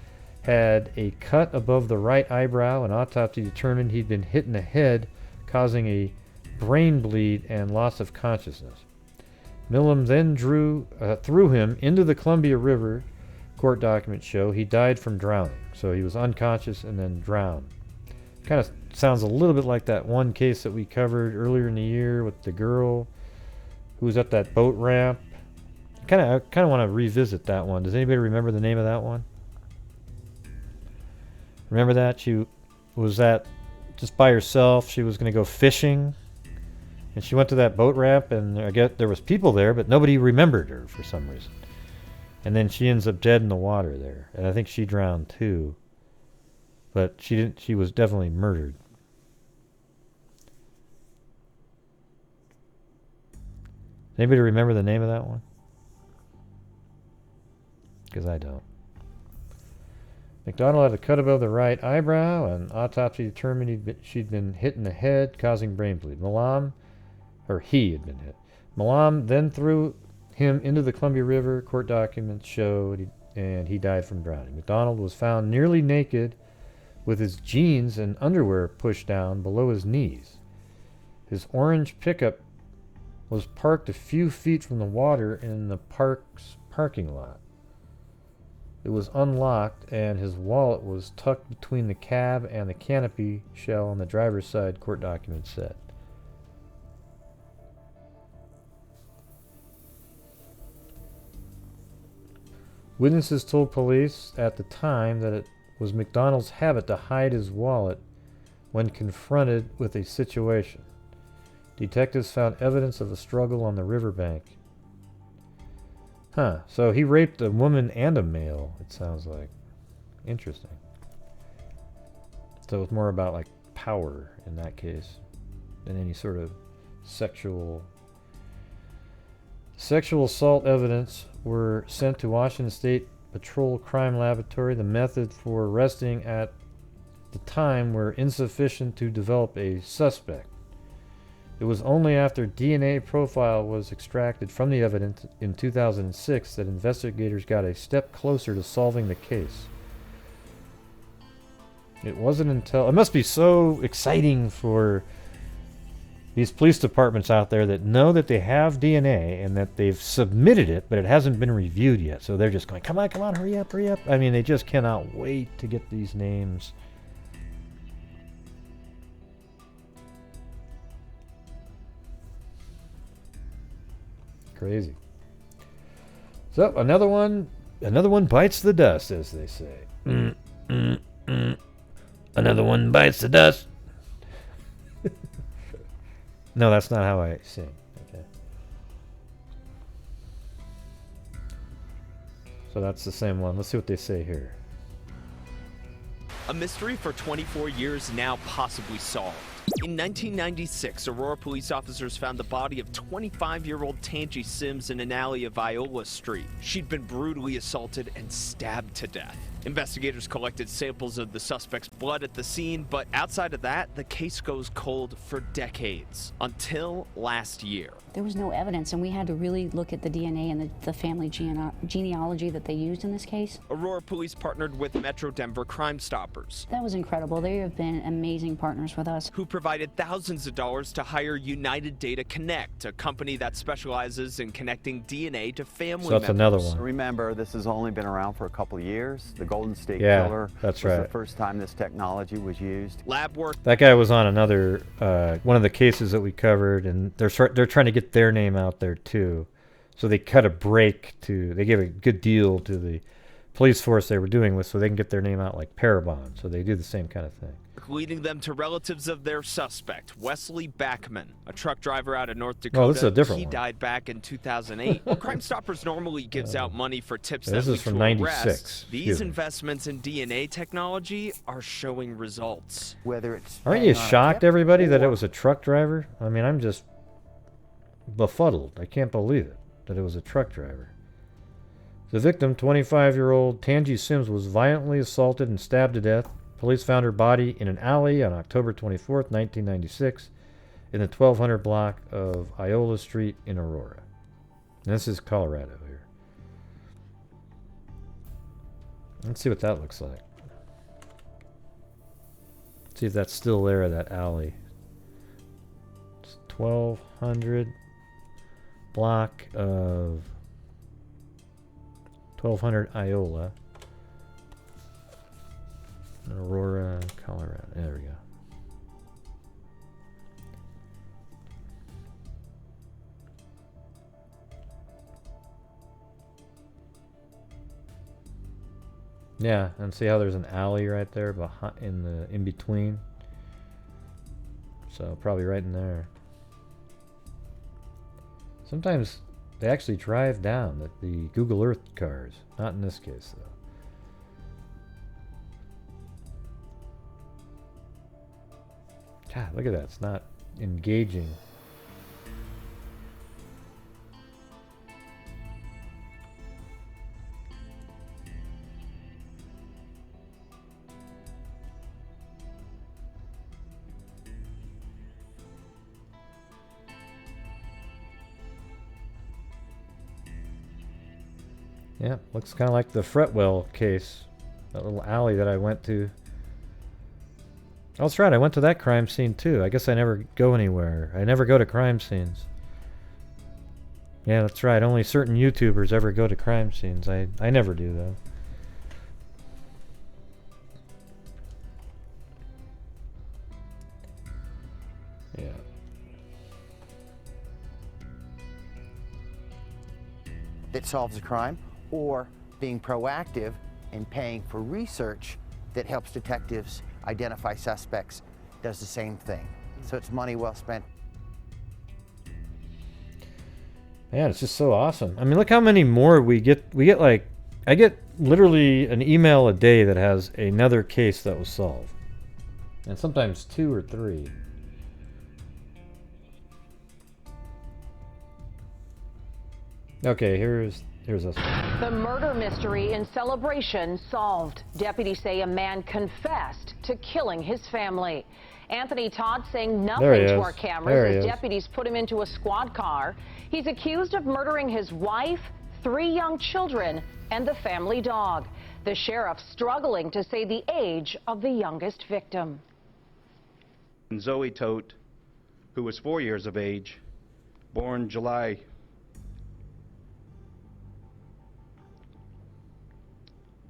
had a cut above the right eyebrow. An autopsy determined he'd been hit in the head, causing a brain bleed and loss of consciousness. Millam then threw him into the Columbia River. Court documents show he died from drowning. So he was unconscious and then drowned. Kind of sounds a little bit like that one case that we covered earlier in the year with the girl who was at that boat ramp. I kind of want to revisit that one. Does anybody remember the name of that one? Remember that? She was just by herself. She was going to go fishing. And she went to that boat ramp, and I guess there was people there, but nobody remembered her for some reason. And then she ends up dead in the water there. And I think she drowned too. But she was definitely murdered. Anybody remember the name of that one? Because I don't. McDonald had a cut above the right eyebrow, and autopsy determined she'd been hit in the head, causing brain bleed. He had been hit. Malam then threw him into the Columbia River, court documents showed, and he died from drowning. McDonald was found nearly naked with his jeans and underwear pushed down below his knees. His orange pickup was parked a few feet from the water in the park's parking lot. It was unlocked, and his wallet was tucked between the cab and the canopy shell on the driver's side, court documents said. Witnesses told police at the time that it was McDonald's habit to hide his wallet when confronted with a situation. Detectives found evidence of a struggle on the riverbank. Huh, so he raped a woman and a male, it sounds like. Interesting. So it's more about like power in that case than any sort of sexual assault evidence were sent to Washington State Patrol Crime Laboratory. The method for arresting at the time were insufficient to develop a suspect. It was only after DNA profile was extracted from the evidence in 2006 that investigators got a step closer to solving the case. It wasn't until... It must be so exciting for these police departments out there that know that they have DNA and that they've submitted it, but it hasn't been reviewed yet. So they're just going, come on, hurry up. I mean, they just cannot wait to get these names. Crazy. So another one bites the dust, as they say. Another one bites the dust. No, that's not how I sing. Okay. So that's the same one. Let's see what they say here. A mystery for 24 years now possibly solved. In 1996, Aurora police officers found the body of 25-year-old Tangi Sims in an alley of Viola Street. She'd been brutally assaulted and stabbed to death. Investigators collected samples of the suspect's blood at the scene, but outside of that, the case goes cold for decades, until last year. There was no evidence, and we had to really look at the DNA and the family genealogy that they used in this case. Aurora police partnered with Metro Denver Crime Stoppers. That was incredible. They have been amazing partners with us. Who provided thousands of dollars to hire United Data Connect, a company that specializes in connecting DNA to family members. So that's another one. Remember, this has only been around for a couple of years. The Golden State Killer that's was right. the first time this technology was used. Lab work. That guy was on another one of the cases that we covered, and they're trying to get their name out there too. So they cut a break they gave a good deal to the police force they were doing with, so they can get their name out like Parabon. So they do the same kind of thing. Leading them to relatives of their suspect, Wesley Backman, a truck driver out of North Dakota. Oh, this is a different He one. died back in 2008. Well, Crime Stoppers normally gives out money for tips this that is lead from to 96. arrests. These Excuse me. investments in DNA technology are showing results. Whether it's Aren't you shocked, everybody, that it was a truck driver? I mean, I'm just befuddled. I can't believe it, that it was a truck driver. The victim, 25-year-old Tangi Sims, was violently assaulted and stabbed to death. Police found her body in an alley on October 24th, 1996, in the 1200 block of Iola Street in Aurora. And this is Colorado here. Let's see what that looks like. See if that's still there, that alley. It's 1200 block of 1200 Iola. Aurora, Colorado. There we go. Yeah, and see how there's an alley right there in between. So probably right in there. Sometimes they actually drive down the Google Earth cars. Not in this case though. God, look at that. It's not engaging. Yeah, looks kind of like the Fretwell case. That little alley that I went to. Oh, that's right, I went to that crime scene too. I guess I never go anywhere. I never go to crime scenes. Yeah, that's right. Only certain YouTubers ever go to crime scenes. I never do, though. Yeah. That solves a crime, or being proactive and paying for research that helps detectives identify suspects, does the same thing. So it's money well spent. Yeah, it's just so awesome. I mean, look how many more we get. We get like, I get literally an email a day that has another case that was solved. And sometimes 2 or 3. Okay, here's this one. The murder mystery in Celebration solved. Deputies say a man confessed to killing his family. Anthony Toth saying nothing to our cameras as deputies put him into a squad car. He's accused of murdering his wife, 3 young children, and the family dog. The sheriff struggling to say the age of the youngest victim. Zoe Toth, who was 4 years of age, born July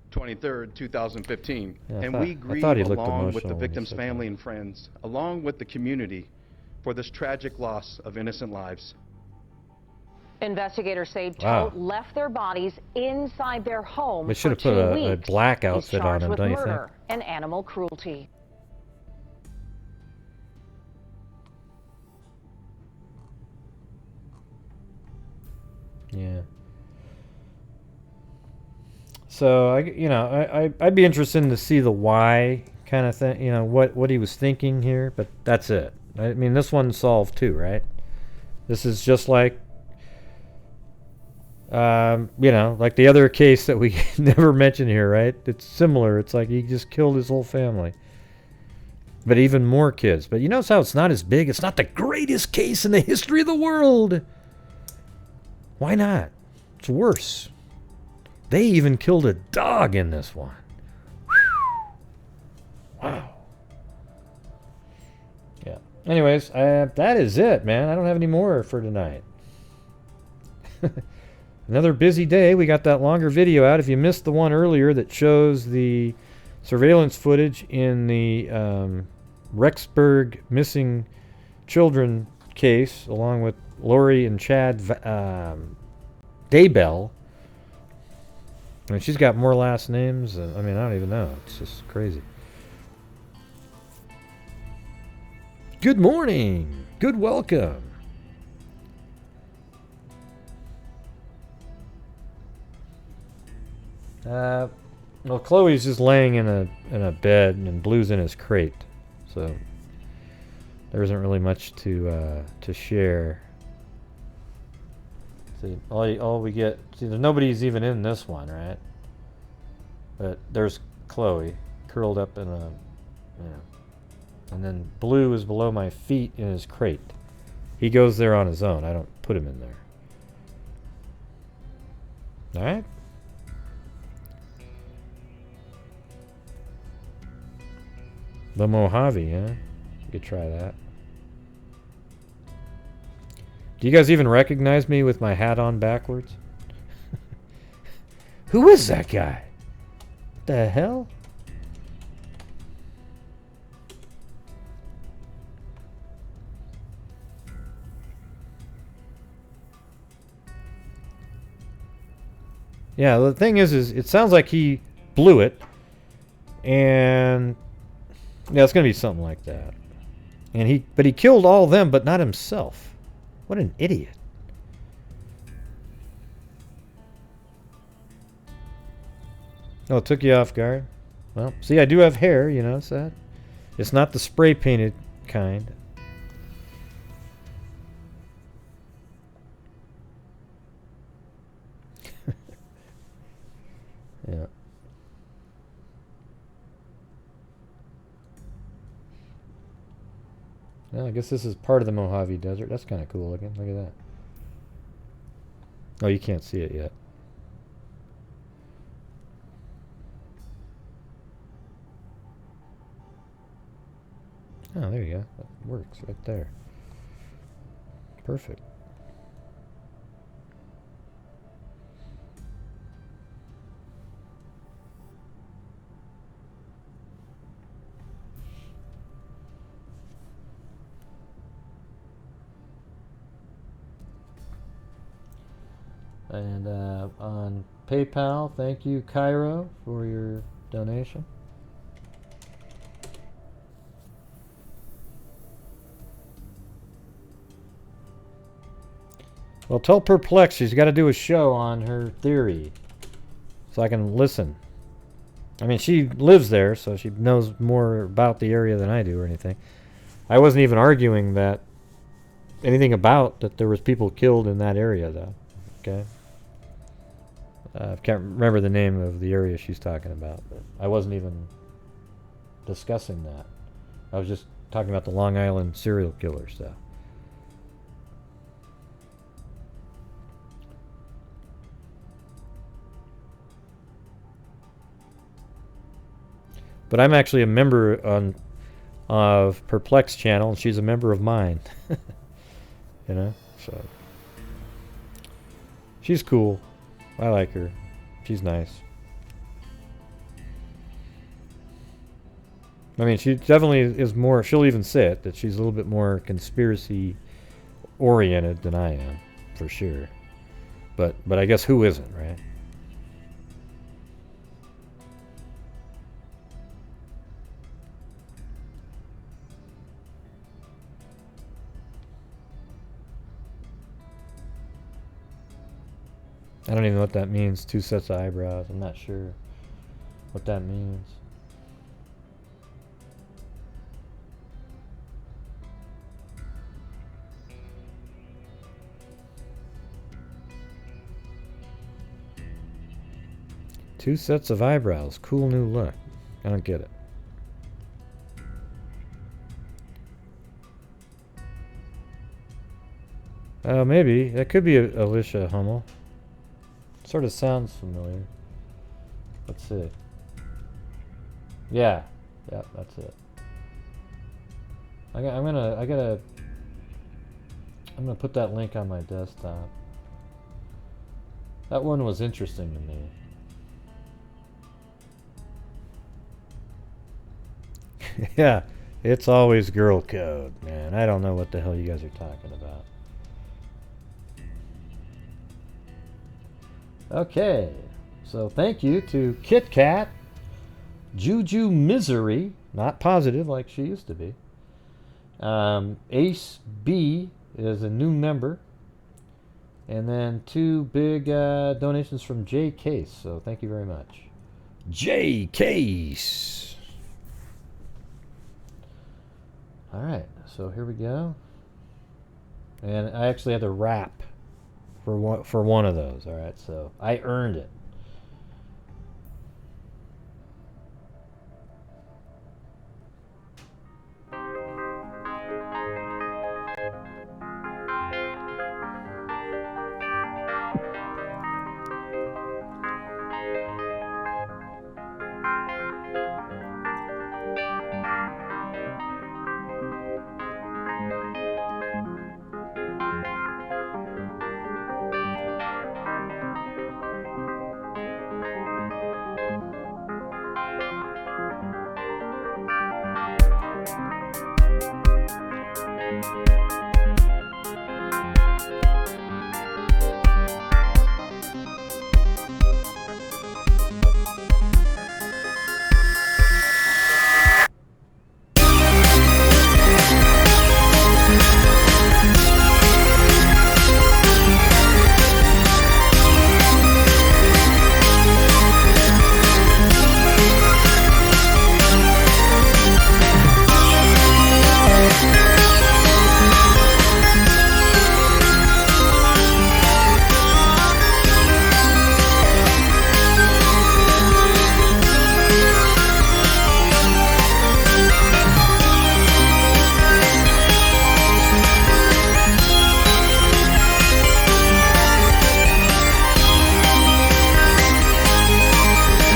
23rd, 2015. Yeah, and we grieve along with the victim's family and friends, along with the community, for this tragic loss of innocent lives. Investigators say Toth left their bodies inside their home. They should have put a black outfit on him, don't you think? Murder and animal cruelty. Yeah. So I'd be interested to see the why kind of thing. You know what he was thinking here, but that's it. I mean, this one's solved too, right? This is just like, like the other case that we never mentioned here, right? It's similar. It's like he just killed his whole family, but even more kids. But you notice how it's not as big. It's not the greatest case in the history of the world. Why not? It's worse. They even killed a dog in this one. Wow. Yeah. Anyways, that is it, man. I don't have any more for tonight. Another busy day. We got that longer video out. If you missed the one earlier that shows the surveillance footage in the Rexburg missing children case, along with Lori and Chad Daybell. I mean, she's got more last names. I mean, I don't even know. It's just crazy. Good morning. Good welcome. Well, Chloe's just laying in a bed and Blue's in his crate, so there isn't really much to share. See, all we get. See, nobody's even in this one, right? But there's Chloe curled up in a, and then Blue is below my feet in his crate. He goes there on his own. I don't put him in there. All right. The Mojave, huh? You could try that. Do you guys even recognize me with my hat on backwards? Who is that guy? The hell? Yeah, the thing is it sounds like he blew it, and yeah, it's gonna be something like that. And but he killed all of them, but not himself. What an idiot. Oh, it took you off guard? Well, see, I do have hair, you notice that? It's not the spray painted kind. Yeah. Well, I guess this is part of the Mojave Desert. That's kind of cool looking. Look at that. Oh, you can't see it yet. Oh, there you go. That works right there. Perfect. And on PayPal, thank you, Cairo, for your donation. Well, tell Perplex she's got to do a show on her theory so I can listen. I mean, she lives there, so she knows more about the area than I do or anything. I wasn't even arguing that anything about that there was people killed in that area, though. Okay? I can't remember the name of the area she's talking about, but I wasn't even discussing that. I was just talking about the Long Island serial killer stuff. But I'm actually a member of Perplex channel, and she's a member of mine. You know, so she's cool. I like her. She's nice. I mean, she definitely is more. She'll even say it that she's a little bit more conspiracy oriented than I am, for sure. But I guess who isn't, right? I don't even know what that means. 2 sets of eyebrows. I'm not sure what that means. Two sets of eyebrows. Cool new look. I don't get it. Maybe. That could be Alicia Hummel. Sort of sounds familiar. Let's see. Yeah, that's it. I'm gonna put that link on my desktop. That one was interesting to me. Yeah, it's always girl code, man. I don't know what the hell you guys are talking about. Okay, so thank you to Kit Kat, Juju Misery, not positive like she used to be. Ace B is a new member. And then 2 big donations from J Case, so thank you very much. J Case! Alright, so here we go. And I actually had to rap for one of those. All right, so I earned it.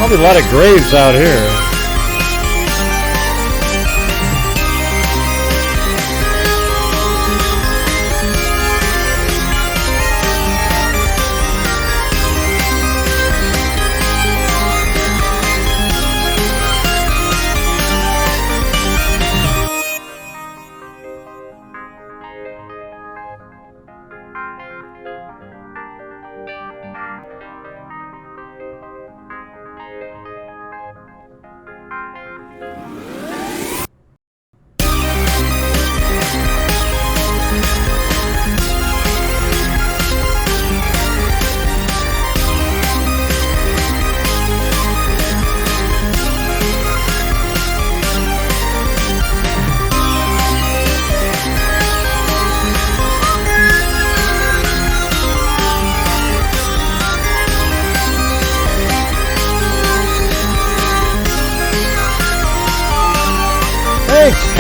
Probably a lot of graves out here.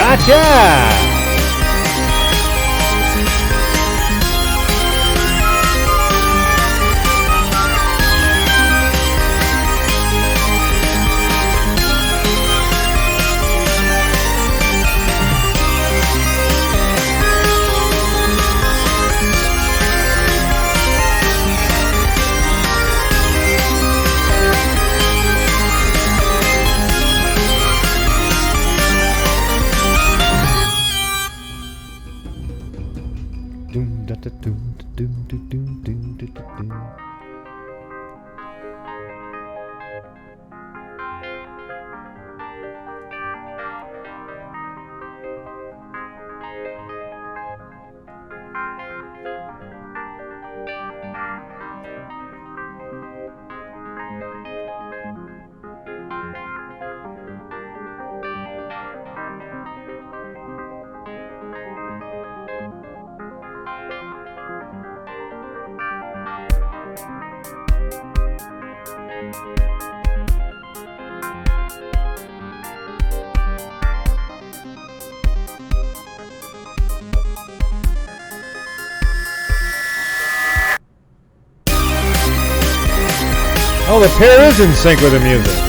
Gotcha! Oh, the pair is in sync with the music.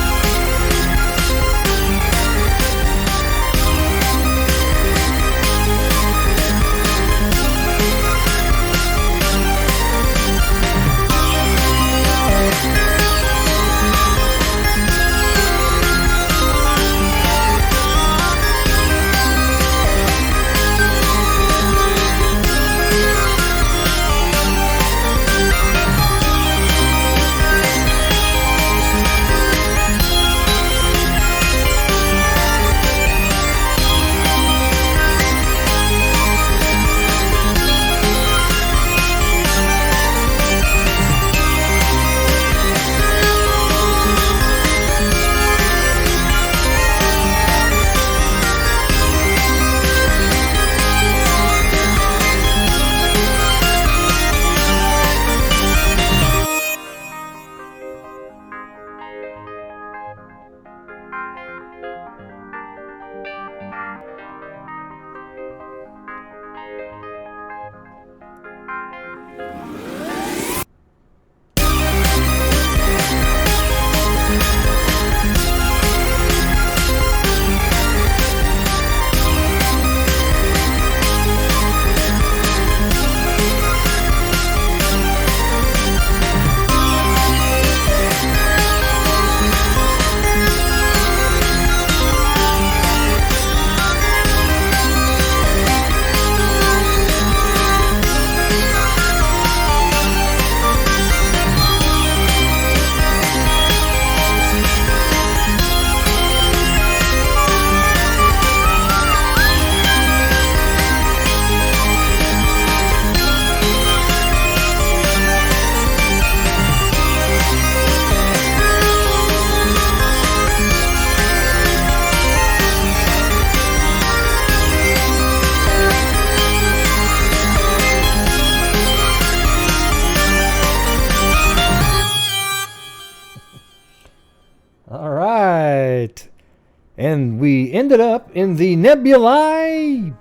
And we ended up in the nebulae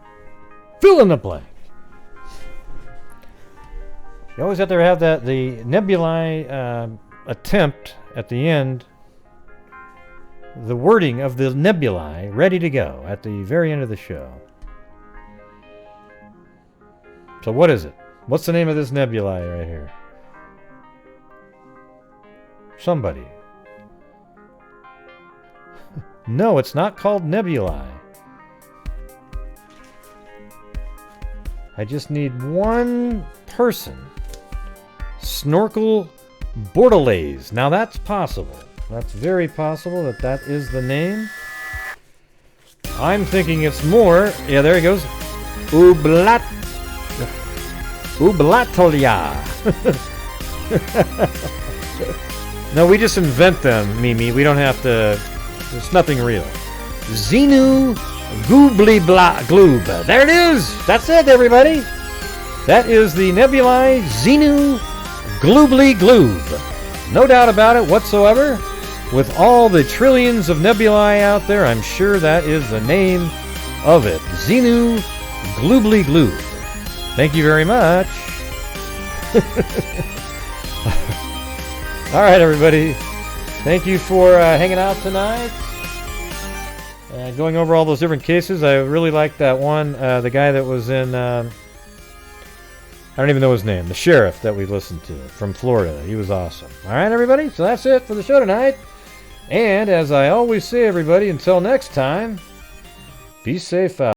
fill in the blank. You always have to have the nebulae attempt at the end, the wording of the nebulae ready to go at the very end of the show. So what is it? What's the name of this nebulae right here? Somebody. No, it's not called nebulae. I just need one person. Snorkel Bordelaise. Now that's possible. That's very possible that that is the name. I'm thinking it's more. Yeah, there he goes. Ublatolia. No, we just invent them, Mimi. We don't have to. It's nothing real. Xenu Goobly Gloob. There it is. That's it, everybody. That is the nebulae Xenu Gloobly Gloob. No doubt about it whatsoever. With all the trillions of nebulae out there, I'm sure that is the name of it. Xenu Gloobly Glue. Thank you very much. All right, everybody. Thank you for hanging out tonight. Going over all those different cases. I really liked that one. The guy that was in... I don't even know his name. The sheriff that we listened to from Florida. He was awesome. All right, everybody. So that's it for the show tonight. And as I always say, everybody, until next time, be safe out.